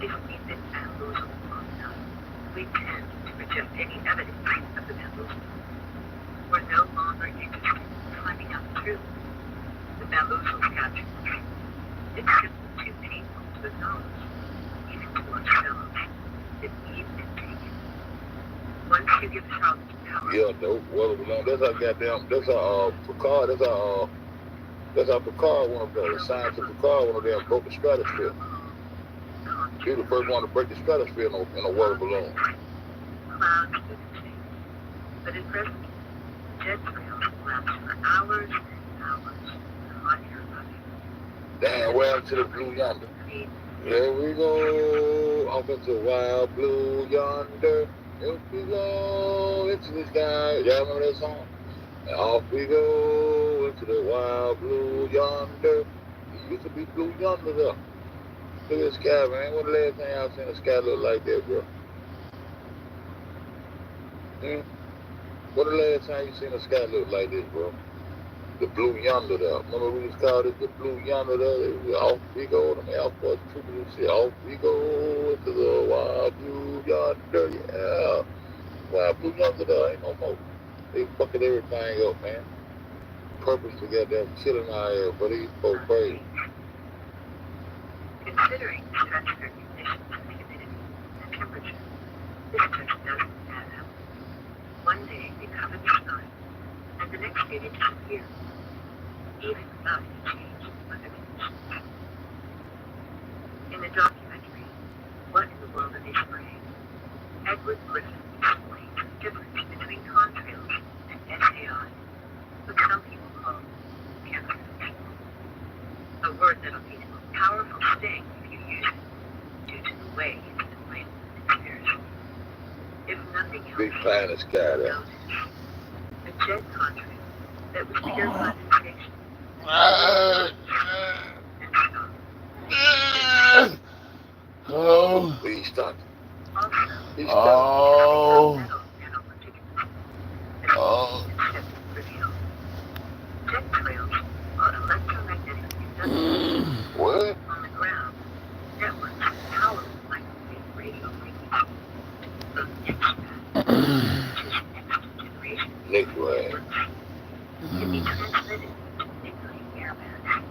if we've been bamboozled long enough, we tend to reject any evidence of the bamboozlement. We're no longer interested in finding out the truth. The bamboozle captured us. It's simply too painful to acknowledge, even to ourselves, that we've been taken. Once you give Charlotte power, Yeah, no, well, that's how goddamn, that's how Picard, that's how Picard, one of them, the science of Picard, one of them broke the stratosphere. He was the first one to break the stratosphere in a water balloon. clouds do the same. But at present, jet trails last for hours and hours in hot air rushing. Damn, well to the blue yonder. Here we go, off into the wild blue yonder. Here we go, into the sky. Y'all remember that song? And off we go, into the wild blue yonder. It used to be blue yonder there. Look at the sky, man. When the last time y'all seen the sky look like that, bro? When the last time you seen the sky look like this, bro? The blue yonder there. Remember we just called it the blue yonder there? Off we go, them Air Force troopers and shit. Off we go into the wild blue yonder, yeah. Wild blue yonder there, ain't no more. They fucking everything up, man. Purpose to get them chilling out here, but these folks crazy. Considering the stratospheric conditions of humidity and temperature, this just doesn't add up. One day they cover the sky, and the next day they disappear, even without any change in weather conditions. In the documentary, What in the World Are They Spraying?, Edward Griffin explains the difference between contrails and SAI, what some people call chemtrails. A word that'll be the most powerful sting if you use it, due to the way it's been labeled in conspiracy. If nothing else, Big pie in the sky there. notice a jet contrail that was pure condensation and stopped. Oh. He stopped. Also, He stopped. metal nanoparticulates Oh. revealed. Jet trails are electromagnetic inductions What? on the ground, networks powered by radio frequencies. The which is next generation Next way. networks, can be transmitted to nuclear air bands.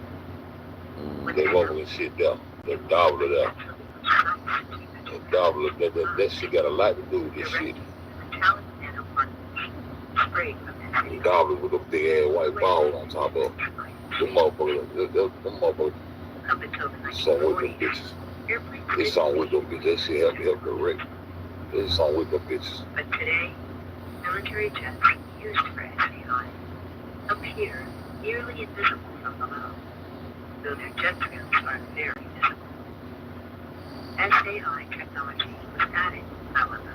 When They walking this shit down. The Doppler there. The Doppler, that shit got a lot to do with this shit. metallic nanoparticles sprayed from The Doppler with a big ass white ball on top of them. Them motherfuckers, them motherfuckers, up until the song with them 1940s. bitches. Airplanes They didn't song with them bitches. That shit help correct. They song with them bitches. But today, military jets used for SAI appear nearly invisible from below, though their jet trails are very visible. SAI technology was added, however,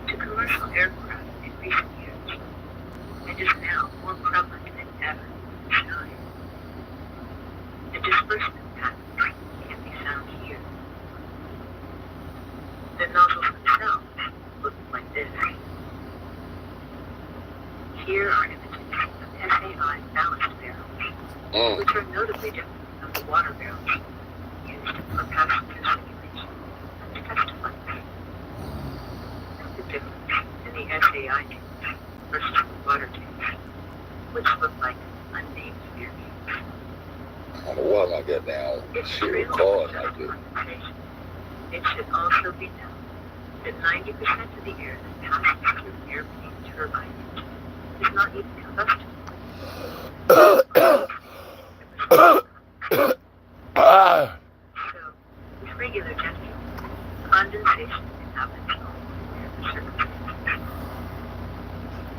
to commercial aircraft in recent years, and is now more prevalent than ever in the sky. The disbursement patterns can be found here. The nozzles themselves look like this. Here are images of SAI ballast barrels, which are notably different from the water barrels used for passenger simulation and test flights. The difference in the SAI tanks versus the water tanks, which look like unnamed spear cubes. On the wall, I got down It's shit really recording just like this. condensation. It should also be known that 90% of the air that passes through airplane turbines is not even combustible. So, with regular jet fuel, condensation and happens only in certain circumstances.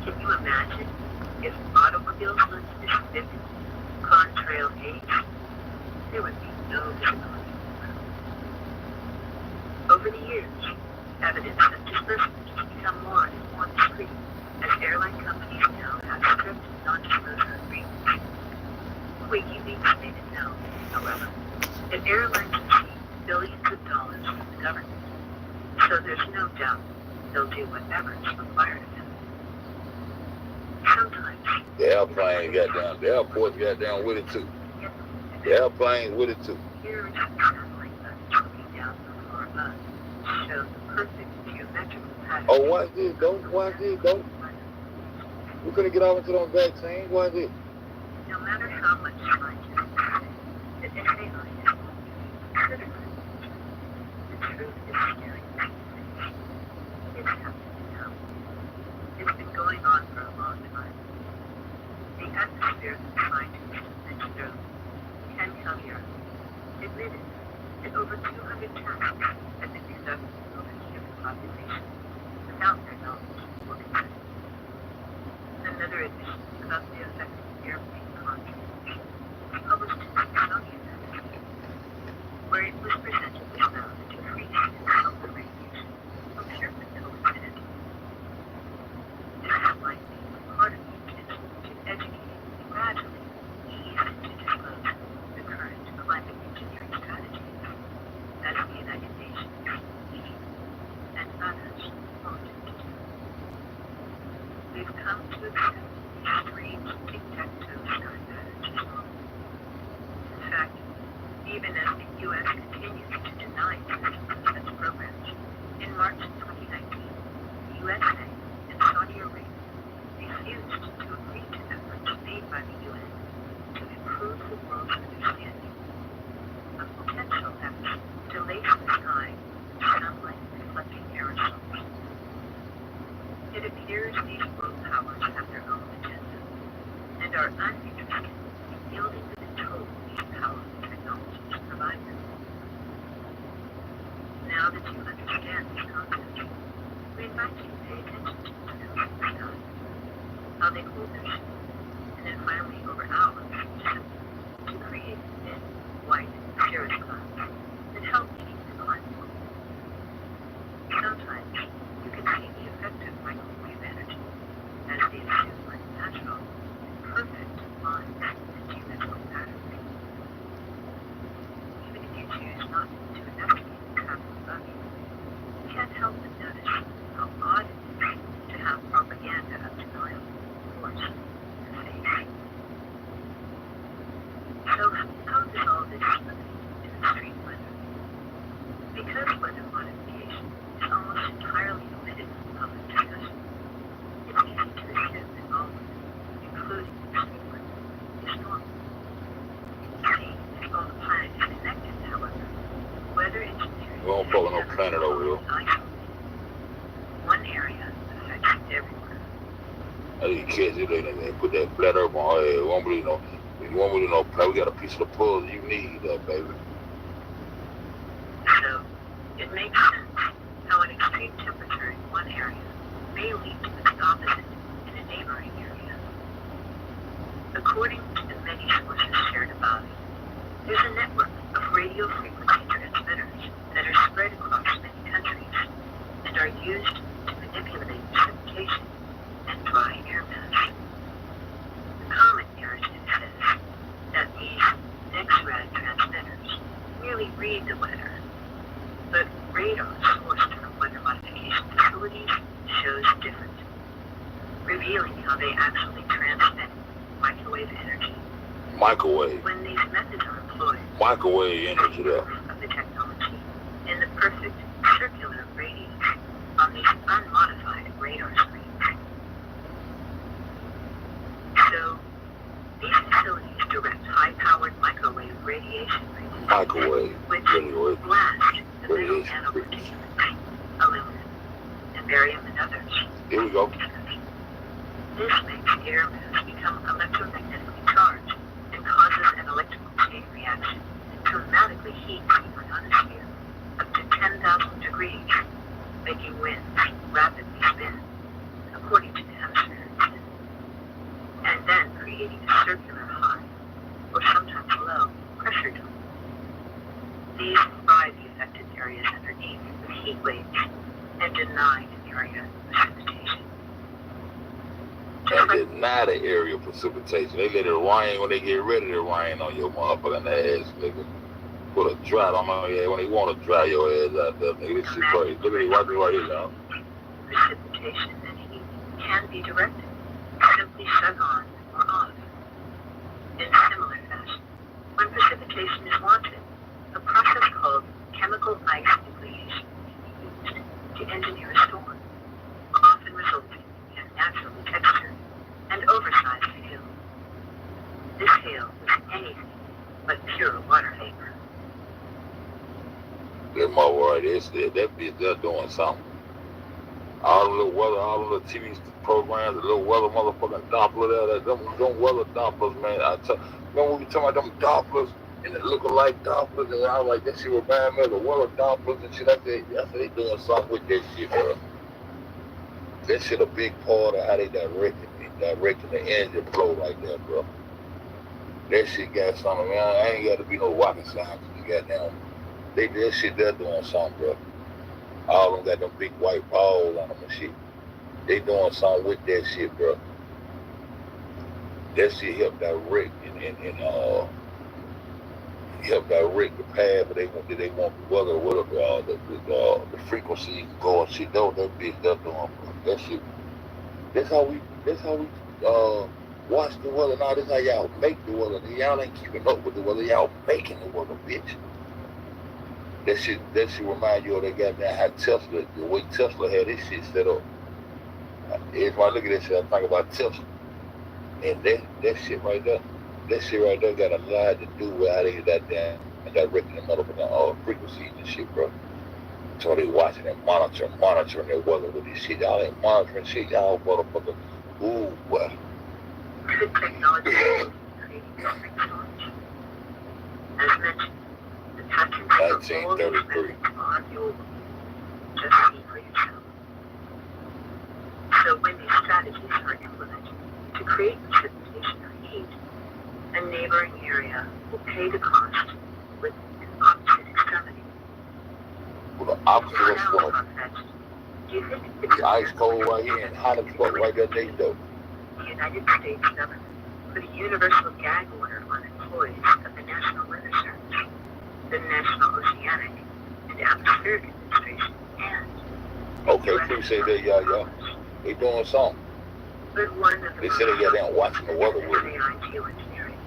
Can you imagine if automobiles lived this thick, contrail age? There would be no visibility. Over the years, evidence of disbursement has become more and more discreet as airline companies now have strict non-disclosure agreements. WikiLeaks made it known, however, that airlines receive billions of dollars from the government, so there's no doubt they'll do whatever is required of them. Sometimes, The airplane got down. The airports got down with it too. The airplane with it too. here's a satellite that's looking down from far above to show the perfect geometrical pattern. Oh, watch this, don't. Watch this, don't. We're gonna get off into those vaccines. Watch this. No matter how much scientists say that FAI is going to be considered, the truth is staring at the face. It's happening now. It's been going on for a long time. The atmosphere that scientists mentioned earlier, Ken Callier, admitted that over 200 tests have been conducted over the human population without their knowledge or consent. Another admission about the effects of airplane contrails was published in the Smithsonian magazine, where it was presented with found a decrease in sulfur radiation appeared with coincidence. This is likely part of the intention to educate and gradually ease into disclose the current climate engineering strategies, as the United Nations, EU, and others want to do. We've come to accept these strange tic-tac-toe sky patterns as normal. In fact, even as the U.S. continues to deny existence of such programs, in March 2019, the USA and Saudi Arabia refused to agree to efforts made by the UN to improve the world's understanding of potential efforts to lace the sky with sunlight-reflecting aerosols. It appears these world powers have their own agenda and are uninterested in yielding the control these powerful technologies provide them. Now that you understand these concepts, we invite you to pay attention to the snow in the sky, how they hold their shape, and then finally over hours to create thin, white, cirrus clouds that help keep the climate warm. Sometimes you can see the effect of microwave energy as they assume unnatural, perfect lines and geometrical patterns. Even if you choose not to investigate the travel above you, you can't help but notice how odd it is to have propaganda of denial forced in the face. So how does all this relate to extreme weather? Because weather modification is almost entirely omitted from public discussion, it's easy to assume that all weather, including extreme weather, is normal. See, if all the planet is connected, however, weather engineering We don't follow no planet over here. isolated. One area affects everywhere. I didn't catch it. They put that flat earth on her head. Won't believe no. You won't believe no play. We got a piece of the puzzle you need, baby. So, it makes sense how an extreme temperature in one area may lead to its opposite in a neighboring area. According to the many sources shared above, there's a network of radio frequency transmitters that are spread across many countries and are used to manipulate precipitation and dry air mass. The common narrative says that these X-ray transmitters merely read the weather, but radar sourced from weather modification facilities shows different, revealing how they actually transmit microwave energy. Microwave. When these methods are employed, Microwave energy there. of the technology and the perfect circular radius on these unmodified radar screens. So, these facilities direct high-powered microwave radiation rays, Microwave. which Radio. blast the metal Radiation. nanoparticulates, aluminum, and barium and others. Here we go. This makes air mass become electromagnetically charged and causes an electrical chain reaction that dramatically heats the ionosphere up to 10,000 degrees, making stage and deny an area precipitation. And deny the area precipitation. They let it rain when they get ready to rain on your motherfucking ass, nigga. Put a drought on my ass when they want to dry your ass out there, nigga. This shit crazy. Look at me, watch me right here, y'all. Precipitation and heat can be directed, simply shut on or off. In similar fashion, when precipitation is wanted, a process called chemical ice nucleation is used to engineer a storm, often resulting in naturally textured and oversized hail. This hail is anything but pure water vapor. That motherfucker right there, that bitch, they're doing something. All the little weather, all the little TV programs, the little weather motherfucking Doppler there, them weather Dopplers, man. Remember we talking about them Dopplers and the lookalike Dopplers, and I was like, that shit remind me of the weather Dopplers and shit. I said they doing something with that shit, bro. That shit a big part of how they directing the engine flow like that, bro. That shit got something, man. I ain't got to be no rocket scientist to get down. That shit, they're doing something, bro. All of them got them big white balls on them and shit. They doing something with that shit, bro. That shit help direct and help direct the path, but they want the weather, whatever, the frequency go and shit. That bitch they're doing, bro. That shit. That's how we watch the weather. Now this how y'all make the weather. Y'all ain't keeping up with the weather. Y'all making the weather, bitch. That shit remind you of that goddamn how Tesla, the way Tesla had this shit set up. Every time I look at that shit, I think about Tesla. And that shit right there got a lot to do with how they goddamn directing the motherfucking frequencies and shit, bro. So they watching and monitoring their weather with this shit. Y'all ain't monitoring shit, y'all motherfucker. Ooh, what? Good technology is creating perfect storms. As mentioned, the patterns for all these 1933. methods are viewable. Just see for yourself. So when these strategies are implemented to create precipitation or heat, a neighboring area will pay the cost with an opposite extremity. With the opposite of Now, what? far-fetched, do you think it's The ice cold right here and hot as fuck right there, they do. the United States government put a universal gag order on employees of the National Weather Service, the National Oceanic and Atmospheric Administration, and Okay, appreciate that, y'all. They doing something. but one of the They said they got down watching the weather with it. AI geoengineering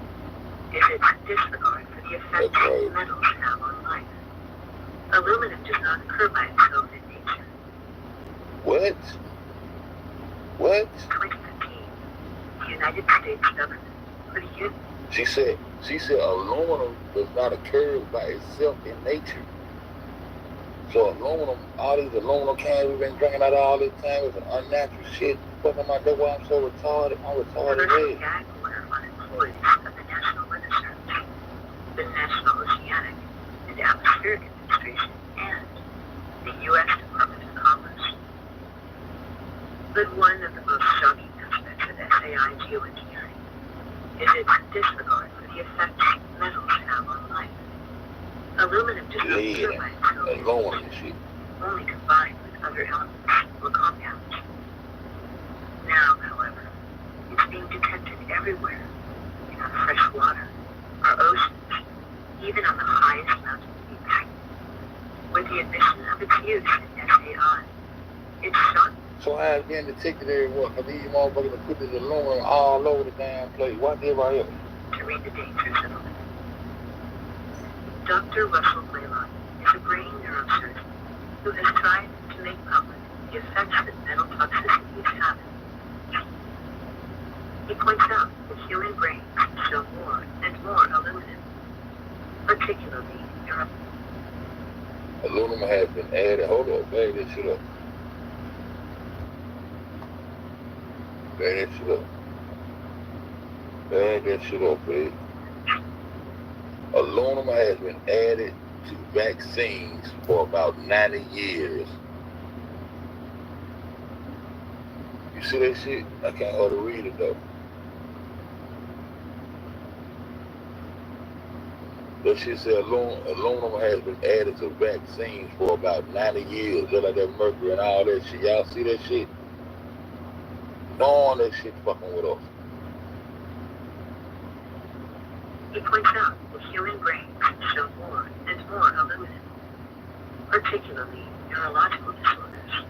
is its disregard for the effect That's right. metals have on life. Aluminum does not occur by itself in nature. What? What? 2015, the United States government put a unit. She said aluminum does not occur by itself in nature. So aluminum, all these aluminum cans we've been drinking out all this time is an unnatural shit. Fucking my that's why I'm so retarded. I'm retarded. Universal gag order on employees of the National Weather Service, the National Oceanic and Atmospheric Administration, and the U.S. Department of Commerce. But one of the most shocking aspects of SAI geoengineering is its disregard for the effects metals have on life. Aluminum does not occur by itself in Aluminum nature, shit. only combined with other elements or compounds. Now, however, it's being detected everywhere, in our fresh water, our oceans, even on the highest mountain peaks. With the admission of its use in SAI, it's shocking. So how it's being detected everywhere? Because these motherfuckers put this aluminum all over the damn place. Watch it right here. To read the dangers of it. Dr. Russell Blaylock is a brain neurosurgeon who has tried to make public the effects that metal toxicity is having. He points out that human brains show more and more aluminum, particularly in Europe. Aluminum has been added. Hold on, bag this shit up. Bag that shit up. Bag that shit up, babe. Aluminum has been added to vaccines for about 90 years. You see that shit? I can't hardly read it though. Bag that shit up, babe. Aluminum has been added to vaccines for about 90 years. You see that shit? I can't hardly read it though. Bag that shit up, babe. Aluminum has been added to vaccines for about 90 years. You see that shit? I can't hardly read it though. Bag that shit up. Bag that shit up, babe. Aluminum has been added to vaccines for about 90 years. But she said aluminum has been added to vaccines for about 90 years, just like that mercury and all that shit. Y'all see that shit? Knowing that shit fucking with us. He points out that human brains show more and more aluminum, particularly neurological disorders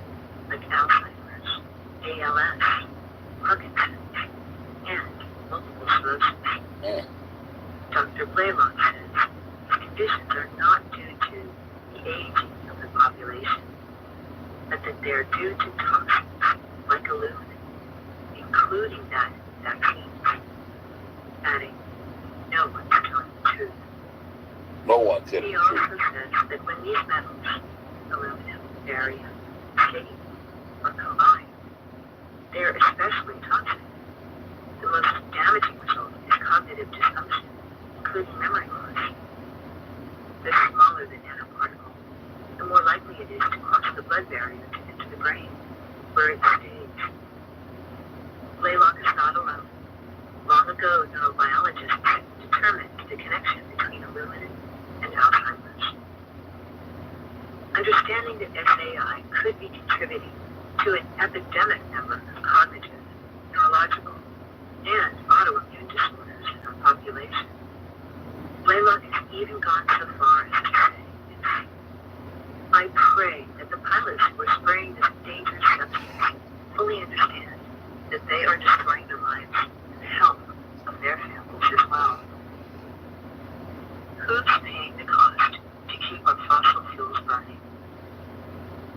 like Alzheimer's, ALS, Parkinson's, and multiple sclerosis. Dr. Blaylock says these conditions are not due to the aging of the population, but that they are due to toxins like aluminum, including that in vaccines, adding, no one's telling the truth. No one telling He the also truth. says that when these metals, aluminum, barium, stadium, are combined, they are especially toxic. The most damaging result is cognitive dysfunction, including memory loss. The smaller the nanoparticle, the more likely it is to cross the blood barrier to enter the brain, where it stays. Blaylock is not alone. Long ago, neurobiologists determined the connection between aluminum and Alzheimer's. Understanding that SAI could be contributing to an epidemic number of cognitive, neurological, and autoimmune disorders in our population. Blaylock has even gone so far as to say, I pray that the pilots who are spraying this dangerous substance fully understand that they are destroying the lives and the health of their families as well. Who's paying the cost to keep our fossil fuels burning?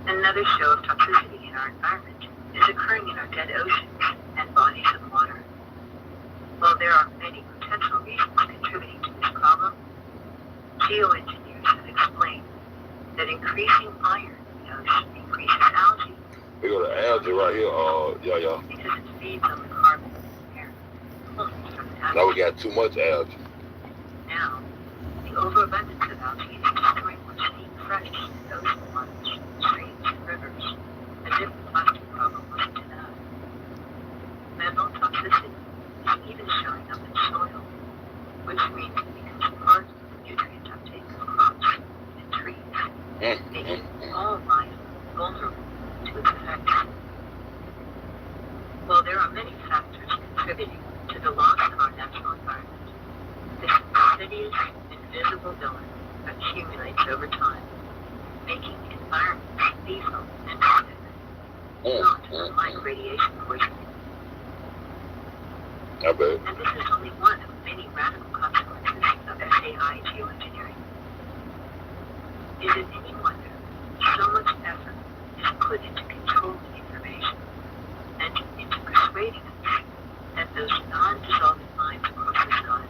Another show of toxicity in our environment is occurring in our dead oceans and bodies of water. While there are many potential reasons contributing to this problem, geoengineers have explained that increasing iron in the ocean increases algae. We got an algae right here, yeah. Because it feeds on the carbon in the air, pulling from the Now we atmosphere. got too much algae. Now, the overabundance of algae is destroying what's deep fresh in ocean waters, streams, and rivers, as if the plastic problem wasn't enough. Metal toxicity is even showing up in soil, which means it becomes part of the nutrient uptake of crops and trees, making all life vulnerable to its effects. While there are many factors contributing to the loss of our natural environment, this insidious, invisible villain accumulates over time, making environments lethal and toxic, not unlike radiation poisoning. I bet. And this is only one of many radical consequences of SAI geoengineering. Is it any wonder so much effort is put into controlling information and into persuading us that those non-dissolving lines across the sky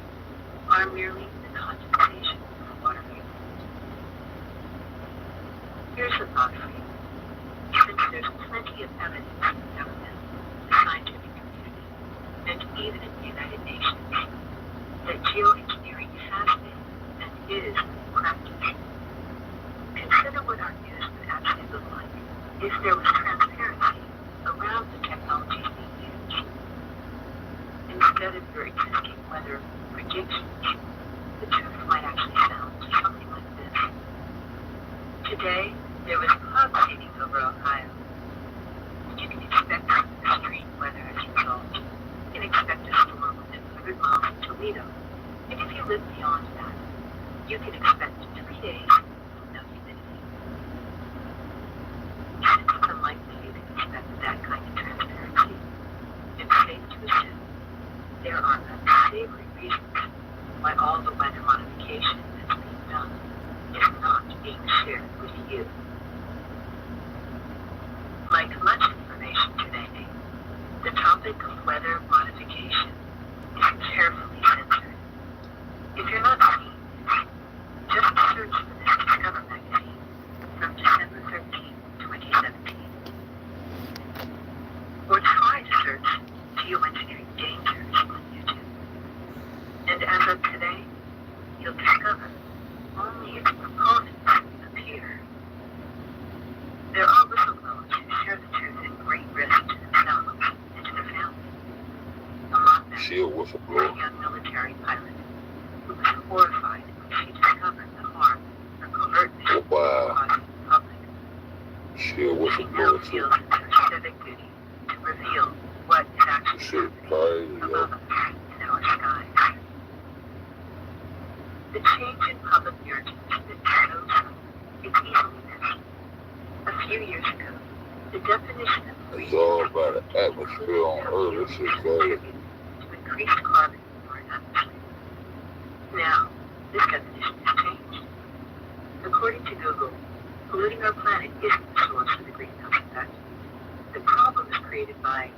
are merely the condensation of water vapor? Here's a thought for you. Since there's plenty of evidence in the government, the scientific community, and even in the United Nations, that geoengineering has been and is practiced, consider what our news would actually look like if there was transparency around the technologies being used. Instead of your existing weather predictions, the truth might actually sound something like this. Today, there was fog sitting over Ohio. You can expect extreme weather as a result. You can expect a storm within 100 miles of Toledo. And if you live beyond that, you can expect 3 days of no humidity. Since it's unlikely you can expect that kind of transparency, it's safe to assume there are unsavory reasons why all the weather modification that's being done is not being shared with you. Like much information today, the topic of weather modification is carefully censored. If you're not seeing this, just search for this Discover magazine from December 13, 2017. Or try to search geoengineering dangers on YouTube. And as of today, you'll discover only its proponents appear. There are whistleblowers who share the truth at great risk to themselves and to their families. Among them, She a a whistleblower. young military pilot who was horrified when she what's She a now blood too? feels it's her civic duty to reveal what is actually Shit, happening crazy, above yo. us in our skies. The change in public narrative has been so subtle, it's easily missed. A few years ago, the definition of It's green all about the atmosphere on Earth. This shit crazy. to increased carbon in our atmosphere. Now, this definition has changed. According to Google, polluting our planet isn't the source of the greenhouse effect. The problem is created by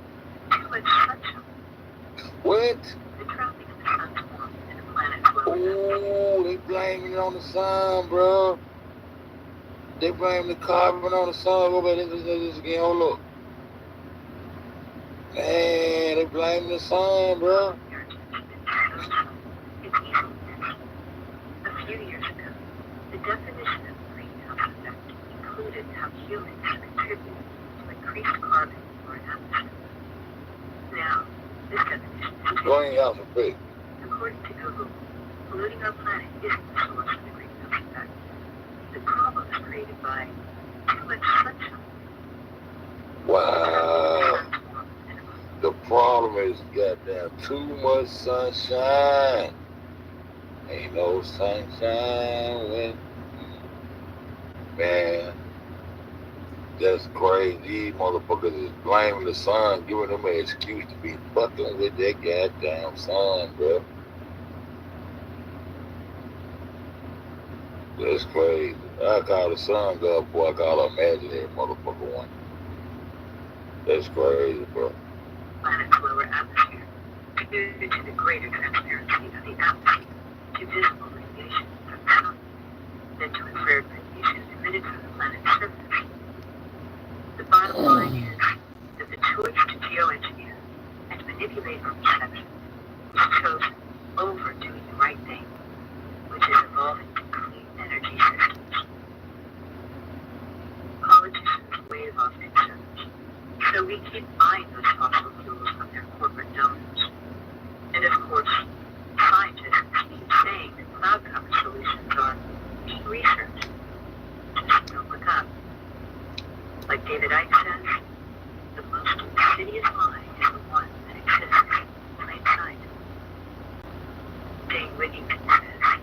too much sunshine. What? The trapping of the sun's warmth in the planet's lower atmosphere. Ooh, they blaming it on the sun, bro. They blame the carbon on the sun. Go back this again. Hold up. Man, they blaming the sun, bro. It's easily missed. A few years ago, the definition of greenhouse effect included how humans contribute to increased carbon in our atmosphere. Now, this definition has changed. Greenhouse effect. According to Google, polluting our planet isn't the source of the greenhouse effect. The problem is created by too much sunshine. Wow. The problem is goddamn too much sunshine. Ain't no sunshine when, man, that's crazy. These motherfuckers is blaming the sun, giving them an excuse to be fucking with that goddamn sun, bro. That's crazy. I call the sun God, boy. I call her imaginary motherfucker one. That's crazy, bro. Planet's lower atmosphere, due to the greater transparency of the atmosphere to visible radiation from the sun than to infrared radiation emitted from the planet's surface. The bottom line is that the choice to geoengineer and manipulate our perception is chosen over doing the right thing, which is evolving to clean energy systems. Politicians wave off concerns, so we keep buying those fossil fuels from their corporate donors. And of course, scientists keep saying that cloud cover solutions are being researched. Just don't look up. Like David Icke says, the most insidious lie is the one that exists in plain sight. Dane Whittington says,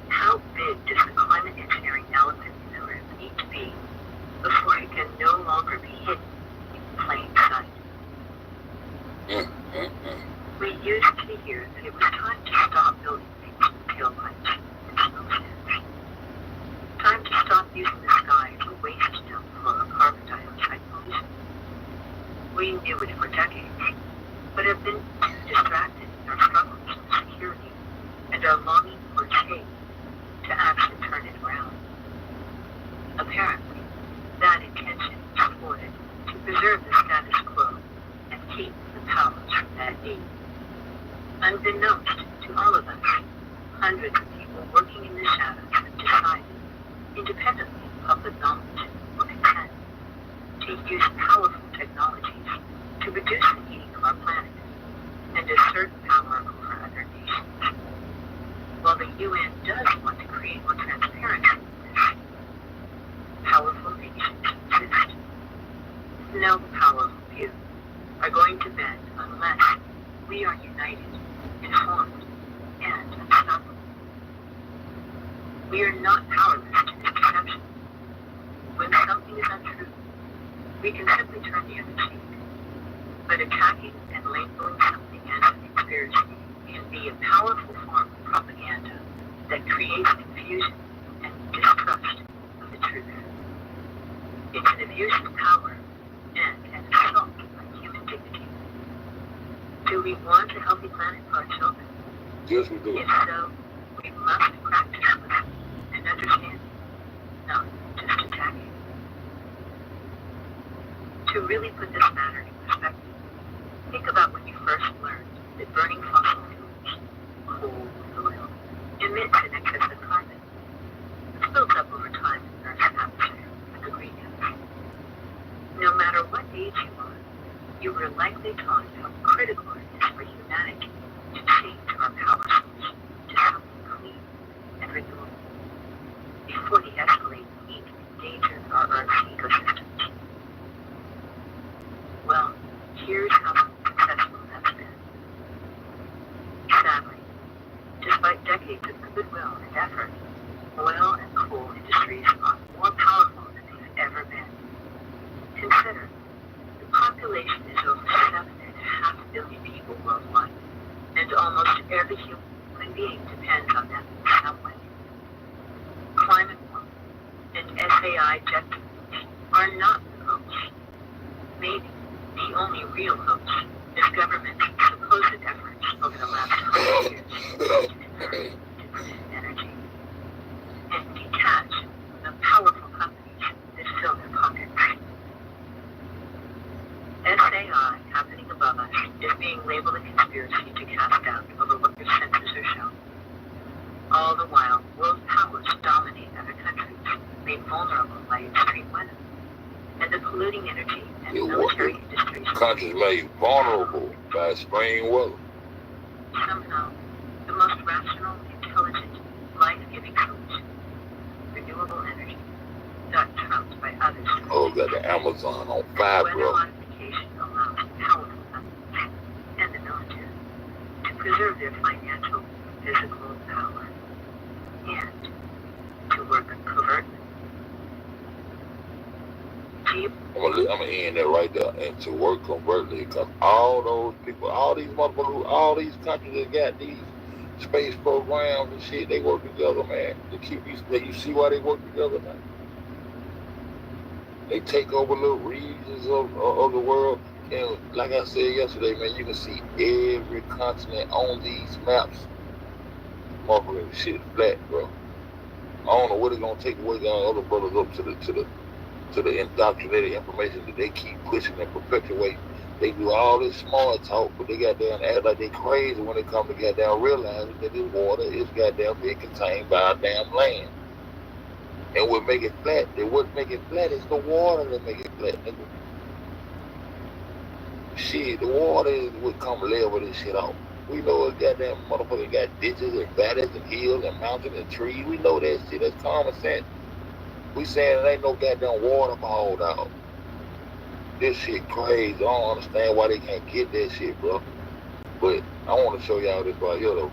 how big does the climate engineering elephant in the room need to be before it can no longer be hidden in plain sight? We used to hear that it was time to stop building things with tailpipes and smokestacks. Time to stop using the sky as a waste dump for carbon dioxide pollution. We knew it for decades, but have been too distracted in our struggles with security and our longing for change to actually turn it around. Apparently, that intention is thwarted to preserve the status quo and keep the powers that be. Unbeknownst to all of us, hundreds of people working in the shadows have decided, independently of public knowledge or consent, to use powerful technologies to reduce the heating of our planet and assert power over other nations. While the UN does want to create more transparency in this, powerful nations insist. No powerful few are going to bend unless we are united, informed, and unstoppable. We are not powerless to this deception. When something is untrue, we can simply turn the other cheek. But attacking and labeling something as a conspiracy can be a powerful form of propaganda that creates confusion and distrust of the truth. It's an abuse of power and an assault on human dignity. Do we want a healthy planet for our children? Yes, we do. If so, we must practice listening and understanding, not just attacking. To really put this matter in perspective, think about when you first learned that burning fossil fuels, coal and oil, emits an excess of carbon. It's built up over time in the Earth's atmosphere like a greenhouse. No matter what age you are, you were likely taught how critical it is for humanity to change our power source to something clean and renewable before the escalating heat endangers our Earth's ecosystems Consider, the population is over 7.5 billion people worldwide, and almost every human being depends on them in some way. Climate warming and SAI jet fuels are not the hoax. Maybe the only real hoax is government's supposed efforts over the last 100 years to convert to clean energy and detach the powerful companies that fill their pockets. SAI happening above us is being labeled a conspiracy to cast doubt over what their senses are showing. All the while, world powers dominate other countries, made vulnerable by extreme weather, and the polluting energy and military industries. Countries made vulnerable by extreme weather. Somehow, the most rational, intelligent, life-giving solution, renewable energy, got trumped by others. Oh, got the Amazon on fire, Weather bro. modification allows powerful companies and the military to preserve their financial, physical power and to work covertly. I'm gonna end that right there and to work covertly, because all those people, all these motherfuckers, all these countries that got these space programs and shit, they work together, man. To keep these, you see why they work together, man? They take over little regions of the world, and like I said yesterday, man, you can see every continent on these maps. Motherfucking shit is flat, bro. I don't know what it's gonna take to wake our other brothers up to the indoctrinated information that they keep pushing and perpetuate. They do all this small talk, but they goddamn act like they crazy when they come to goddamn realizing that this water is goddamn being contained by our damn land. And what make it flat, what make it flat is the water that make it flat, nigga. Shit, the water is what come level this shit off. We know it goddamn motherfucker got ditches and valleys and hills and mountains and trees. We know that shit, that's common sense. We saying there ain't no goddamn waterfall out. This shit crazy. I don't understand why they can't get that shit, bro. But I want to show y'all this right here, though.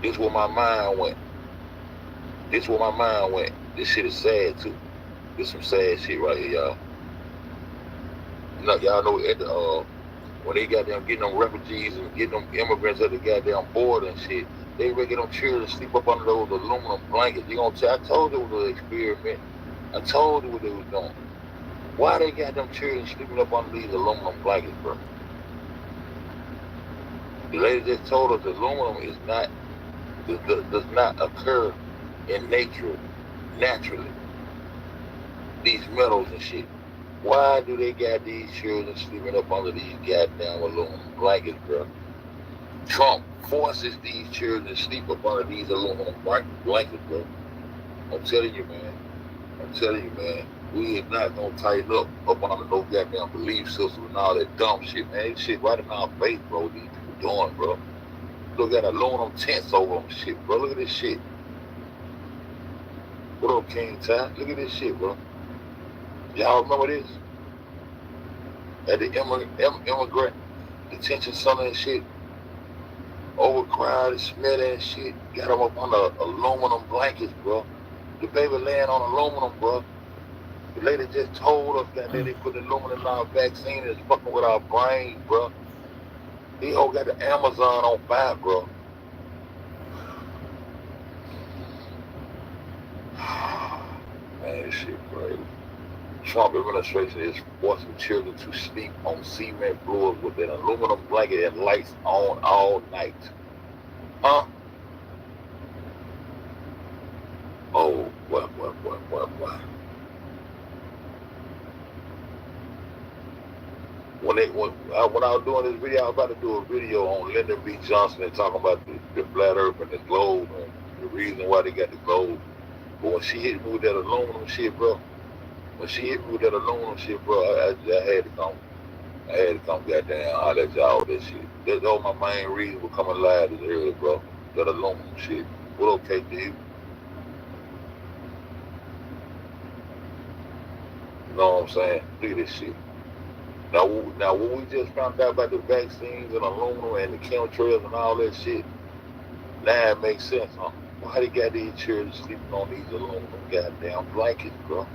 This where my mind went. This where my mind went. This shit is sad, too. This some sad shit right here, y'all. You know, y'all know at the, when they goddamn getting them refugees and getting them immigrants at the goddamn border and shit, they making them children sleep up under those aluminum blankets. You gonna tell? I told you it was an experiment. I told you what they was doing. Why they got them children sleeping up under these aluminum blankets, bro? The lady just told us aluminum is not, does not occur in nature naturally. These metals and shit. Why do they got these children sleeping up under these goddamn aluminum blankets, bro? Trump forces these children to sleep up under these aluminum blankets, bro. I'm telling you, man. I'm telling you, man. We is not gonna tighten up under no goddamn belief system and all that dumb shit, man. This shit right in our face, bro. These people doing, bro. Look at aluminum tents over them shit, bro. Look at this shit. What up, King Ty? Look at this shit, bro. Y'all remember this? At the immigrant detention center and shit. Overcrowded, smelly and shit. Got them up under aluminum blankets, bro. The baby laying on aluminum, bro. The lady just told us that they put aluminum in our vaccine and it's fucking with our brains, bro. These hoes got the Amazon on fire, bro. Man, this shit crazy. Trump administration is forcing children to sleep on cement floors with an aluminum blanket and lights on all night. Huh? Oh, what? When I was doing this video, I was about to do a video on Lyndon B. Johnson and talking about the flat earth and the globe and the reason why they got the globe. But when she hit me with that aluminum shit, bro, I had to come. I had to come goddamn holler at y'all that shit. That's all my main reason for coming live this early, bro. That aluminum shit. What okay, dude? You know what I'm saying? Look at this shit. Now what we just found out about the vaccines and aluminum and the chemtrails and all that shit, now it makes sense, huh? Why they got these children sleeping on these aluminum goddamn blankets, bro?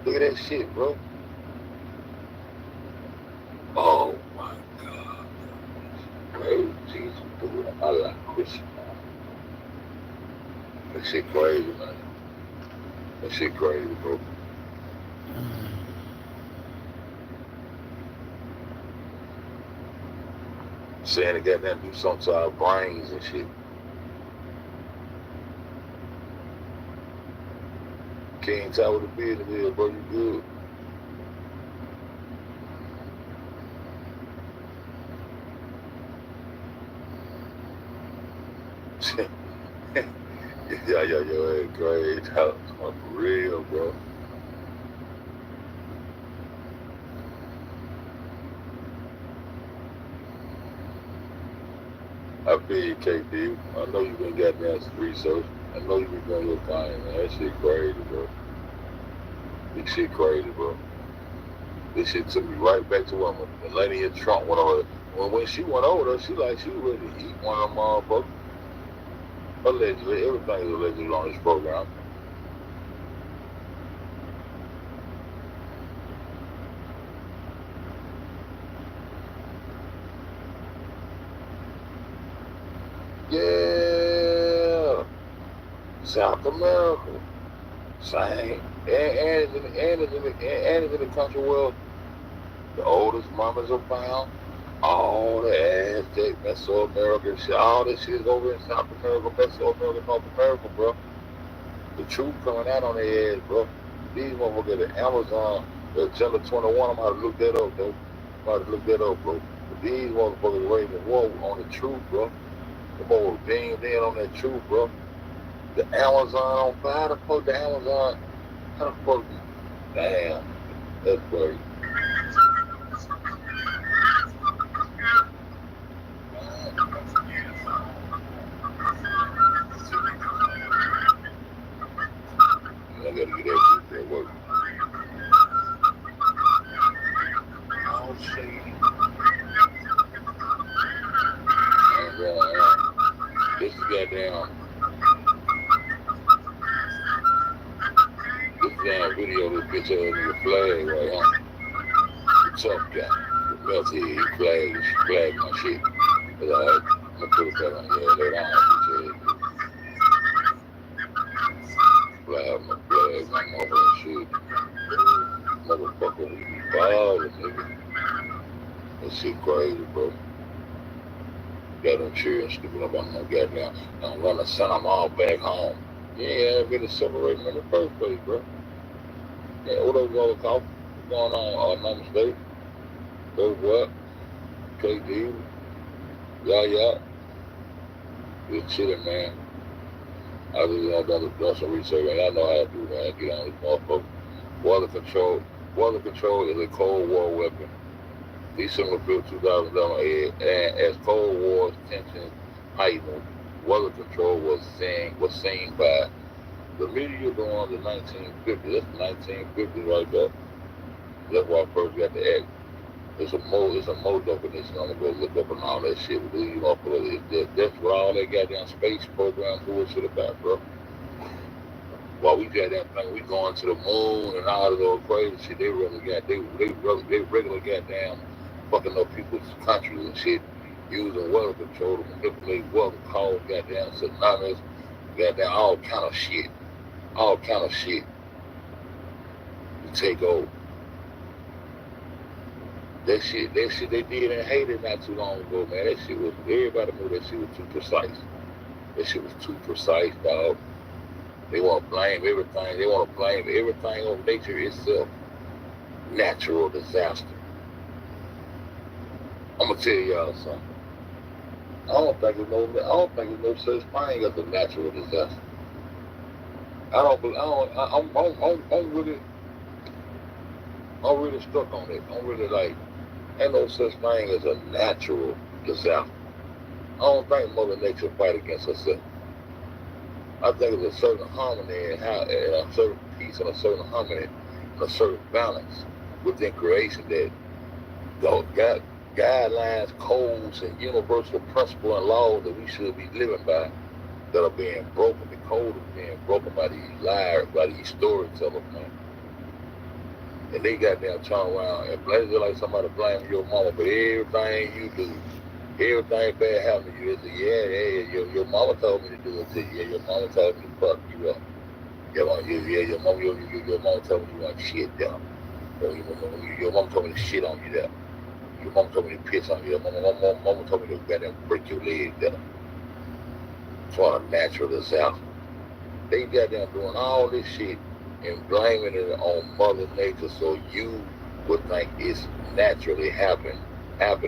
Look at that shit, bro. Oh my God. Praise Jesus, dude. I like Christian, man. That shit crazy, man. That shit crazy, bro. Saying they got that do something to our brains and shit. Can't tell what the business is, bro. You good. Yeah, great. For real, bro. I feel you, KD. I know you been goddamn research. I know you been doing your thing, man. That shit crazy, bro. This shit crazy, bro. This shit took me right back to when Melania Trump went over. When she went over there, she was ready to eat one of them motherfuckers. Allegedly, everything is allegedly on this program. Yeah, South America, same, and it's in the country where the oldest mamas are found. All the Aztec, Mesoamerican shit, all this shit is over in South America, Mesoamerica, North America, bro. The truth coming out on their ass, bro. These motherfuckers at Amazon, the Agenda 21, I'm about to look that up, though. Bro. But these motherfuckers raising war on the truth, bro. The boy beamed in on that truth, bro. The Amazon on fire. How the fuck the Amazon? How the fuck? Damn, that's crazy. I gotta get that shit to work. Oh shit. This is goddamn. This damn video, this bitch ass nigga flag right here. The tough guy, the melty, he flagged my shit. But I'm gonna put it back on here later on, bitch ass. Flag my motherfucking shit. Motherfucker, we be ballin', nigga. That shit crazy, bro. Got them cheering stupid up on no goddamn. I'm gonna send them all back home. Yeah, I've been separating in the first place, bro. Yeah, what those other call going on? Number state. Those what? KD. Yeah. Just chilling, man. I just done some research, and I know how to do, man. Get on this motherfucker. Weather control is a Cold War weapon. December 5th, 2011, and as Cold War tensions heightened, weather control was seen by the media during the 1950s. That's the 1950s right there. That's why I first got the act. It's a more definition. I'm gonna go look up and all that shit. That's what all that goddamn space program bullshit about, bro. While we got that thing, we going to the moon and all of those crazy shit. They regular goddamn fucking up people's countries and shit, using weather control to manipulate weather, cause goddamn tsunamis, goddamn all kind of shit to take over. That shit they did in Haiti not too long ago, man. That shit was, everybody knew that shit was too precise. That shit was too precise, dog. They want to blame everything. They want to blame everything on nature itself. Natural disaster. I'm gonna tell y'all something. I don't think there's no such thing as a natural disaster. I'm really stuck on it. I'm really like, ain't no such thing as a natural disaster. I don't think Mother Nature fight against herself. I think it's a certain harmony and a certain peace and a certain harmony and a certain balance within creation that got guidelines, codes, and universal principles and laws that we should be living by that are being broken. The code is being broken by these liars, by these storytellers, man. And they goddamn turn around and blame it like somebody blaming your mama for everything you do. Everything bad happened to you. They say, your mama told me to do it to you. Yeah, your mama told me to fuck you up. Your mama told me you want shit down. Your mama told me to shit on you there. Your mama told me to piss on you. Your mama told me to goddamn break your leg there. For a natural disaster. They goddamn doing all this shit and blaming it on Mother Nature so you would think it's naturally happening, and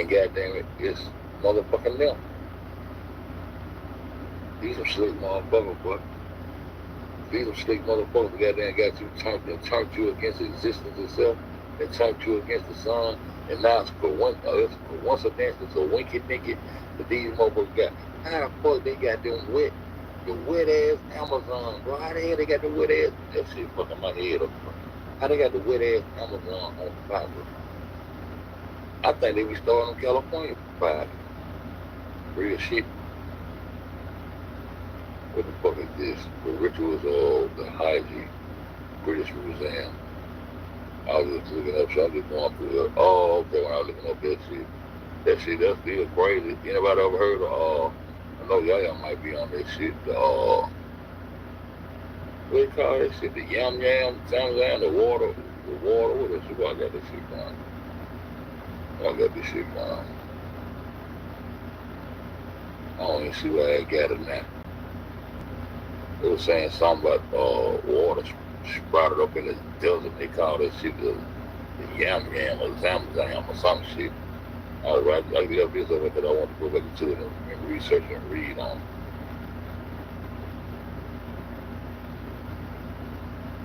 goddamn it, it's motherfucking them. These are slick motherfuckers, boy. These are slick motherfuckers goddamn got you turned you against existence itself and turned you against the sun, and now it's coincidence, it's a winky dinky that these motherfuckers got. How the fuck they got them wet ass Amazon, bro? How the hell they got the wet ass? That shit fucking my head up, bro. How they got the wet ass Amazon on fire? I think they be starting in California fire. Real shit. What the fuck is this? The Rituals of the Hygiene British Museum. I was just looking up, so I'm just going through it. Oh, okay, when I was looking up that shit, that's still crazy. Anybody ever heard of, I know y'all might be on that shit, what do you call that shit? The yam, the water, what is it? I got this shit going. I don't even see where I got it now. It was saying something about water sprouted up in the desert. They call that shit the yam or zam or some shit. All right, I get up this over because I want to go back into it and research and read on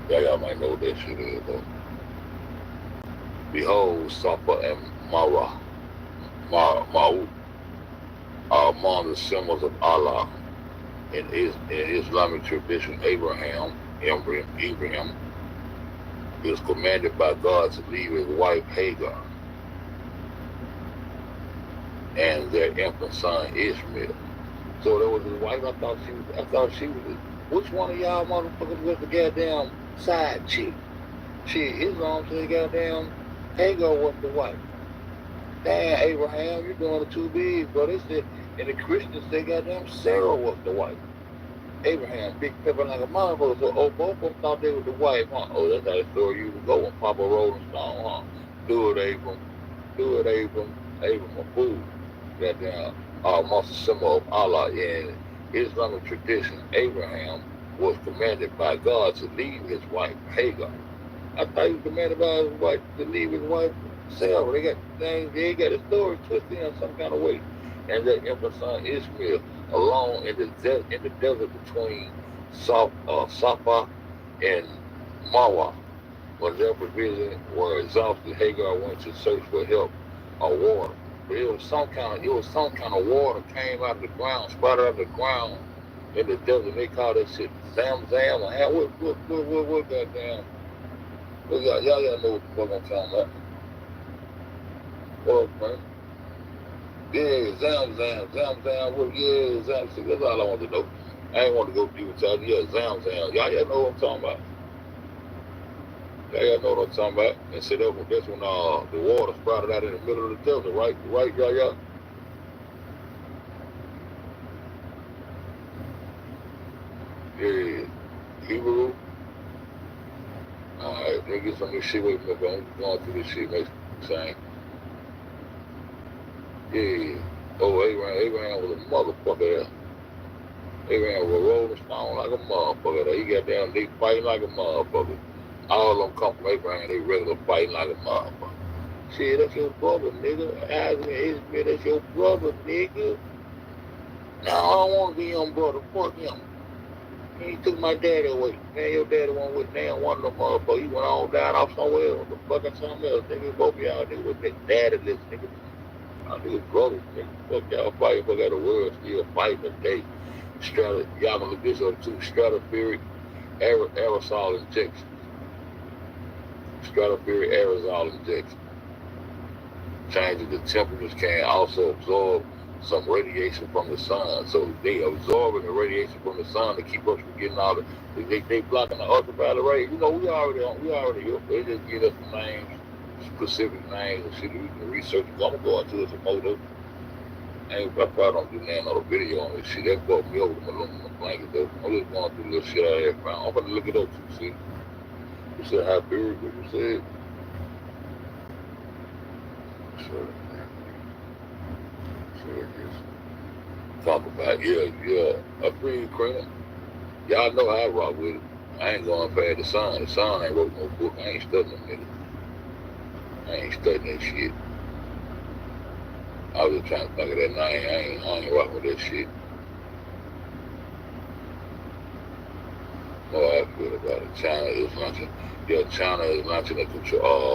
it. Y'all might know what that shit is, though. Behold, Safa and Ma'u are among the symbols of Allah. In Islamic tradition, Abraham is commanded by God to leave his wife Hagar and their infant son Ishmael. So that was his wife. I thought she was. Which one of y'all motherfuckers was the goddamn side chick? Shit, Islam said goddamn Hagar was the wife. Damn, Abraham, you're doing it too big, bro. They said, and the Christians say goddamn Sarah was the wife. Abraham, big pepper like a motherfucker. So, both of them thought they were the wife, huh? Oh, that's how the story used to go when Papa Rolling Stone, huh? Do it, Abram. Abram, a fool. Goddamn, amongst the symbol of Allah. In Islamic tradition, Abraham was commanded by God to leave his wife, Hagar. I thought he was commanded by his wife to leave his wife, Sarah. They got a story twisted in some kind of way. And their infant son Ishmael, alone in the desert between Safa and Marwa. When their provisions were exhausted, Hagar went to search for help or water. But it was some kind of water came out of the ground, sprouted out of the ground in the desert. They call that shit Zam or what goddamn? Y'all know what the fuck I'm talking about. What up, man? Yeah, Zam, what, yeah, Zam, that's all I want to know. I ain't want to go deep with y'all. Yeah, Zam. Y'all know what I'm talking about. Y'all know what I'm talking about. And so that's when the water sprouted out in the middle of the desert, right, y'all? Yeah, Hebrew. Alright, let me get some of this shit with me, but I'm going through this shit, makes sense. Yeah. Oh, Abraham was a motherfucker there. Abraham was rolling stone like a motherfucker there. He got down, they fighting like a motherfucker. All of them come from Abraham, they regular fighting like a motherfucker. Shit, that's your brother, nigga. Isaac and Ishmael, that's your brother, nigga. No, I don't want to be your brother. Fuck him. He took my daddy away. Man, your daddy went with damn one of them motherfuckers. He went on down off somewhere else. The fucking something else, nigga. Both of y'all niggas with big daddy-less, nigga. Y'all niggas brothers, nigga. Fuck y'all fighting. Fuck out the world still fighting today. Y'all gonna look this up too. Stratospheric aerosol injection. Stratospheric aerosol injection. Changing the temperatures can also absorb some radiation from the sun. So they absorbing the radiation from the sun to keep us from getting all the they blocking the ultraviolet rays. You know, we already up. They just get us the names, specific names and shit that we can research. I'm gonna go into it some more though. I probably don't do nothing on a video on this shit. That brought me over to my aluminum blanket though. I'm just going through the little shit I had found. I'm gonna look it up too, see. You said how big what you said? So just talk about a green cream. Y'all know how I rock with it. I ain't going past the sun. The sun ain't wrote no book. I ain't studying them niggas. I ain't studying that shit. I was just trying to think of that name. I ain't rocking with that shit. No, I feel about it. China is launching a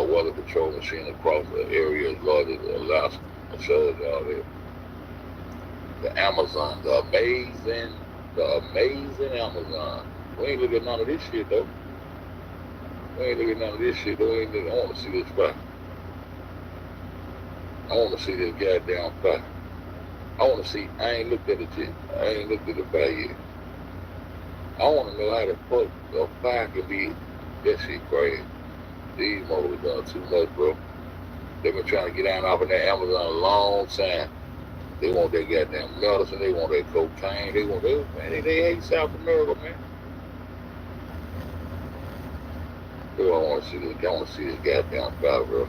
weather control machine across the area as large as Alaska. I showed y'all there. The Amazon, the amazing Amazon. We ain't looking at none of this shit though. I want to see this spot. I want to see this goddamn spot. I ain't looked at it yet. I ain't looked at the spot yet. I want to know how the fuck a fire can be. That shit crazy. These motherfuckers done too much, bro. They've been trying to get down off of that Amazon a long time. They want that goddamn medicine. They want that cocaine. They want that, man. They hate South America, man. Bro, I want to see this goddamn fire, bro.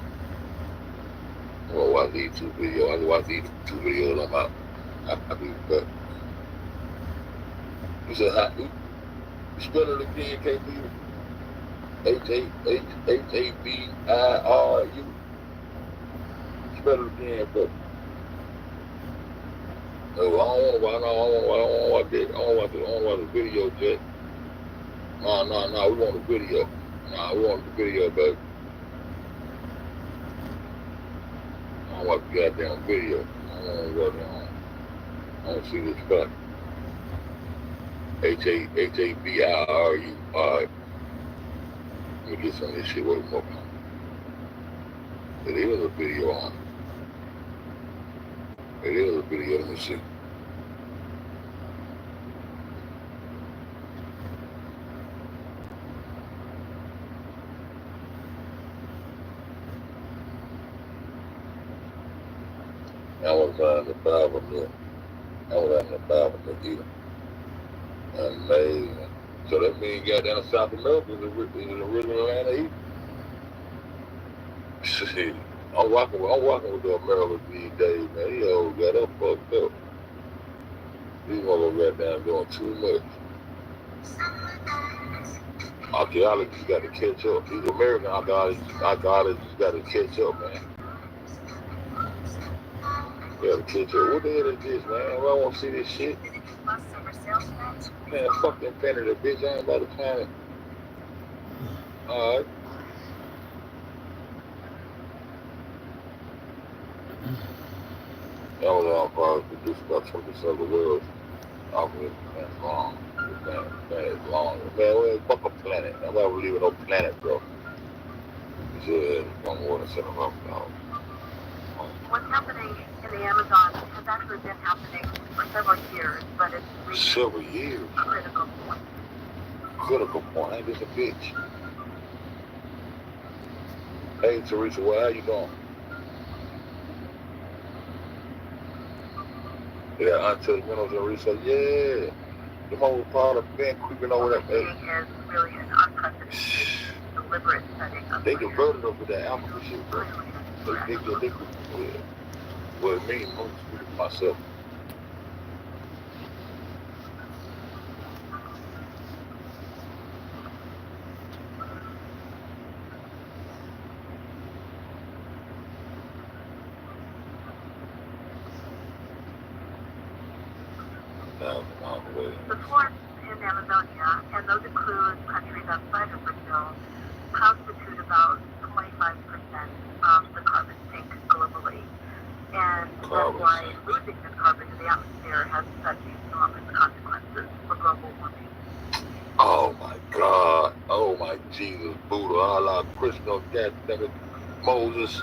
I'm gonna watch these two videos. I can watch these two videos. I'm out. I'll be back. You said how? You spell it again, KB? HABIRU. Spell it again, bro. No, I don't want the video, Jack. No, we want the video. We want the video, baby. I don't want the goddamn video. I want to see this spot. HABIRU. Alright. Let me get some of this shit working up. It is a video on. It is a video, let me see. I was in the Bible there. Either. Amazing. So that means goddamn South America is the original land of Eden. Shit. I'm walking with the Americans these days, man. These old got up fucked up. These motherfuckers goddamn doing too much. Archaeologists got to catch up. These American archaeologists got to catch up, man. Got to catch up. What the hell is this, man? I don't want to see this shit. Man, fuck them planet, bitch. I ain't about to planet. Alright. Amazon probably produce about 20% of the world's algorithm. That's long. Man, it's long. Man, well, fuck a planet. Nobody will leave no planet, bro. You said one more than $7,000. What's happening in the Amazon has actually been happening for several years, but it's reached several years. A critical point. Critical point. Ain't this a bitch? Hey, Teresa, how you doing? Yeah, untouched windows and research. Yeah. The whole part of been creeping over that. What we're seeing is really an unprecedented, deliberate setting of they converted us with that alpha shit, bro. They well, me, I'm speaking for myself. The forests in Amazonia, and those include countries outside of Brazil, constitute about 25% of the carbon sink globally. And that's why losing this carbon to the atmosphere has such enormous consequences for global warming. Oh my God. Oh my Jesus, Buddha, Allah, Krishna, goddammit, Moses.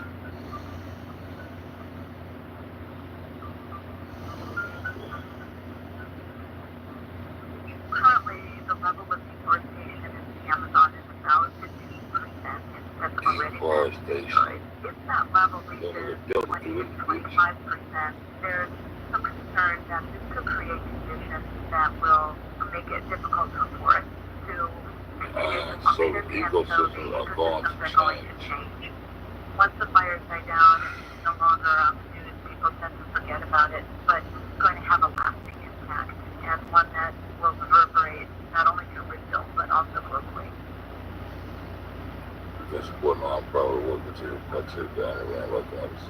fire station. If that level Then reaches the Delta 20 through to this 25%, there's some concern that this could create conditions that will make it difficult for us to continue to So function, the and so the ecosystems are going ecosystems are to going to change. change. Once the fires die down, it's no longer on the news, people tend to forget about it, but it's going to have a lasting impact, and one that will reverberate not only to Brazil, but also globally. That's what I'm probably working to. I took down around like I was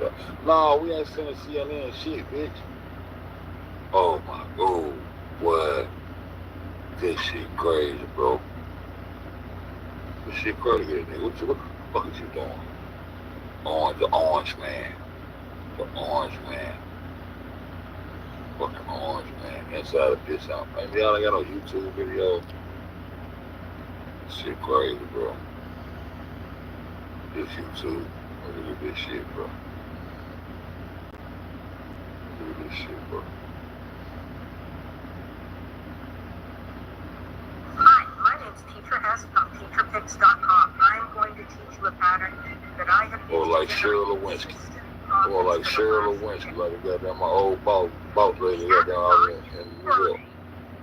saying. No, we ain't sending CNN shit, bitch. Oh my god, what? This shit crazy, bro. This shit crazy, nigga. What the fuck is you doing? The orange man. The orange man. Fucking orange man. Inside of this house. Man, y'all ain't got no YouTube video. This shit crazy, bro. This YouTube. Look at this shit, bro. Look at this shit, bro. Hi, my name's Teacher Hess from TeacherPicks.com. I'm going to teach you a pattern that I have used. Or like Cheryl Lewinsky. Or like Cheryl Lewinsky, like I got down my old boss lady got down out in New York.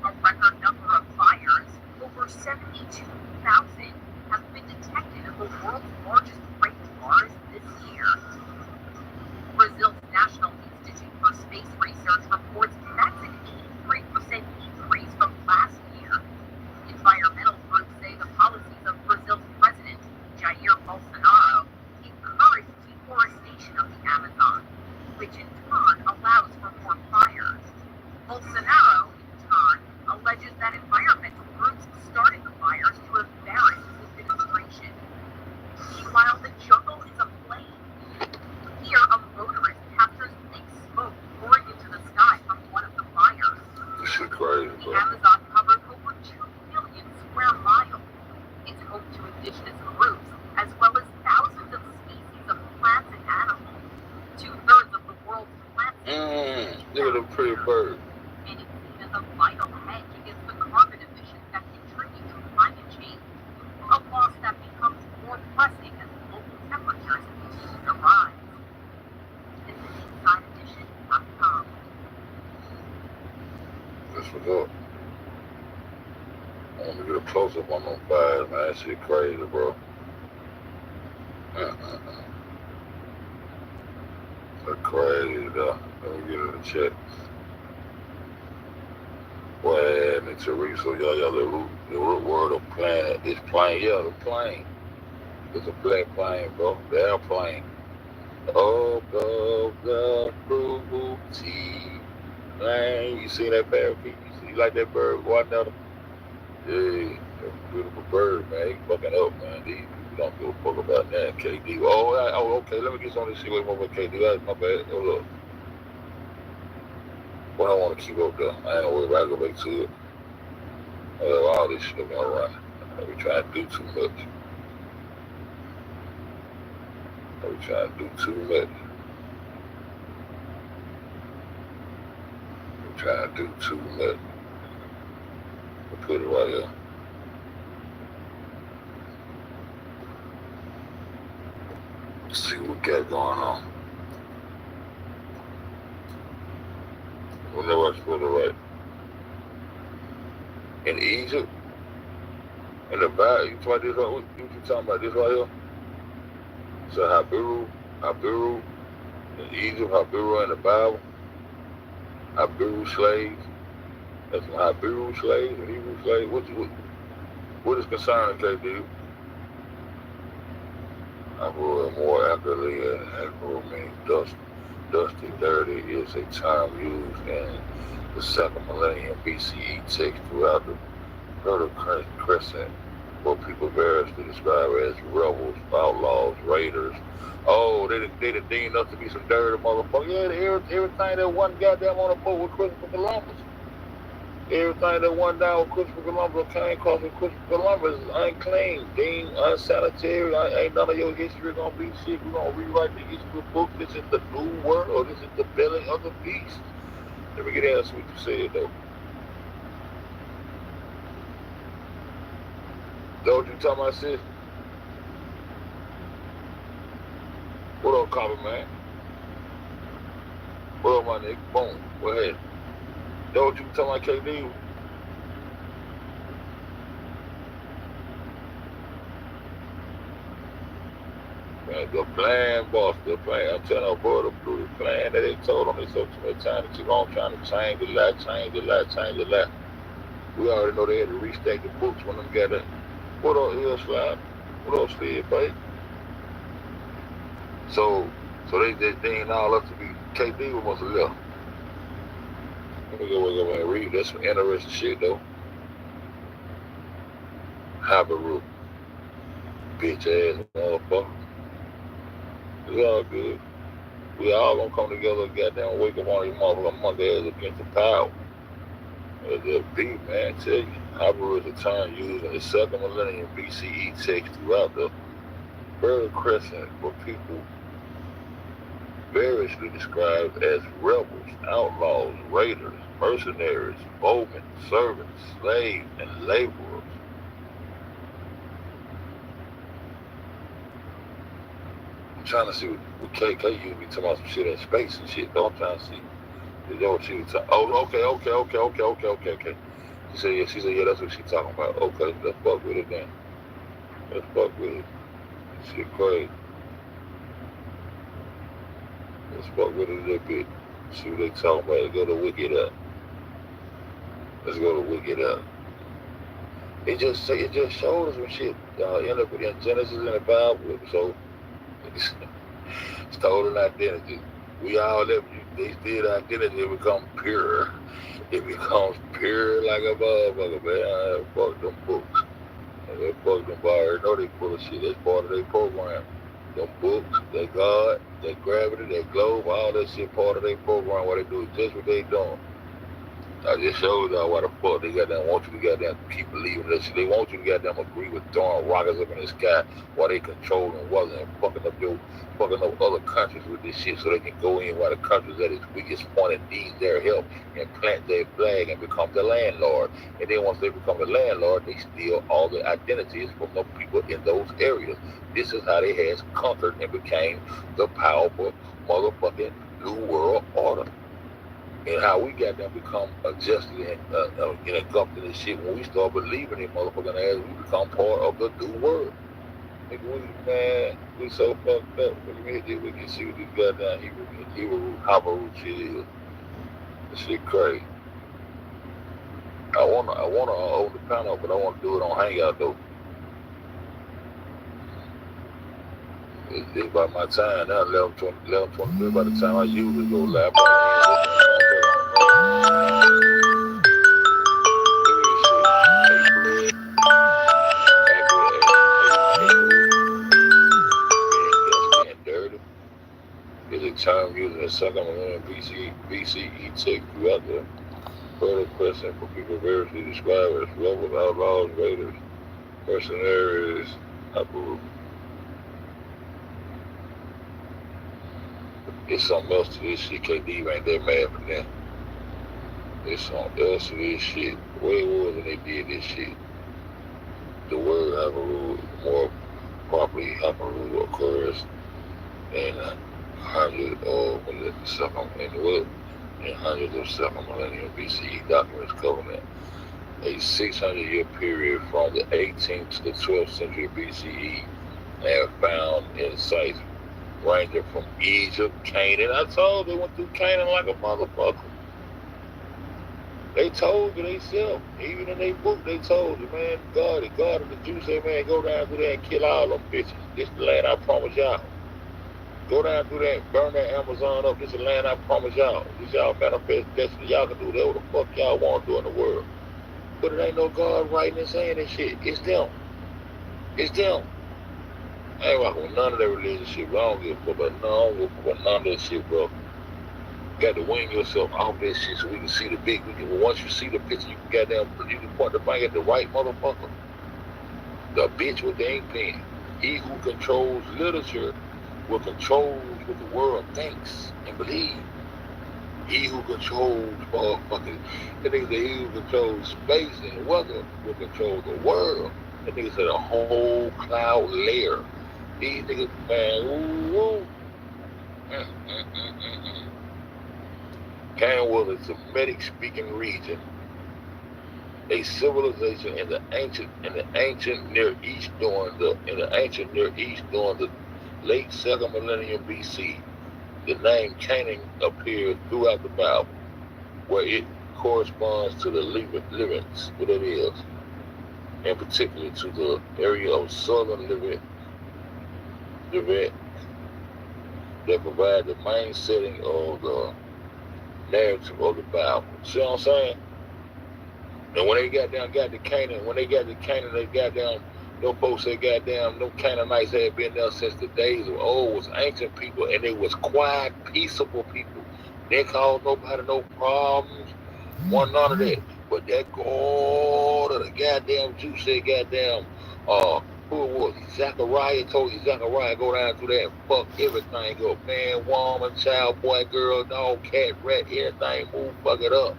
A record number of fires, over 72,000, have been detected in the world's largest rainforest this year. Brazil's National Institute for Space Research reports that's an 83% increase from last year. Environmental groups say the policies of Brazil's president, Jair Bolsonaro, encourage deforestation of the Amazon, which in turn allows for more fires. Bolsonaro, in turn, alleges that environmental groups started the fires to embarrass his administration. Meanwhile, the jungle is aflame. Here, a motorist captures thick smoke pouring into the sky from one of the fires. This shit crazy, The bro. Amazon covers over 2 million square miles. It's home to indigenous groups, as well as thousands of species of plants and animals. 2/3 of the world's plant Look at them pretty birds. and it's seen as a vital hedge against the carbon emissions that contribute to climate change, a loss that becomes more pressing as global temperatures continue to rise. This is InsideEdition.com. That's what's up. I want to get a close up on them fires, man. That shit crazy, bro. That's crazy, though. Let me get in the chat. What happened to Teresa? Y'all, the root word of planet is plane. Yeah, the plane. It's a black plane, bro. The airplane. Oh, the fruity plane. You see that parakeet? You like that bird? Go out there. Yeah, that's a beautiful bird, man. He fucking up, man. These people don't give a fuck about that, KD. Oh, okay. Let me get some of this shit with my KD. That's my bad. Hold up. But I want to keep up, though. I ain't gonna worry about it. Go back to it. All this shit going around. We try to do too much. We try to do too much. We try to do too much. We'll put it right here. Let's see what we got going on. Whenever I put it right. In Egypt, in the Bible, you talking about this? What you talking about? This right here? So Habiru in Egypt, Habiru in the Bible, Habiru slaves. That's from Habiru slaves and Hebrew slaves. What is concerning, KD? Habiru more accurately, and Habiru means dusty, dirty is a term used in the second millennium BCE text throughout the Fertile Crescent, where people variously describe as rebels, outlaws, raiders. Oh, they deemed us to be some dirty motherfuckers. Yeah, everything that one goddamn on the boat with Christopher Columbus. Everything that went down with Christopher Columbus came across with Christopher Columbus is unclean, deemed unsanitary. Ain't none of your history gonna be shit. We're gonna rewrite the history book. This is the new world. This is the belly of the beast. Let me get answer what you said, though. Know what you talking about, sis? Copy, man. What up, my nigga? Boom. Go ahead. Know what you talking about, KD? Man, the plan, boss, the plan. I'm telling you, bro, the plan that they told them, they so too many times that you on trying to change the life, change the life, change the life. We already know they had to restack the books when them got that. What up, Hill Slide? What up, Steve, babe? So they deemed all up to be KD was must have left. Let me go and read. That's some interesting shit, though. Habaru. Bitch ass motherfucker. It's all good. We all gonna come together and goddamn wake up on these motherfuckers Monday as against the power. It's a beat, man. I tell you. Habaru is a term used in the second millennium BCE text throughout the Fertile Crescent for people variously described as rebels, outlaws, raiders, mercenaries, bowmen, servants, slaves, and laborers. I'm trying to see what KK used be talking about some shit in space and shit, though. I'm trying to see. Is that what she was talking? Oh, okay. She said, yeah, that's what she talking about. Okay, let's fuck with it then. Let's fuck with it. Shit crazy. Let's fuck with it a little bit. See what they talking about. Let's go to Wicked Up. Let's go to Wicked Up. It just showed us some shit. End up in Genesis in the Bible. So stolen identity. We all live. They steal identity. It becomes pure. It becomes pure like a motherfucker, man. Fuck them books. And they fuck them bars. Know they full of shit. That's part of their program. Them books, their God, their gravity, their globe, all that shit part of their program. What they do is just what they doing. I just showed y'all why the fuck they goddamn want you to goddamn keep believing that shit. They want you to goddamn agree with throwing rockets up in the sky while they controlling wasn't and fucking up other countries with this shit so they can go in while the countries at its weakest point and needs their help and plant their flag and become the landlord. And then once they become the landlord, they steal all the identities from the people in those areas. This is how they has conquered and became the powerful motherfucking New World Order. And how we got them become adjusted and engulfed in this shit. When we start believing in motherfucking ass, we become part of the new world. Nigga, we so fucked up. When we hit this, we can see what this goddamn Hebrew Habaru shit is. This shit crazy. I wanna hold the panel, but I wanna do it on Hangout though. It's about my time now, 11:23. By the time I usually go live, is a term used in the second millennium BCE text throughout the Fertile Crescent for people variously described as rebels, outlaws, raiders, mercenaries, Habaru. It's something else to this shit. KD ain't that mad for that. It's something else to this shit. The way it was when they did this shit. The word Habaru, more properly Habaru, occurs in hundreds of second millennium BCE documents covering a 600-year period from the 18th to the 12th century BCE and found in sites ranging from Egypt, Canaan. I told they went through Canaan like a motherfucker. They told you themselves, even in their book, they told you, man, God of the Jews said, man, go down through there and kill all them bitches. This is the land I promise y'all. Go down through there and burn that Amazon up. This is the land I promise y'all. This y'all manifest destiny. Y'all can do whatever the fuck y'all want to do in the world. But it ain't no God writing and saying this shit. It's them. It's them. I ain't rocking with none of that religious shit, bro. I don't give a fuck about none of that shit, bro. Got to wing yourself off that shit so we can see the big. Once you see the picture, you can point the finger at the right motherfucker. The bitch with the ink pen. He who controls literature will control what the world thinks and believes. He who controls motherfucking, that nigga said he who controls space and weather will control the world. That nigga said a whole cloud layer. These niggas, man, ooh. Mm, mm, mm, mm, mm. Cain was a Semitic-speaking region, a civilization in the ancient Near East during the late second millennium BC. The name Canaan appears throughout the Bible, where it corresponds to the Levants, what it is, and particularly to the area of southern Levant that provide the main setting of the narrative of the Bible. See what I'm saying? And when they got to Canaan, they got down, no folks say goddamn, no Canaanites had been there since the days of old, was ancient people, and they was quiet, peaceable people. They caused nobody no problems, none of that. But that God of the goddamn Jew said goddamn, who it was? Zachariah told you, Zachariah, go down through there and fuck everything up. Man, woman, child, boy, girl, dog, cat, rat, anything, move, fuck it up.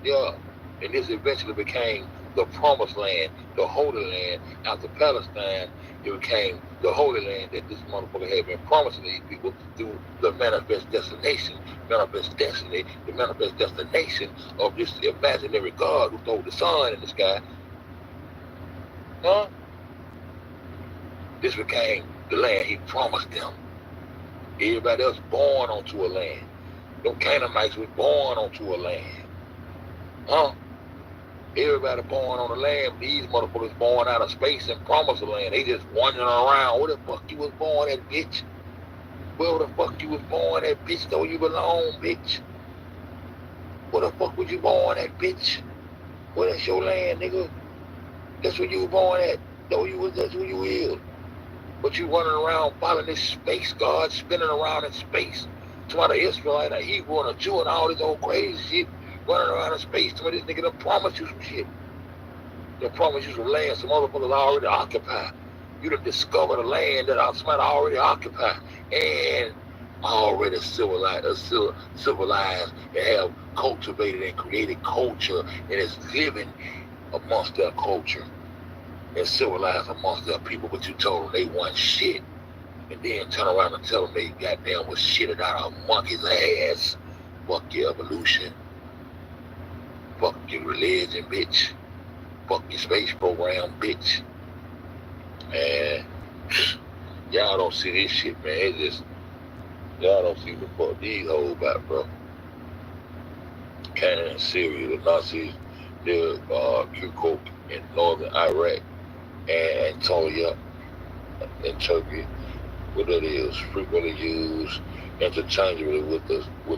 Yeah. And this eventually became the promised land, the holy land. After Palestine, it became the holy land that this motherfucker had been promising these people through the manifest destination, manifest destiny, the manifest destination of this imaginary God who threw the sun in the sky. Huh? This became the land he promised them. Everybody else born onto a land. Them Canaanites was born onto a land. Huh? Everybody born on the land, these motherfuckers born out of space and promised the land. They just wandering around. Where the fuck you was born at, bitch? Where the fuck you was born at, bitch? Though you belong, bitch. Where the fuck was you born at, bitch? Where that's your land, nigga? That's where you was born at. That's where you is. But you running around following this space God, spinning around in space. Somebody Israelite, a Hebrew, and a Jew, and all this old crazy shit. Running around in space, to this nigga done promised you some shit. Done promised you some land some motherfuckers already occupy. You done discovered a land that somebody already occupy and already civilized and have cultivated and created culture and is living amongst their culture and civilized amongst their people. But you told them they want shit and then turn around and tell them they goddamn was shitted out of a monkey's ass. Fuck your evolution. Fuck your religion, bitch. Fuck your space program, bitch. Man, y'all don't see this shit, man. It's just, y'all don't see the fuck these hoes about, bro. Canada and Syria, the Nazis, the Kirkuk in northern Iraq, and Anatolia in Turkey, what that is, frequently used interchangeably with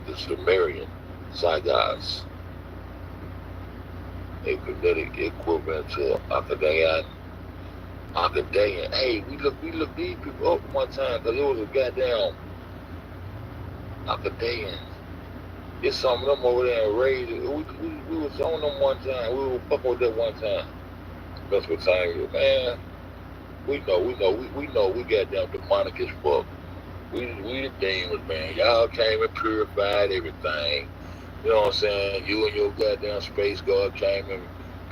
the Sumerian Zygons. A phonetic equivalent to Akkadian. Hey, we looked these people up one time because it was a goddamn Akkadian. It's some of them over there and raised. We was on them one time. We were fucking with that one time. That's what time, man. We know we goddamn demonic as fuck. We the demons, man. Y'all came and purified everything. You know what I'm saying? You and your goddamn space God came and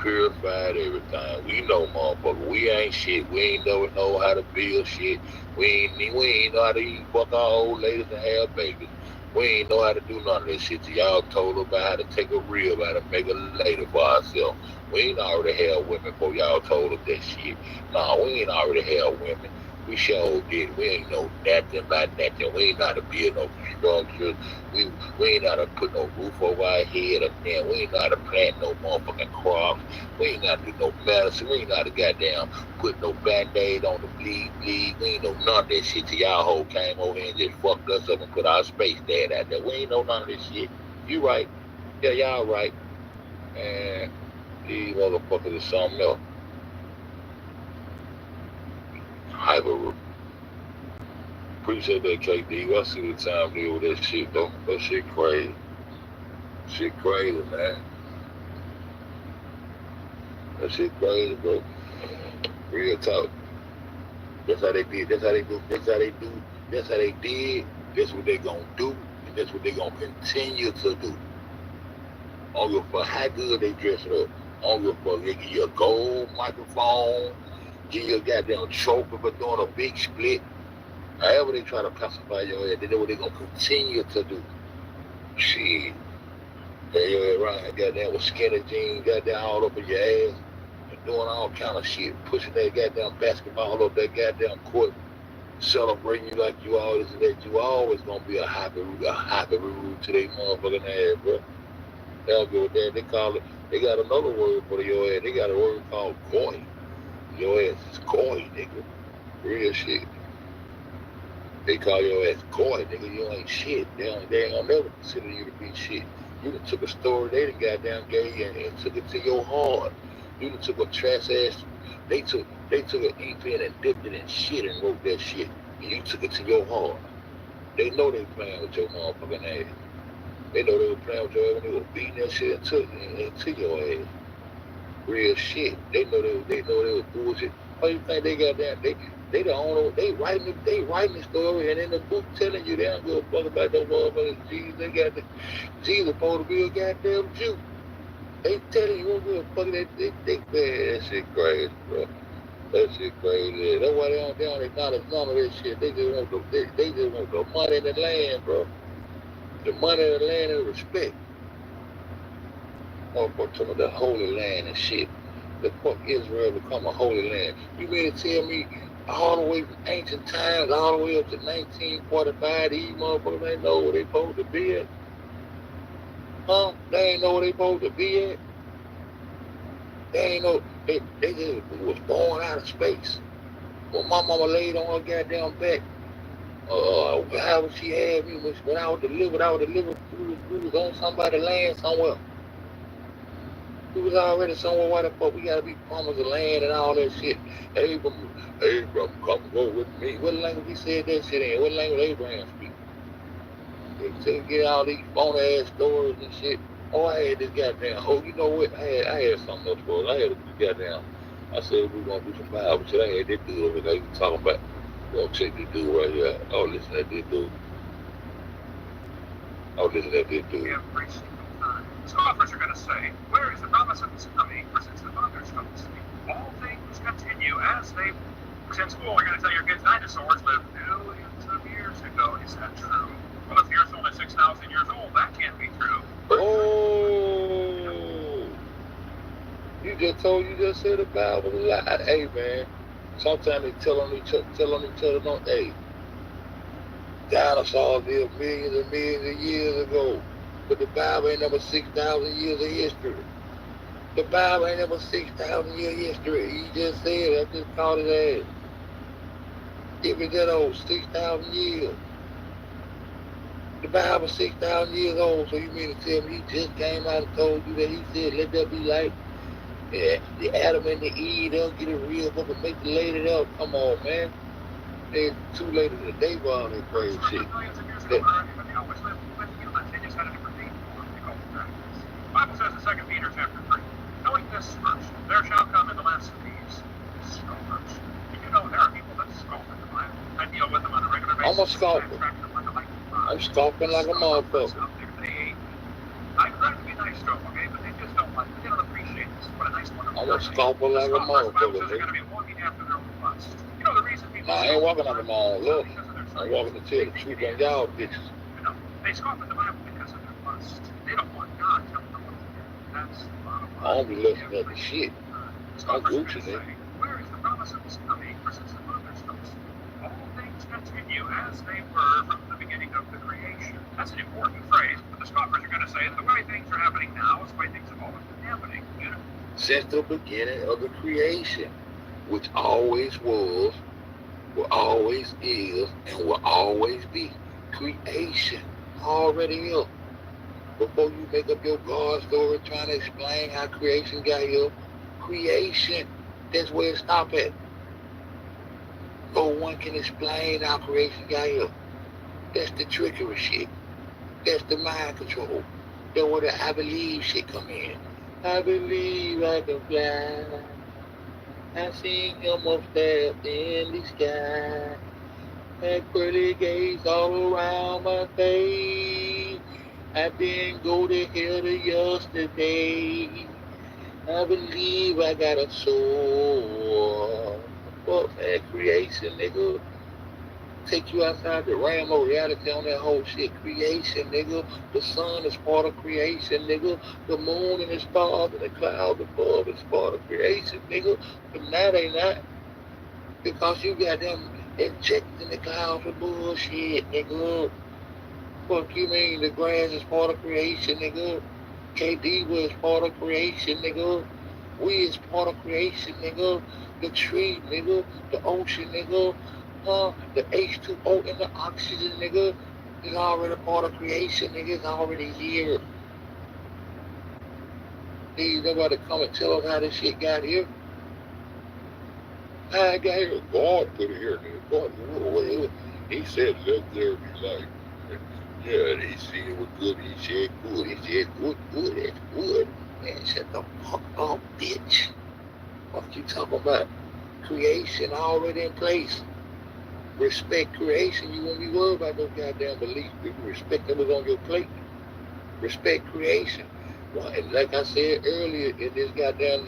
purified everything. We know, motherfucker. We ain't shit. We ain't never know how to build shit. We ain't know how to even fuck our old ladies and have babies. We ain't know how to do none of that shit. Y'all told us about how to take a rib, how to make a lady for ourselves. We ain't already had women before y'all told us that shit. Nah, we ain't already had women. We sure did. We ain't know nothing about nothing. We ain't know how to build no structures. We ain't know how to put no roof over our head or then. We ain't know how to plant no motherfucking crops. We ain't know how to do no medicine. We ain't know how to goddamn put no band-aid on the bleed. We ain't know none of that shit till y'all whole came over here and just fucked us up and put our space dad out there. We ain't know none of this shit. You right. Yeah, y'all right. And these motherfuckers is something else. Hyper. Appreciate that, KD. I see the time deal with that shit, though. That shit crazy. Shit crazy, man. That shit crazy, bro. Real talk. That's how they did. That's how they do. That's how they do. That's how they did. That's what they gonna do. And that's what they gonna continue to do. I don't give a fuck how good they dress it up. I don't give a fuck. They give you a gold microphone. Give you a goddamn trophy for doing a big split. However they try to pacify your ass, they know what they're gonna continue to do. Shit. They your ass around goddamn with skinny jeans, goddamn all up in your ass, and doing all kind of shit, pushing that goddamn basketball up that goddamn court, celebrating you like you all this and that. You always gonna be a happy rude to their motherfucking ass, bro. They don't give a damn. They call it. They got another word for your ass. They got a word called coy. Your ass is coy, nigga. Real shit. They call your ass coy, nigga. You ain't shit. They ain't gonna never consider you to be shit. You done took a story they done goddamn gay and took it to your heart. You done took a trash ass. They took an ink pen and dipped it in shit and wrote that shit. And you took it to your heart. They know they playing with your motherfucking ass. They know they were playing with your ass when they were beating that shit into your ass. Real shit. They know they was bullshit. Why you think they got that? They the owner. They writing the story and in the book telling you they don't give a fuck about that motherfucking Jesus. They got the Jesus supposed to be a goddamn Jew. They telling you what give a fuck that shit crazy, bro. That shit crazy. That's why they don't acknowledge none of that shit. They just want the money in the land, bro. The money in the land and respect. Motherfucker talking about the holy land and shit. The fuck Israel become a holy land. You mean to tell me all the way from ancient times, all the way up to 1945, these motherfuckers ain't know where they supposed to be at? Huh? They ain't know where they supposed to be at? They ain't know, they just was born out of space. When my mama laid on her goddamn back, how she had me, when I was delivered, we was on somebody's land somewhere. We was already somewhere. Why the fuck we gotta be promised of land and all that shit? Abram, come go with me. What language he said that shit in? What language Abraham speak? They said get all these phony ass stories and shit. Oh, I had this goddamn. Oh, you know what? I had something else for us. I had this goddamn. I said we were gonna do some Bible shit. I had this dude over there. You talking about? Go check this dude right here. Oh, listen to this dude. Oh, listen to this dude. We have reached the time. Scoffers are going to say, where is the promise of his coming? For since the fathers don't speak, all things continue as they. In school, they're going to tell your kids dinosaurs lived millions of years ago. Is that true? Well, if the Earth's only 6,000 years old, that can't be true. Oh, you just said the Bible a lie. Hey, man. Sometimes they tell on each other, don't they? Dinosaurs lived millions and millions of years ago. But the Bible ain't never 6,000 years of history. The Bible ain't never 6,000 years history. He just said it. I just called it ass. If it's that old, 6,000 years. The Bible 6,000 years old, so you mean to tell me he just came out and told you that he said, let there be light? Yeah, the Adam and the Eve, they'll get it real up and make the lady out. Come on, man. They too late in the day for all that crazy shit. The Bible says in 2 Peter chapter 3, knowing this first, there shall come in the last days scoffers. Did you know there are people that scoff at the Bible? I deal with them on a regular basis. I'm a scoffer. I'm scoffing like a motherfucker. I try to be nice to them, okay, but they just don't like it. They don't appreciate this. What a nice one. I'm a scoffer like a motherfucker. They're going to be walking after their own lust. You know the reason people. Nah, I ain't walking after my own lust. I'm walking to tell the truth on y'all bitches. You know, they scoff at the Bible because of their lust. They don't want God telling them what to do. That's the bottom line. I don't be listening to the shit. I'm Gucci, nigga. Where is the promise of his coming? For since the fathers don't speak, all things continue as they were from the beginning of the creation. That's an important phrase, but the scoffers are going to say that the way things are happening now is the way things have always been happening. You know? Since the beginning of the creation, which always was, will always is, and will always be. Creation already here. Before you make up your God story trying to explain how creation got here, creation, that's where it stopped at. No one can explain how creation got here. That's the trickery shit. That's the mind control. That's where the I believe shit come in. I believe I can fly. I seen him up there in the sky. Had pearly gates all around my face. I didn't go to hell to yesterday. I believe I got a soul. Fuck that creation, nigga. take you outside the realm of reality on that whole shit. Creation, nigga. The sun is part of creation, nigga. The moon and the stars and the clouds above is part of creation, nigga. But now they not. Because you got them injecting the clouds with bullshit, nigga. Fuck you mean the grass is part of creation, nigga. KD was part of creation, nigga. We is part of creation, nigga. The tree, nigga. The ocean, nigga. The H2O and the oxygen, nigga. Is already part of creation, nigga. It's already here. Need nobody come and tell us how this shit got here. How it got here? God put it here, nigga. God, he said, let there be light. Yeah, and he said it was good. He said good. He said good, that's good. Man, shut the fuck up, bitch. What you talking about? Creation already in place. Respect creation. You won't be worried about no goddamn belief. People respect that was on your plate. Respect creation. Well, and like I said earlier in this goddamn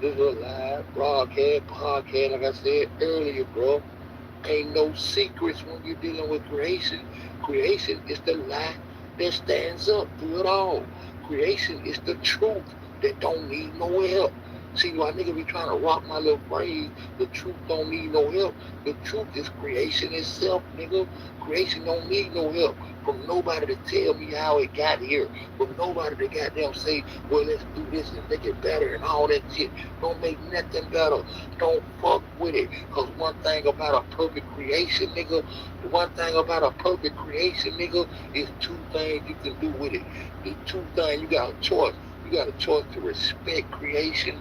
little live broadcast, podcast, like I said earlier, bro, ain't no secrets when you're dealing with creation. Creation is the light that stands up through it all. Creation is the truth that don't need no help. See, why nigga be trying to rock my little phrase, the truth don't need no help. The truth is creation itself, nigga. Creation don't need no help from nobody to tell me how it got here. From nobody to goddamn say, well, let's do this and make it better and all that shit. Don't make nothing better. Don't fuck with it. Because one thing about a perfect creation, nigga, is two things you can do with it. The two things, you got a choice. You got a choice to respect creation,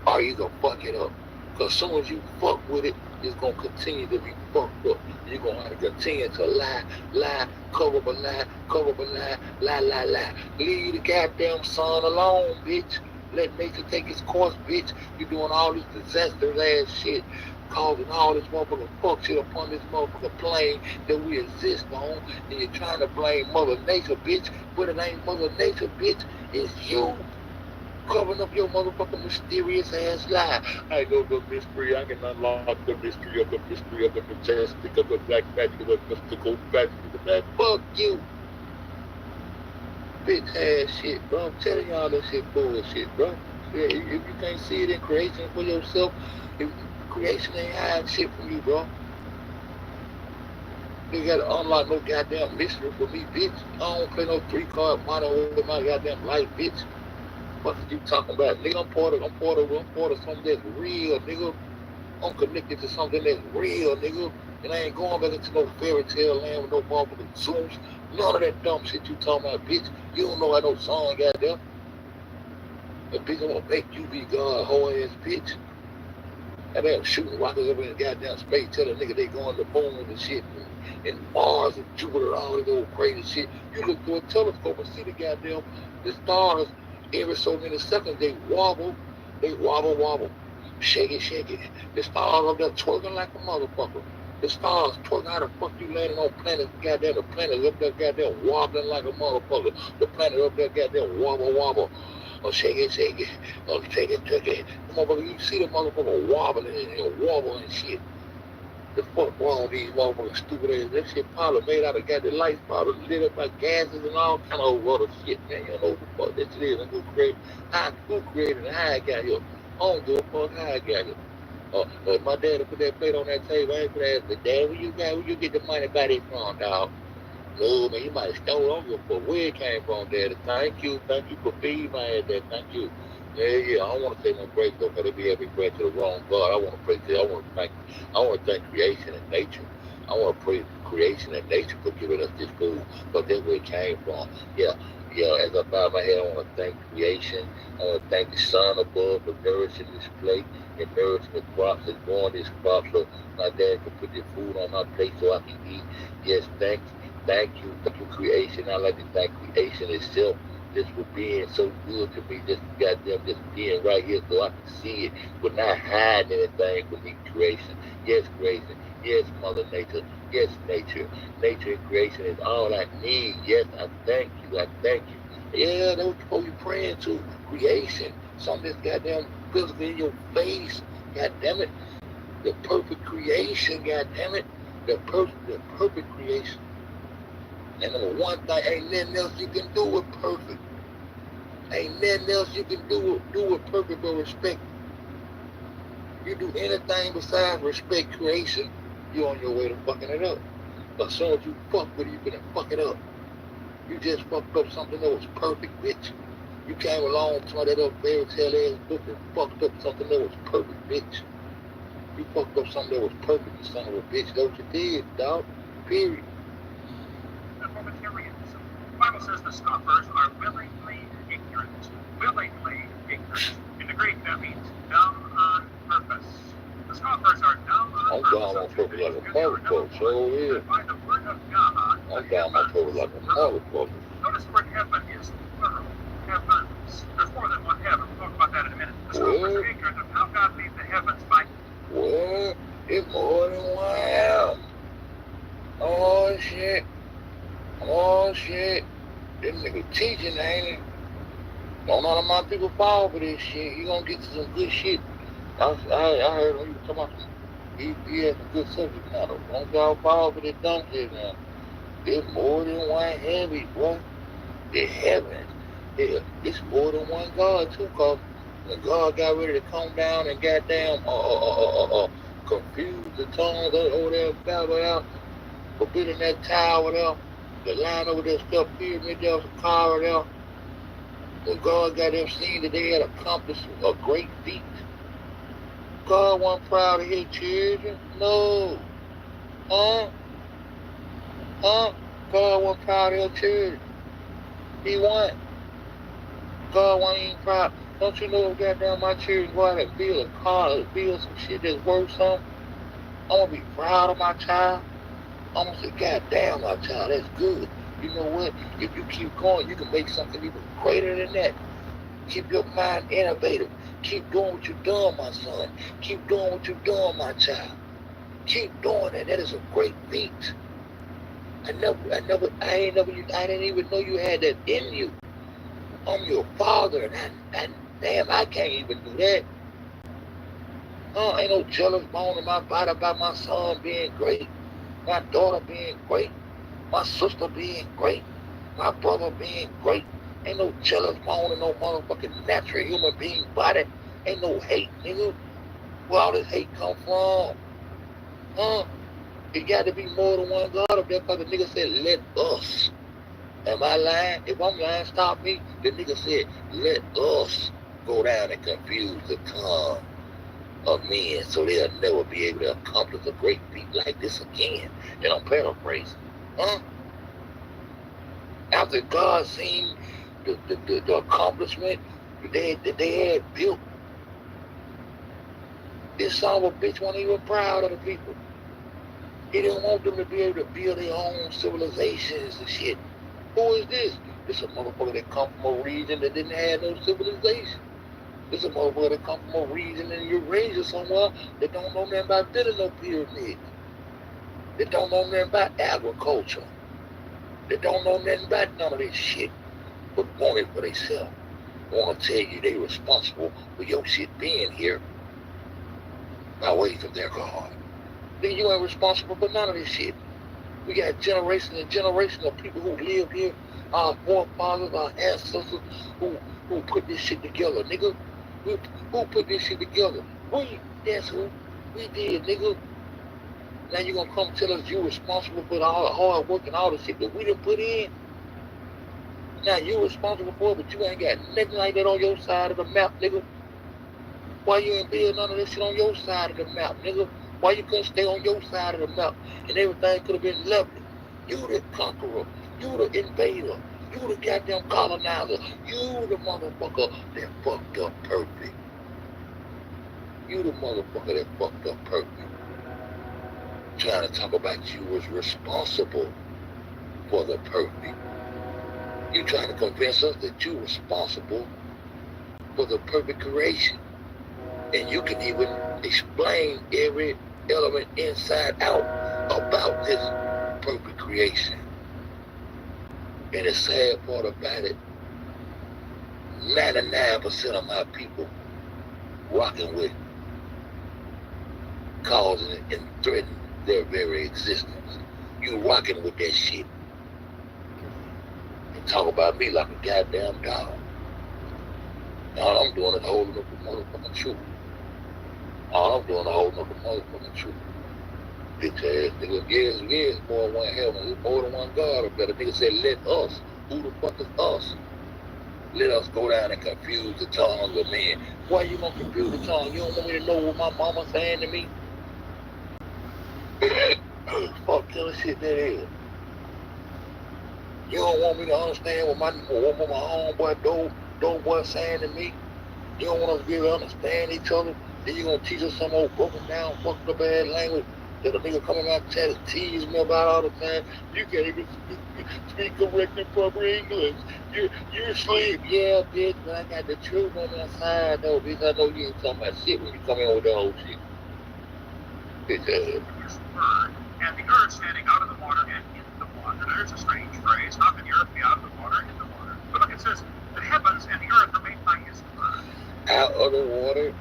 or you gonna fuck it up. Because as soon as you fuck with it, it's gonna continue to be fucked up. You're gonna have to continue to lie, cover up a lie. Leave the goddamn sun alone, bitch. Let nature take its course, bitch. You're doing all this disastrous ass shit, causing all this motherfucking fuck shit upon this motherfucking plane that we exist on, and you're trying to blame Mother Nature, bitch. But it ain't Mother Nature, bitch. It's you. Covering up your motherfucking mysterious ass lie. I know the mystery. I can unlock the mystery of the majestic, of the black magic, of the mystical magic of the black. Fuck you. Bitch ass shit, bro. I'm telling y'all this shit bullshit, bro. If you can't see it in creation for yourself, if creation ain't hiding shit from you, bro. You gotta unlock no goddamn mystery for me, bitch. I don't play no 3-card mono with my goddamn life, bitch. What are you talking about? Nigga, I'm part of something that's real, nigga. I'm connected to something that's real, nigga. And I ain't going back into no fairy tale land with no motherfucking Zeus. None of that dumb shit you talking about, bitch. You don't know how no song got there. The bitch, I'm gonna make you be God, whole ass bitch. I mean, I'm shooting rockets up in the goddamn space, tell a nigga they going to the moon and shit, and Mars and Jupiter, all this old crazy shit. You look through a telescope and see the stars. Every so many seconds, they wobble. Shake it. The stars up there twerking like a motherfucker. The stars twerking. How the fuck you landing on planets? Goddamn, the planet up there goddamn wobbling like a motherfucker. The planet up there goddamn wobble. Oh, shake it. Oh, shake it. Motherfucker, you see the motherfucker wobbling and wobble and shit. The fuck wrong with these motherfucking stupid ass? That shit probably made out of goddamn lights, probably lit up by gases and all kind of other shit, man. You don't know what the fuck that shit is and who created it and how it got here. I don't give a fuck how it got here. My daddy put that plate on that table. I ain't gonna ask me, Dad, where you get the money by this from, dog? No, man, you might have stole on you for where it came from, Daddy. Thank you for feeding my ass, Dad. Thank you. Yeah, I don't want to say no praise though, because they be having praise to the wrong God. I want to praise I want to thank creation and nature. I want to praise creation and nature for giving us this food, because that's where it came from. Yeah, as I bow my head, I want to thank creation. I want to thank the sun above for nourishing this plate and nourishing the crops and growing this crop so my dad can put the food on my plate so I can eat. Yes, thank you, creation. I like to thank creation itself, just for being so good to me, just being right here so I can see it, but not hiding anything from me, creation. Yes, creation. Yes, Mother Nature. Yes, nature. Nature and creation is all I need. Yes, I thank you. Yeah, that's what you're praying to. Creation. Something that's goddamn physical in your face. God damn it. The perfect creation, goddammit. The perfect creation. And number one thing, ain't nothing else you can do with perfect. Ain't nothing else you can do with perfect but respect. You do anything besides respect creation, you're on your way to fucking it up. As soon as you fuck with it, you finna fuck it up. You just fucked up something that was perfect, bitch. You came along to that other fairy tale ass book and fucked up something that was perfect, bitch. You fucked up something that was perfect, you son of a bitch. That's what you did, dog. Period. The Proletarians. The Bible says the scoffers are willingly ignorant. Willingly ignorant. In the Greek, that means dumb on purpose. The scoffers are dumb on purpose. I'm dumb on purpose like a motherfucker, so is. By the word of God, I'm dumb on purpose like a motherfucker. notice the word heaven is plural. Heavens. There's more than one heaven. We'll talk about that in a minute. The scoffers are ignorant of how God made the heavens by. Well, it's more than one heaven. Oh shit. Oh shit. This nigga teaching, ain't it? Don't none of my people fall for this shit. You gonna get to some good shit. I heard him talking about he has some good subject matter. Don't y'all fall for this dumb shit now. There's more than one heavy, bro. The heavens. Yeah, it's more than one God too, cause when God got ready to come down and goddamn confuse the tongues over there, babble out, forbidding that tower there, the line over there, stuff pyramid there, the car there. When God got them seen that they had accomplished a great feat, God wasn't proud of his children. No. Huh? God wasn't proud of his children. He wasn't. God wasn't even proud. Don't you know, goddamn, my children go out and build a car, build some shit that's worth something? I'm gonna be proud of my child. I'm gonna say, goddamn, my child, that's good. You know what? If you keep going, you can make something even greater than that. Keep your mind innovative. Keep doing what you're doing, my son. Keep doing what you're doing, my child. Keep doing it. That is a great feat. I didn't even know you had that in you. I'm your father, and damn, I can't even do that. Ain't no jealous bone in my body about my son being great, my daughter being great, my sister being great, my brother being great. Ain't no jealous bone in no motherfucking natural human being body. Ain't no hate, nigga. Where all this hate come from? It got to be more than one God up there, because the nigga said, let us. Am I lying? If I'm lying, stop me. The nigga said, let us go down and confuse the tongue of men so they'll never be able to accomplish a great feat like this again. And I'm paraphrasing. After God seen the accomplishment that they had built, this son of a bitch wasn't even proud of the people. He didn't want them to be able to build their own civilizations and shit. Who is this? This a motherfucker that come from a region that didn't have no civilization. This a motherfucker that come from a region in Eurasia somewhere that don't know nothing about building no pyramids. That don't know nothing about agriculture. That don't know nothing about none of this shit. But want it for themselves. Want to tell you they responsible for your shit being here by ways of their God. Then you ain't responsible for none of this shit. We got generations and generations of people who live here, our forefathers, our ancestors, who put this shit together, nigga. Who put this shit together? We, that's who. We did, nigga. Now you gonna come tell us you responsible for all the hard work and all the shit that we done put in? Now you responsible for it, but you ain't got nothing like that on your side of the map, nigga. Why you ain't build none of this shit on your side of the map, nigga? Why you couldn't stay on your side of the map and everything could have been lovely? You the conqueror. You the invader. You the goddamn colonizer. You the motherfucker that fucked up perfect. You the motherfucker that fucked up perfect. Trying to talk about you was responsible for the perfect. You trying to convince us that you responsible for the perfect creation. And you can even explain every element inside out about this perfect creation. And the sad part about it, 99% of my people rocking with causing and threatening their very existence. You rocking with that shit and talk about me like a goddamn dog. All I'm doing is holding up the motherfucking truth. All I'm doing is holding up the motherfucking truth. Bitch ass nigga. Yes, more than one heaven. There's more than one God up there. The nigga said, let us. Who the fuck is us? Let us go down and confuse the tongues of men. Why you gonna confuse the tongue? You don't want me to know what my mama's saying to me? Fuck kind of shit that is. You don't want me to understand what my homeboy Doe boy saying to me? You don't want us to be able to understand each other? Then you gonna teach us some old broken down, fucked up ass language that a nigga coming out trying to tease me about all the time. You can't even speak correct and proper English. You're asleep. Yeah, bitch, but I got the truth on my side though, bitch. I know you ain't talking about shit when you come in with that old shit. Bitch ass. And the earth standing out of the water and in the water. There's a strange phrase. How can the earth be out of the water and in the water? But look, it says, the heavens and the earth are made by his word. Out of the water,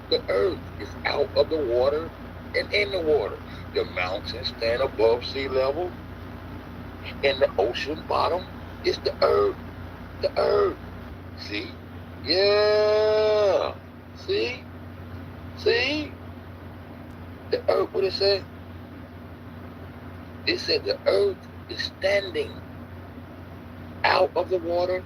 the earth is out of the water and in the water. The mountains stand above sea level, and the ocean bottom is the earth. The earth. See? Yeah. See? The earth, what it said? It said the earth is standing out of the water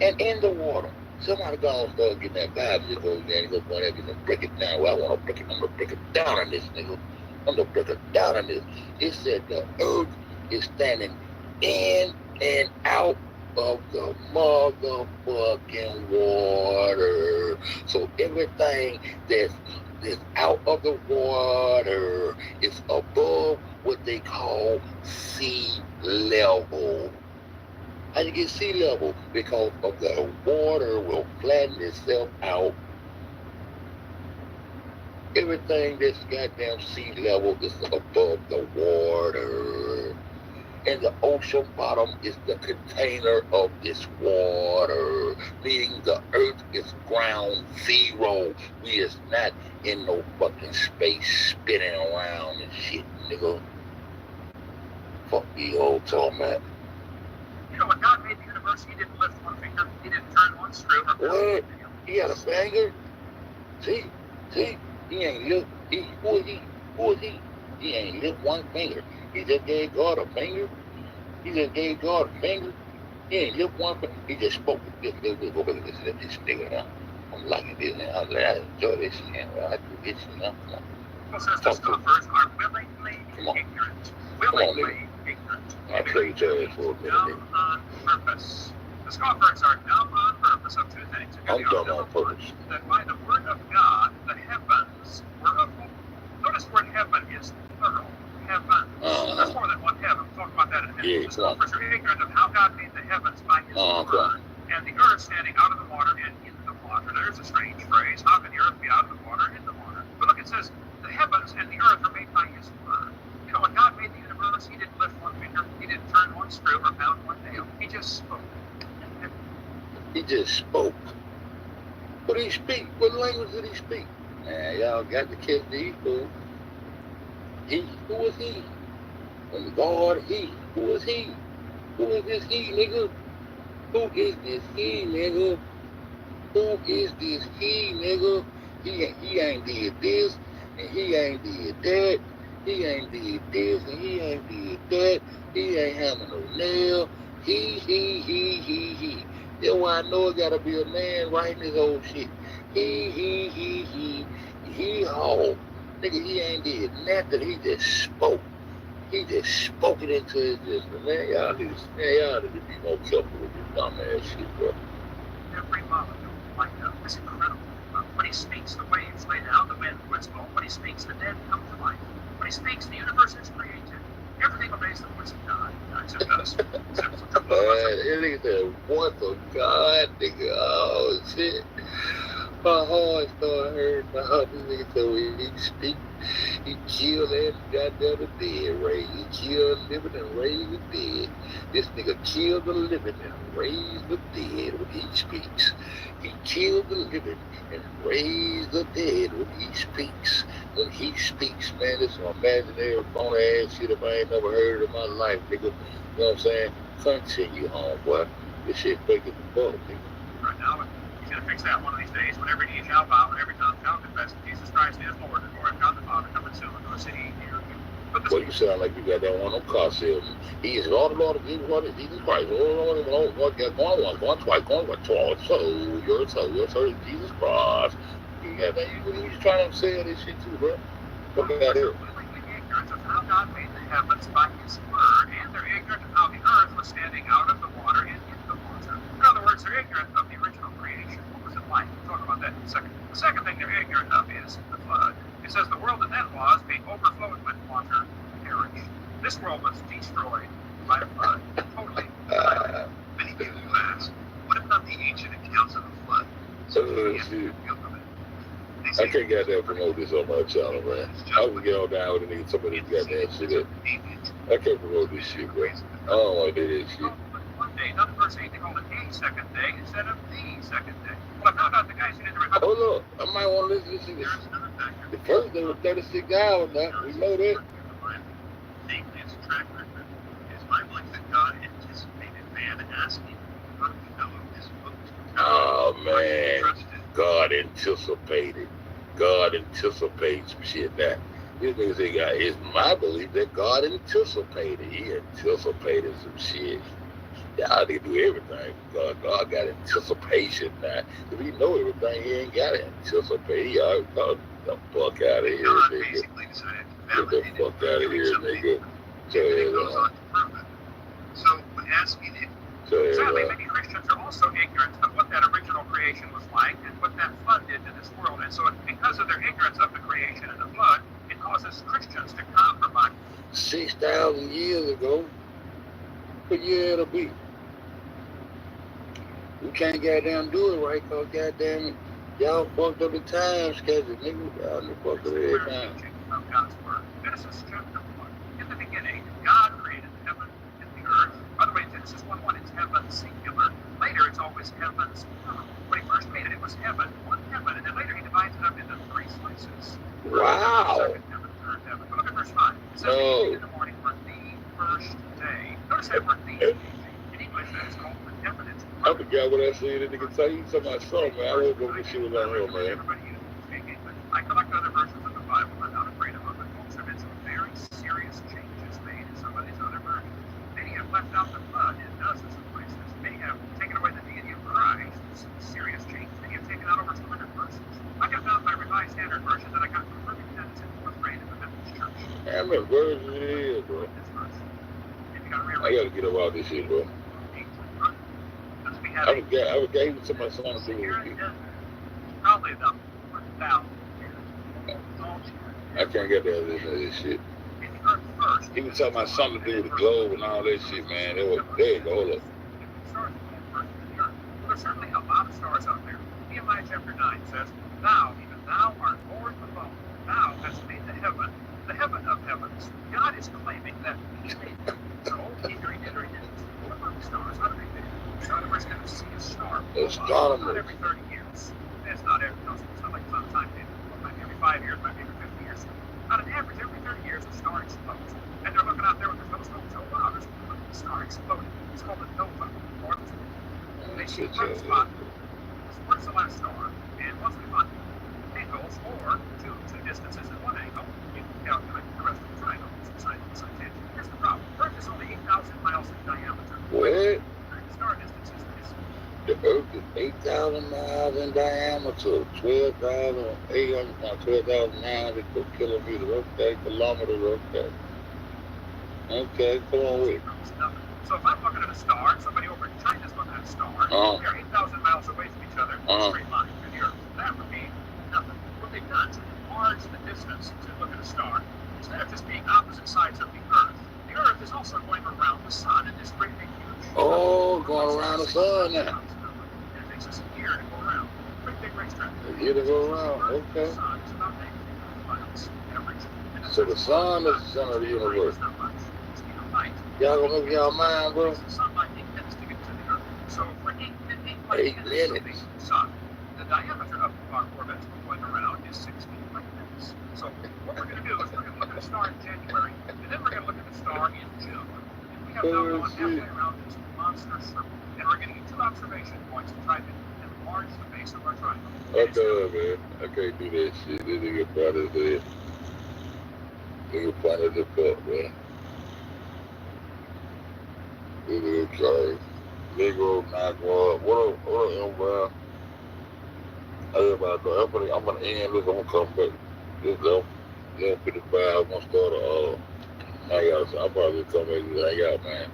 and in the water. Somebody go and start getting that Bible, just go there and go point at it and break it down. Well, I want to break it. I'm gonna break it down on this, nigga. I'm gonna break it down on this. It said the earth is standing in and out of the motherfucking water. So everything that's out of the water is above what they call sea level. How you get sea level? Because of the water will flatten itself out. Everything that's goddamn sea level is above the water. And the ocean bottom is the container of this water. Meaning the earth is ground zero. We is not in no fucking space spinning around and shit, nigga. Fuck you old talking about. You know, when God made the universe, he didn't lift one finger, he didn't turn one screw. What? He had a finger? See? He ain't lift. Who is he? He ain't lift one finger. He just gave God a finger. He ain't lift one finger. He just spoke. Let's go back and listen to this nigga now. I'm liking this now. I enjoy this shit. I do this shit now. It says the scoffers are willingly ignorant. Willingly ignorant. I'll play your ass for a minute. Dumb on purpose. The scoffers are dumb on purpose of two things. I'm dumb on purpose. That by the word of God, the heavens were of. Notice the word heaven is plural. Heaven. That's more than one heaven. We'll talk about that in a minute. Yeah, the scoffers are ignorant of how God made the heavens by his word, and the earth standing out of the water and in the water. There's a strange phrase. How can the earth be out of the water and in the water? But look, it says, the heavens and the earth are made by his word. You know, when God made the universe, he didn't lift one finger, he didn't turn one screw or pound one nail. He just spoke. He just spoke. What did he speak? What language did he speak? Man, y'all got to catch these fools. Who is he? And God, he. Who is he? Who is this he, nigga? Who is this he, nigga? Who is this he, nigga? He ain't did this, and he ain't did that. He ain't did this, and he ain't did that. He ain't having no nail. He. That's why I know it gotta be a man writing this old shit. He, haw. Nigga, he ain't did nothing. He just spoke. He just spoke it into existence. Man, y'all need to be more careful with this dumb ass shit, bro. Every molecule light up. It's incredible. When he speaks, the waves lay down, the wind whistle. When he speaks, the dead come to life. When he speaks, the universe is created. Everything obeys the voice of God. Except us. Nigga said, voice of God, nigga. Oh, shit. My heart started hurting. My heart, this nigga said, when he speak, he killed and goddamn the dead raised. He killed the living and raised the dead. This nigga killed the living and raised the dead when he speaks. He killed the living and raised the dead when he speaks. when he speaks, man, it's some imaginary phony ass shit if I ain't never heard it in my life, nigga. You know what I'm saying? Continue on, boy. This shit fake as fuck, nigga. Right now, he's going to fix that one of these days. Whenever he shall bow and every tongue shall confess Jesus Christ is Lord, and Lord God the Father coming soon to a city near you. Well, you sound like you got that one on car salesman. He is Lord, Lord, Jesus, Lord, Jesus Christ. Lord, Lord, Lord, going once, going twice, so your soul, Jesus Christ. You got that? You was trying to sell this shit too, bro. Look at that here. Completely ignorant of how God made the heavens by His word, and they're ignorant of how the earth was standing out of the water and in the water. In other words, they're ignorant of the original creation. What was it like? We'll talk about that in a second. The second thing they're ignorant of is the flood. It says the world that then was, being overflowed with water, perished. This world was destroyed by a flood, totally. Many people ask, what about the ancient accounts of the flood? I can't goddamn promote this on my channel, man. I can get on down with it and some of this goddamn shit. I can't promote this shit, bro. I don't want to do this shit. One day, another person ain't called it a second day instead of the second day. Well, I found out the guys who didn't remember. Hold up, I might want to listen to this. The first day was 36 hours now. We know that. Namely, its track record is my belief that God anticipated man asking, how do we know if this book is Oh, man. God anticipated. God anticipates some shit now. This nigga say, God, it's my belief that God anticipated. He anticipated some shit. Y'all need to do everything. God got anticipation now. If he know everything, he ain't got to anticipate. He already thought, the fuck out of here, nigga. Get the fuck out of here, nigga. So, when asking it, sadly, many Christians are also ignorant of what that original creation was like and what that flood did to this world. And so, because of their ignorance of the creation and the flood, it causes Christians to compromise. 6,000 years ago, what year it'll be? We can't goddamn do it right, cause goddamn y'all fucked up the time schedule, nigga. Y'all done fucked up everything. Of God's word. Genesis chapter 1. In the beginning, God created the heaven and the earth. By the way, Genesis 1:1, it's heaven singular. Later, it's always heavens plural. When he first made it, it was heaven, one heaven, and then later he divides it up into three slices. Wow. Second heaven, third heaven. But look at verse 5. It says, the evening and the morning were the first day. Notice that word the. In English, that is called the definite. I forgot what I said. That nigga tell you something about something, man. I woke up and shit was on here, man. Everybody uses speak English. I collect other versions of the Bible. I'm not afraid of them, but folks, there have been some very serious changes made in some of these other versions. Many have left out the flood in dozens of places. Many have taken away the deity of Christ. Some serious changes. Many have taken out over 200 verses. I got found my Revised Standard Version that I got from Birmingham in 4th grade in the Methodist Church. How many verses it is, bro? This verse. If you got to I gotta get up out this shit, bro. I would gave it to my son to do with me. Probably about 1,000 years. I can't get that listen to this shit. He was talking about something to do with the globe and all that shit, man. There you go, hold up. There's certainly a lot of stars out there. Nehemiah chapter 9 says, Thou, even thou art Lord alone. Thou hast made the heaven of heavens. God is claiming that he made them. So, either he did or he didn't. What about the stars? How do they do? Astronomers can see a star. Astronomers. Not every 30 years. It's not every, it's not like it's on a timetable. Maybe every 5 years, maybe every 50 years. On an average, every 30 years, a star explodes. And they're looking out there with their telescopes. Oh, wow, there's a star exploding. It's called a nova. Or they see one spot. Where's the last star? And once we find angles, or two distances in one angle, you can calculate the rest of the triangle. Here's the problem. Earth is only 8,000 miles in diameter. What? Star distances is The Earth is 8,000 miles in diameter, 12,900 kilometers, okay, kilometers, okay. Okay, come on with it. So if I'm looking at a star, somebody over in China is looking at a star, we are 8,000 miles away from each other, in a straight line through the Earth. That would be nothing. What they've done to enlarge the distance to look at a star, instead of just being opposite sides of the Earth is also going around the sun in this great big huge. Oh, going around the sun now. It takes us a year to go around. Great big racetrack. A year to go around, okay. The sun is about 8 miles average. So the sun is the center of the universe. It's not much. It's even light. Y'all gonna make y'all mind, bro? The sunlight 8 minutes to get to the Earth. So for 8 8 minutes minutes. of the sun, the diameter of our orbit going around is 16 light minutes. So going halfway around this monster circle, and we're getting 2 observation points to try to enlarge the base of our triangle. Okay, man. I can't do that shit. This nigga funny as hell. Nigga funny as fuck, man. This nigga crazy. Negro knock one. What up, bro? Everybody go. I'm gonna end this. I'm gonna come back. This 11:55. I'm gonna start hang out. So I'll probably come back and hang out, man.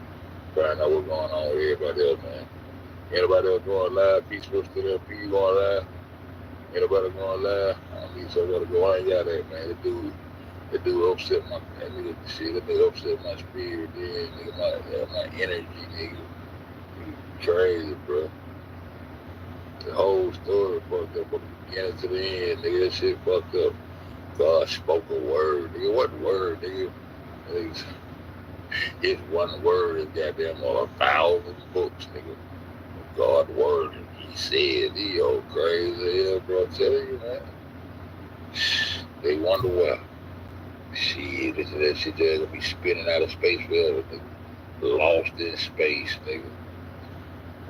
Find out what's going on with everybody else, man. Anybody else going live? Peaceful to them. P going live. Anybody going live? I need somebody to go hang out there, man. The dude upset my nigga. Shit, that nigga upset my spirit, man. Nigga, my energy, nigga. Crazy, bro. The whole story fucked up from the beginning to the end, nigga. That shit fucked up. God spoke a word, nigga. What word, nigga? It's one word is goddamn 1,000 books, nigga. God's word. He said, he old crazy, yeah, bro. I tell you, man. They wonder why. Shit, listen to that shit, they're gonna be spinning out of space forever, nigga. Lost in space, nigga.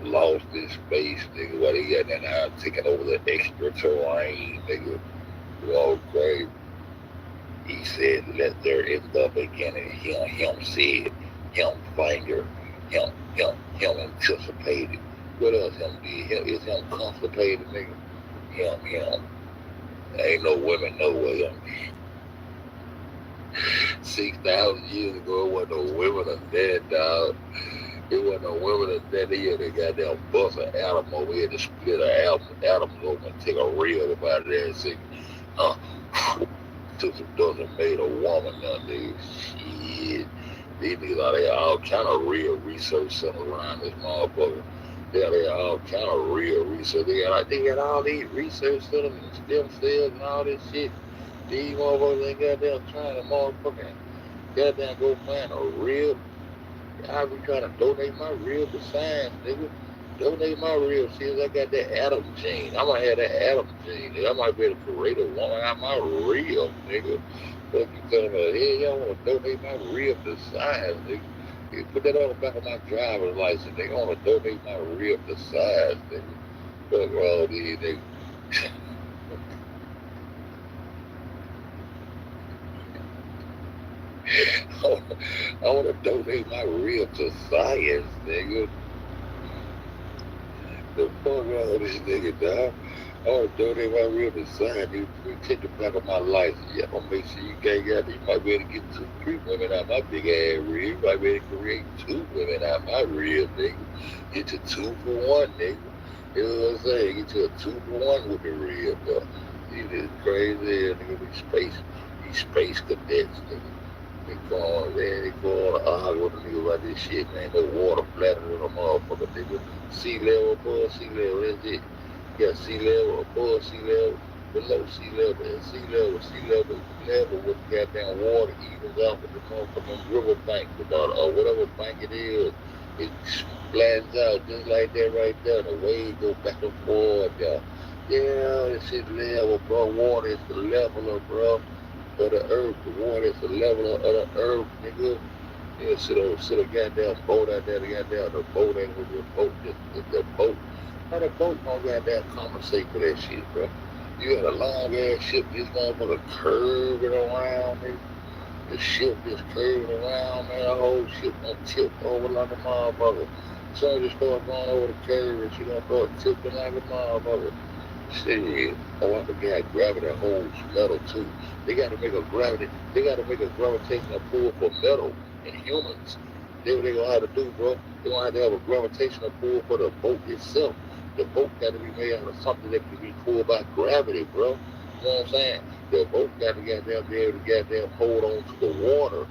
Lost in space, nigga. Why they got that now taking over the extra terrain, nigga. You all crazy. He said, let there in the beginning. Him said, him finger, him anticipated. What else him did? Is him constipated, nigga? Him. Ain't no women nowhere. 6,000 years ago, it wasn't no women or dead, dog. It wasn't no women or dead. They got that bust an atom over here to split an atom over and take a rib about there and say, took some dust and made a woman nowadays. Shit. These niggas out there all kind of real research centers around this motherfucker. They all kind of real research. They got all these research centers and stem cells and all this shit. These motherfuckers ain't goddamn trying to motherfucking goddamn go find a rib. I be trying to donate my rib to science, nigga. Donate my rib. See, I got that Adam gene. I might have that Adam gene. Nigga. I might be able to create a woman out my rib, nigga. What you telling me? Hey, y'all want to donate my rib to science, nigga. You put that on the back of my driver's license, nigga. I want to donate my rib to science, nigga. Fuck all these niggas. I want to donate my rib to science, nigga. The fuck wrong with this nigga, dog? I want to donate my rib to science. You take the back of my license. Yeah, I'm gonna make sure you can't get it. You might be able to get 2, 3 women out my big ass rib. You might be able to create 2 women out my rib, nigga. Get you 2 for 1, nigga. You know what I'm saying? Get you a 2 for 1 with the rib, dog. See, this crazy, nigga. These space cadets, nigga. They go on argue with the nigga about this shit, man. No water flatter than a motherfucker, nigga. Sea level, above sea level, that's it. You got sea level, above sea level, below sea level, and sea level with the goddamn water evens out with the motherfucking river bank, or whatever bank it is. It splats out just like that right there. The waves go back and forth, y'all. Yeah, this shit level, bro. Water is the leveler, bro. Of the earth, the water is the level of the earth, nigga. Yeah, sit a goddamn boat out there, the boat ain't with your boat, the boat. How the boat gonna goddamn compensate for that shit, bro? You got a long ass ship, this motherfucker curving around, nigga. The ship is curving around, man. The whole ship gonna tip over like a motherfucker. So just start going over the curve and she gonna start tipping like a motherfucker. Shit. Oh, I forgot gravity holds metal too. They gotta make a gravitational pull for metal and humans. That's what they gonna have to do, bro. They gonna have to have a gravitational pull for the boat itself. The boat gotta be made out of something that can be pulled by gravity, bro. You know what I'm saying? The boat gotta be able to hold on to the water.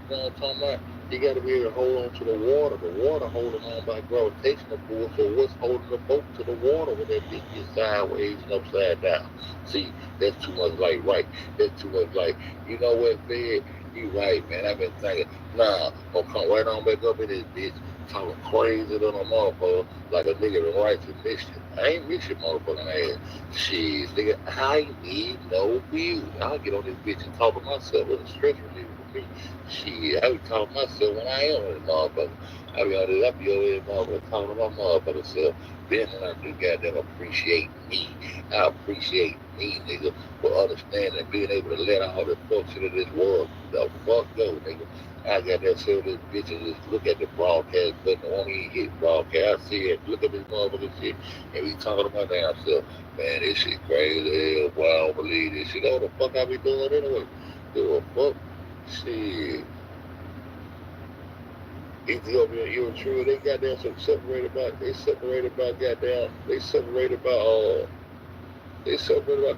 You know what I'm talking about? You gotta be able to hold on to the water holding on by gravitational pull. So what's holding the boat to the water when that bitch gets sideways and upside down? See, that's too much like right. That's too much like, you know what, Fed? You right, man. I've been thinking, nah, gonna come right on back up in this bitch, talking crazy than a motherfucker, like a nigga that writes a mission. I ain't miss your motherfucking ass. Shit, nigga, I need no views. I'll get on this bitch and talk to myself with a stress reliever me. Shit, I be talking to myself when I am in the motherfucker. I be over there, motherfucker, talking to my motherfucker self. Then when I do goddamn appreciate me, I appreciate me, nigga, for understanding and being able to let all the function of this world the fuck go, nigga. I got that so this bitch and just look at the broadcast button, won't even hit broadcast. I see it, look at this motherfucking shit, and we talking about damn self. Man, this shit crazy hell, boy, I don't believe this shit. Know what the fuck I be doing anyway? Give a fuck. Shit. Ethiopia and Eritrea, they goddamn they separated by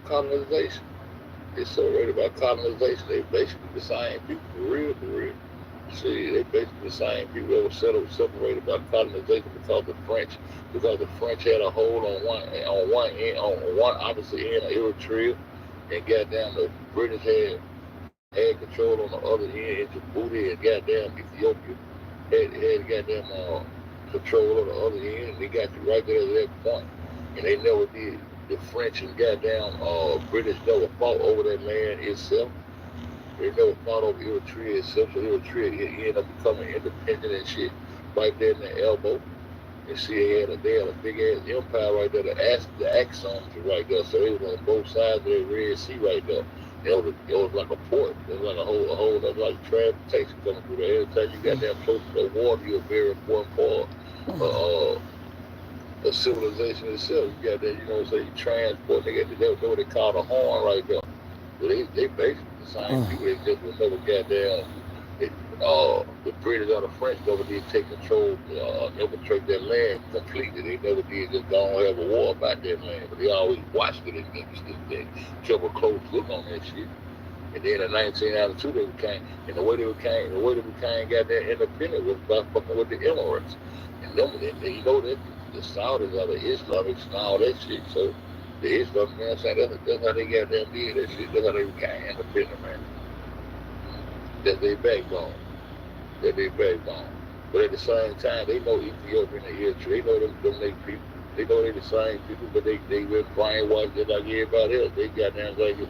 colonization. They separated by colonization. They basically the same people for real. See, they basically the same people that were separated by colonization because the French had a hold on one opposite end of Eritrea, and goddamn the British had control on the other end in Djibouti, and goddamn Ethiopia had goddamn control of the other end, and they got you right there at that point, and they never did. The French and goddamn British never fought over that land itself. They never fought over Eritrea itself, so Eritrea ended up becoming independent and shit right there in the elbow. And see, they had a big ass empire right there. The axons were right there, so they was on both sides of the Red Sea right there. It was like a port. It was like a whole like transportation coming through there. Every time you got that close to the water, you're a very important part of civilization itself. You got that, you know what I'm saying? You transport, they got what they call the horn right there. So they basically the same people. They just was never goddamn. The British or the French never did take control, infiltrate that land completely. They never did just go and have a war about that land, but they always watched it and they kept a close look on that shit. And then in 1992 they became, and the way they became goddamn independent was by fucking with the Emirates. And them, you know that the Saudis are the Islamics and all that shit. So the Islamic man saying that's how they goddamn did that shit. That's how they became independent, man. That's their backbone. But at the same time, they know Ethiopia and Eritrea. They know them they people. They know they the same people, but they been brainwashed just like everybody else. They got down like a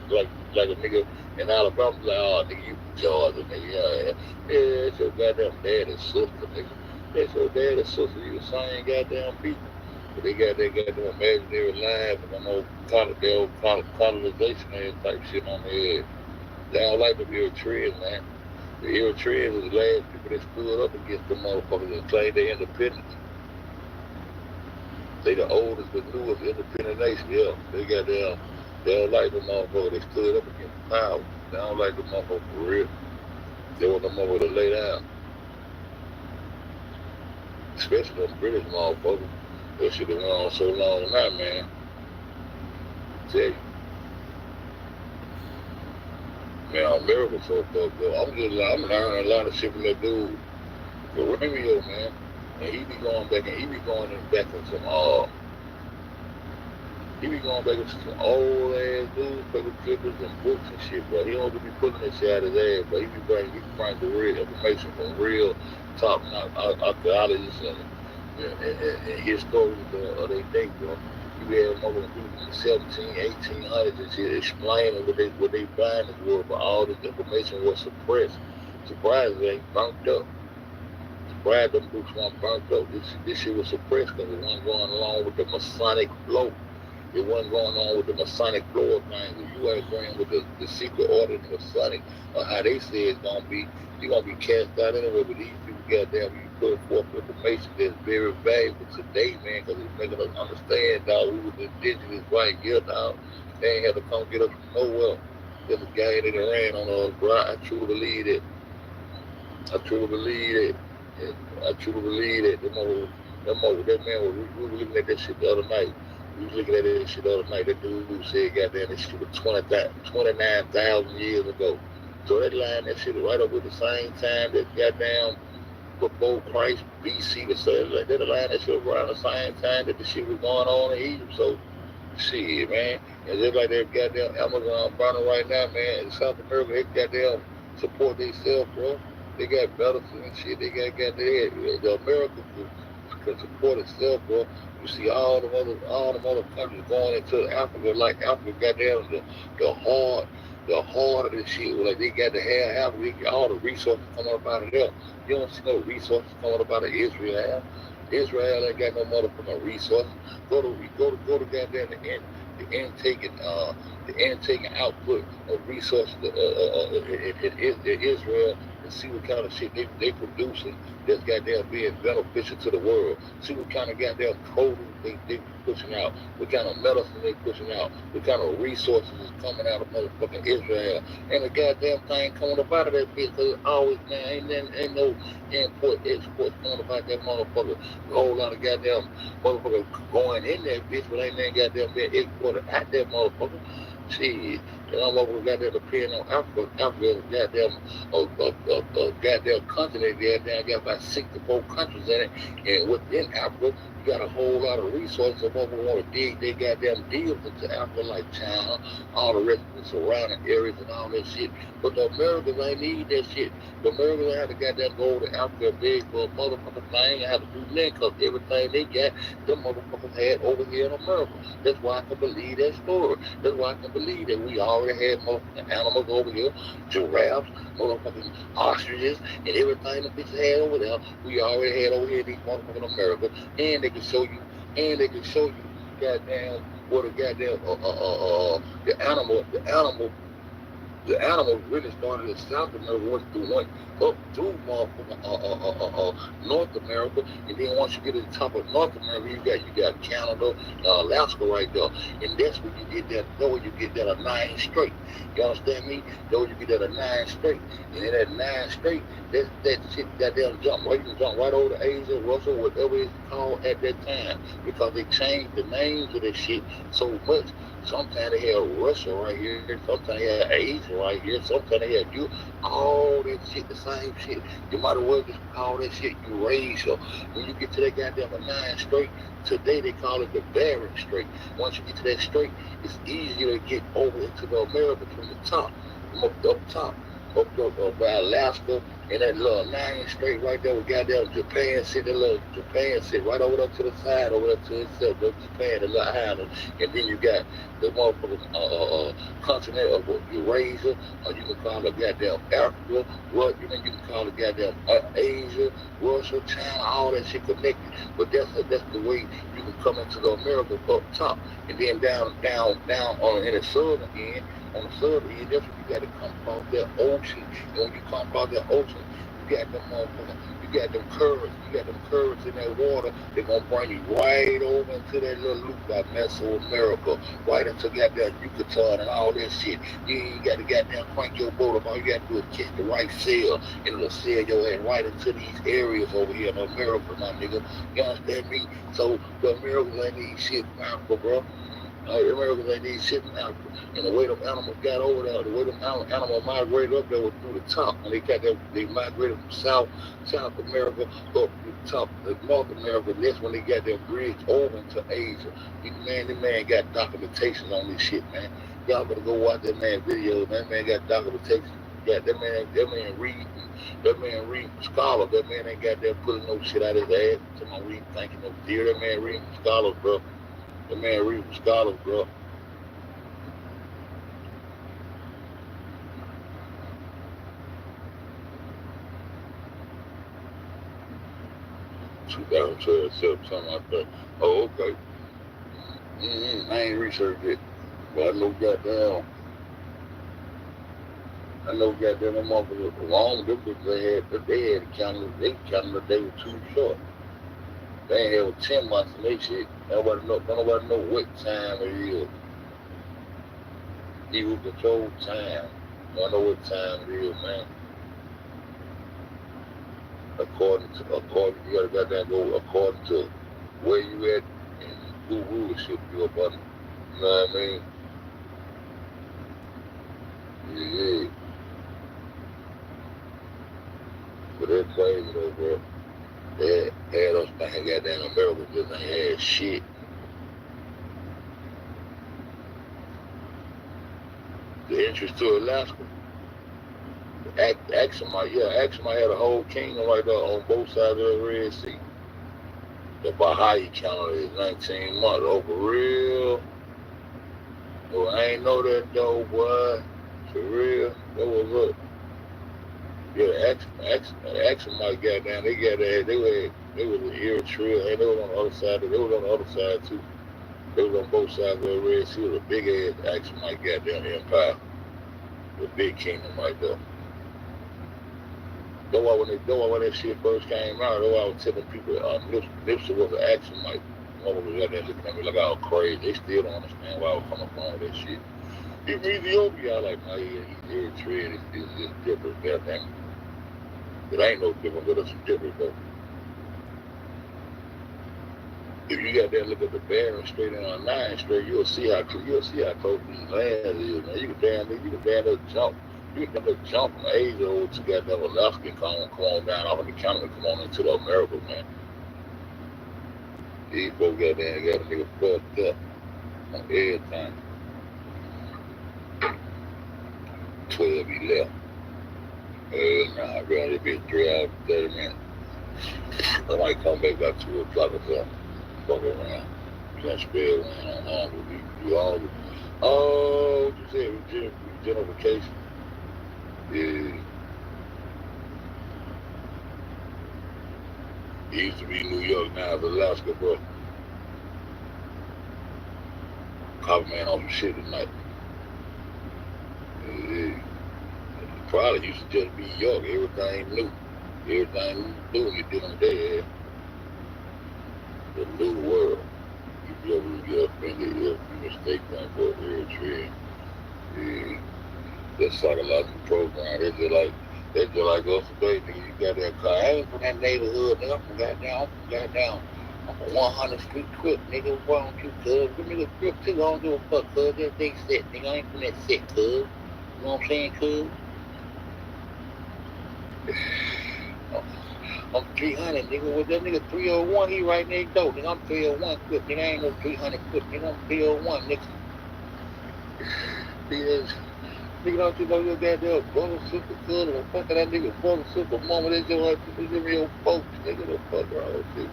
nigga in Alabama, like, oh nigga, you from Georgia, nigga. Yeah, it's your goddamn dad and sister, nigga. That's your dad and sister, you the same goddamn people. But they got them imaginary lines and them old colonization and type shit on their head. They don't like the Eritreans, man. The Eritreans was the last people that stood up against the motherfuckers and claimed their independence. They the oldest but newest independent nation, yeah. They don't like the motherfuckers. They stood up against the power. They don't like the motherfuckers for real. They want the motherfuckers to lay down. Especially them British motherfuckers. That shit that went on so long now, man. I tell you. Man, America so fucked up. I'm learning a lot of shit from that dude, Romeo, man. And he be going back into some old ass newspaper clippings and books and shit, bro. He don't be pulling that shit out of his ass, but he be bringing the real information from real top archaeologists and historians of their day, bro. You be having over people in the 1800s and shit explaining what they find in the world, but all this information was suppressed. Surprisingly, ain't burnt up. Surprised them books weren't burnt up. This shit was suppressed because it wasn't going along with the Masonic flow. It wasn't going on with the Masonic flow of things. If you ain't agreeing with the secret order of the Masonic, or how they say it's gonna be, you're gonna be cast out anyway. But these people, goddamn, you put forth information that's very valuable today, man, because it's making us understand, dog, we was indigenous right here, dog. They ain't have to come get us from nowhere. There's a guy that ran on us, bro. I truly believe it. That man we were looking at that shit the other night. That dude said, goddamn, this shit was 29,000 years ago. So that line, that shit is right up with the same time that goddamn before Christ, BC, that line, that shit was around the same time that the shit was going on in Egypt. So, shit, man. And just like that goddamn Amazon burning right now, man, in South America, they goddamn support themselves, bro. They got medicine and shit. They got the America can support itself, bro. You see all the other countries going into Africa, like Africa, goddamn the hard the harder the shit. Like they got to have all the resources coming up out of there. You don't see no resources coming up out of Israel. Israel ain't got no motherfucking resources. Go to goddamn the intake and output of resources in Israel and see what kind of shit they producing that's goddamn being beneficial to the world. See what kind of goddamn produce they pushing out, what kind of medicine they pushing out, what kind of resources is coming out of motherfucking Israel. And the goddamn thing coming up out of that bitch, cause always, man, ain't no import, export coming about that motherfucker. A whole lot of goddamn motherfucker going in that bitch, but ain't that goddamn being exported out that motherfucker. Shit. And I'm over goddamn depending on Africa. Africa is goddamn a goddamn continent there. Now got about 64 countries in it. And within Africa, you got a whole lot of resources. Some of them want to dig they goddamn deals into Africa like China, all the rest of the surrounding areas and all that shit. But the Americans ain't need that shit. The Americans ain't have to goddamn go to Africa and beg for a motherfucking thing. Ain't have to do nothing because everything they got, them motherfuckers had over here in America. That's why I can believe that story. That's why I can believe that we already had motherfucking animals over here, giraffes, motherfucking ostriches, and everything the bitches had over there. We already had over here in these motherfucking America, and they can show you, goddamn, what a goddamn the animals really started in South America, went up through North America, and then once you get to the top of North America, you got Canada, Alaska right there, and that's where you get that. That's where you get that a 9 straight. You understand me? That's where you get that a 9 straight, and in that 9 straight, that shit goddamn jump right, you can jump right over to Asia, Russia, whatever it's called at that time, because they changed the names of this shit so much. Sometimes they had Russia right here, sometimes they had Asia right here, sometimes they had you, all that shit, the same shit. You might as well just call that shit Eurasia. When you get to that goddamn 9 straight, today they call it the Bering Strait. Once you get to that strait, it's easier to get over into the America from the top, from up top, up by Alaska, and that little 9 straight right there with goddamn Japan sit, that little Japan sit right over there to the side, over there to itself, Japan, the little island, and then you got the motherfucking continent of Eurasia, or you can call it goddamn Africa, you can call it goddamn Asia, Russia, China, all that shit connected. But that's the way you can come into the America up top, and then down on in the southern end. On the southern end, that's when you got to come across that ocean. And when you come across that ocean, you got them motherfuckers, you got them currents in that water. They're gonna bring you right over into that little loop by Mesoamerica, right into goddamn Yucatan and all that shit. You ain't got to goddamn crank your boat up. All you got to do is catch the right sail, and it'll sail your ass right into these areas over here in America, my nigga. You understand me? So the Americans ain't need shit from Africa, bro. Americans ain't need shit from Africa. And the way them animals got over there, the way them animals migrated up there was through the top. When they migrated from South America up through the top of North America, and that's when they got their bridge over into Asia. The man got documentation on this shit, man. Y'all better go watch that man videos. That man got documentation. Yeah, that man reading scholars. That man ain't got that pulling no shit out of his ass. To my reading, thinking no dear. That man reading scholars, bro. That man reading scholars, bro. 2012, something like that. Oh, okay. I ain't researched it, but I know goddamn them motherfuckers long. Them bitches they had counted. They counted that they were too short. They ain't had 10 months and they shit. Nobody know what time it is. He who controls time. I know what time it is, man. According you gotta goddamn go according to where you at and who rulership you up under. You know what I mean? Yeah. But that's crazy though, bro. They had us thinking goddamn America just ain't had shit. The interest to Alaska. Axima had a whole kingdom right there on both sides of the Red Sea. The Baha'i calendar is 19 months. Oh, for real? Well, I ain't know that though, boy. For real, that was up. Yeah, action might got down. They got that. They was in Eritrea, and they was on the other side. They was on the other side too. They was on both sides of the Red Sea. Was a big ass action might got down the empire, the big kingdom right there. That's why when that shit first came out, that's why I was telling people, Nipsey was an action mic. Mother was out there looking at me like I was crazy. They still don't understand why I was coming from that shit. He's from Ethiopia. I like, nah, yeah, he's Eritrean. It's different. Goddamn. It ain't no different, but it's different though. If you got there look at the bearing straight in on 9 straight, you'll see how close these lands is, man. You can damn jump. You can jump from Asia to goddamn Alaska and come on down off of the Canada, come on into the America, man. These folks got a nigga fucked up on everything. 12 he left. Nah, I'd rather be 3 hours, 30 minutes. I might come back by 2 o'clock or something. Fuck around. Can't spare around on hungry. You hungry? Oh, what you said? Regeneration. Yeah. It used to be New York, now it's Alaska, bro. Copper man on some shit tonight. Yeah. Probably used to just be York. Everything new. Everything new when you dealing with that. The new world. If you ever get up in the if you mistake them for Eritrea. Yeah. That psychological program, they're just like us today, nigga. You got that car. I ain't from that neighborhood, nigga. I'm from goddamn. I'm a 100 street crip, nigga. Why don't you, cuz? Give me the crip too. I don't give a fuck, cuz. That big set, nigga. I ain't from that set, cuz. You know what I'm saying, cuz? I'm 300, nigga. With that nigga 301, he right next door, nigga. I'm 301 crip, nigga. I ain't no 300 crip, nigga. I'm 301, nigga. Nigga, don't you know your goddamn brother, sister, cousin, or fucking that nigga brother, sister, mama, that's your life, this is your folks, nigga, the fuck wrong with you?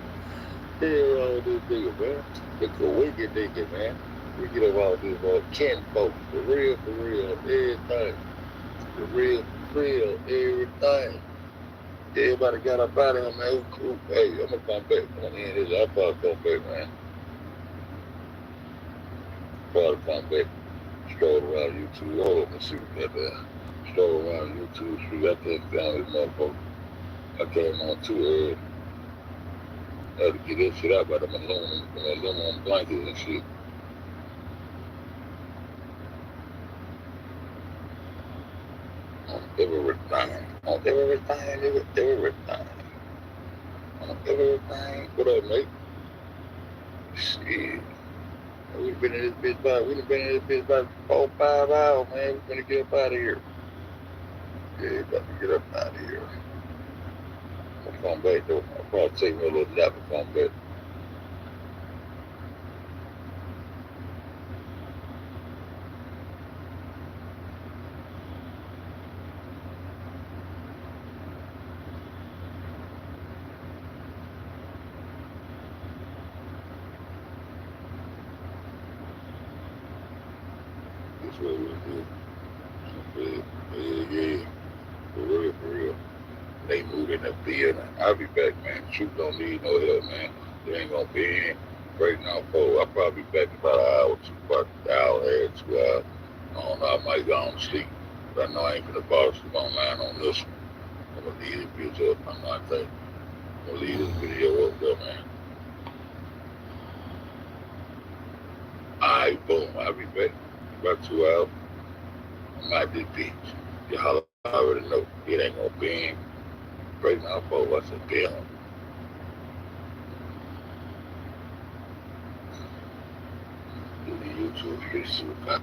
Hell wrong with this nigga, man. It's a wicked nigga, man. We get around this kin folks, for real, everything. For real, everything. Everybody got up out of here, man. Cool. Hey, I'm gonna come back. I'm gonna end this. I'll probably come back, man. Probably come back. Stroll around YouTube. Hold up and see what that is. Stroll around YouTube street. I can't find this motherfucker. I came on too early. I had to get that shit out by them aluminum blankets and shit. On everything. What up, mate? Shit. We've been in this bitch about 4 or 5 hours, man. We're gonna get up out of here. Yeah, about to get up out of here. I'm gonna come back though. I'll probably take me a little nap and come back. That's what we do. Yeah. For real. They move in the building. I'll be back, man. Truth don't need no help, man. They ain't gonna be in right now, folks. I'll probably be back in about an hour or two, about an hour, 2 hours. I don't know, I might go on sleep. But I know I ain't gonna bother sleep online on this one. I'm gonna leave this bitch up. I'm not thinking. I'm gonna leave this video up there, man. Alright, boom. I'll be back in about 2 hours. I'm out this bitch. Y'all already know it ain't gonna be in. Right now, folks, I said, damn. Do the YouTube, see what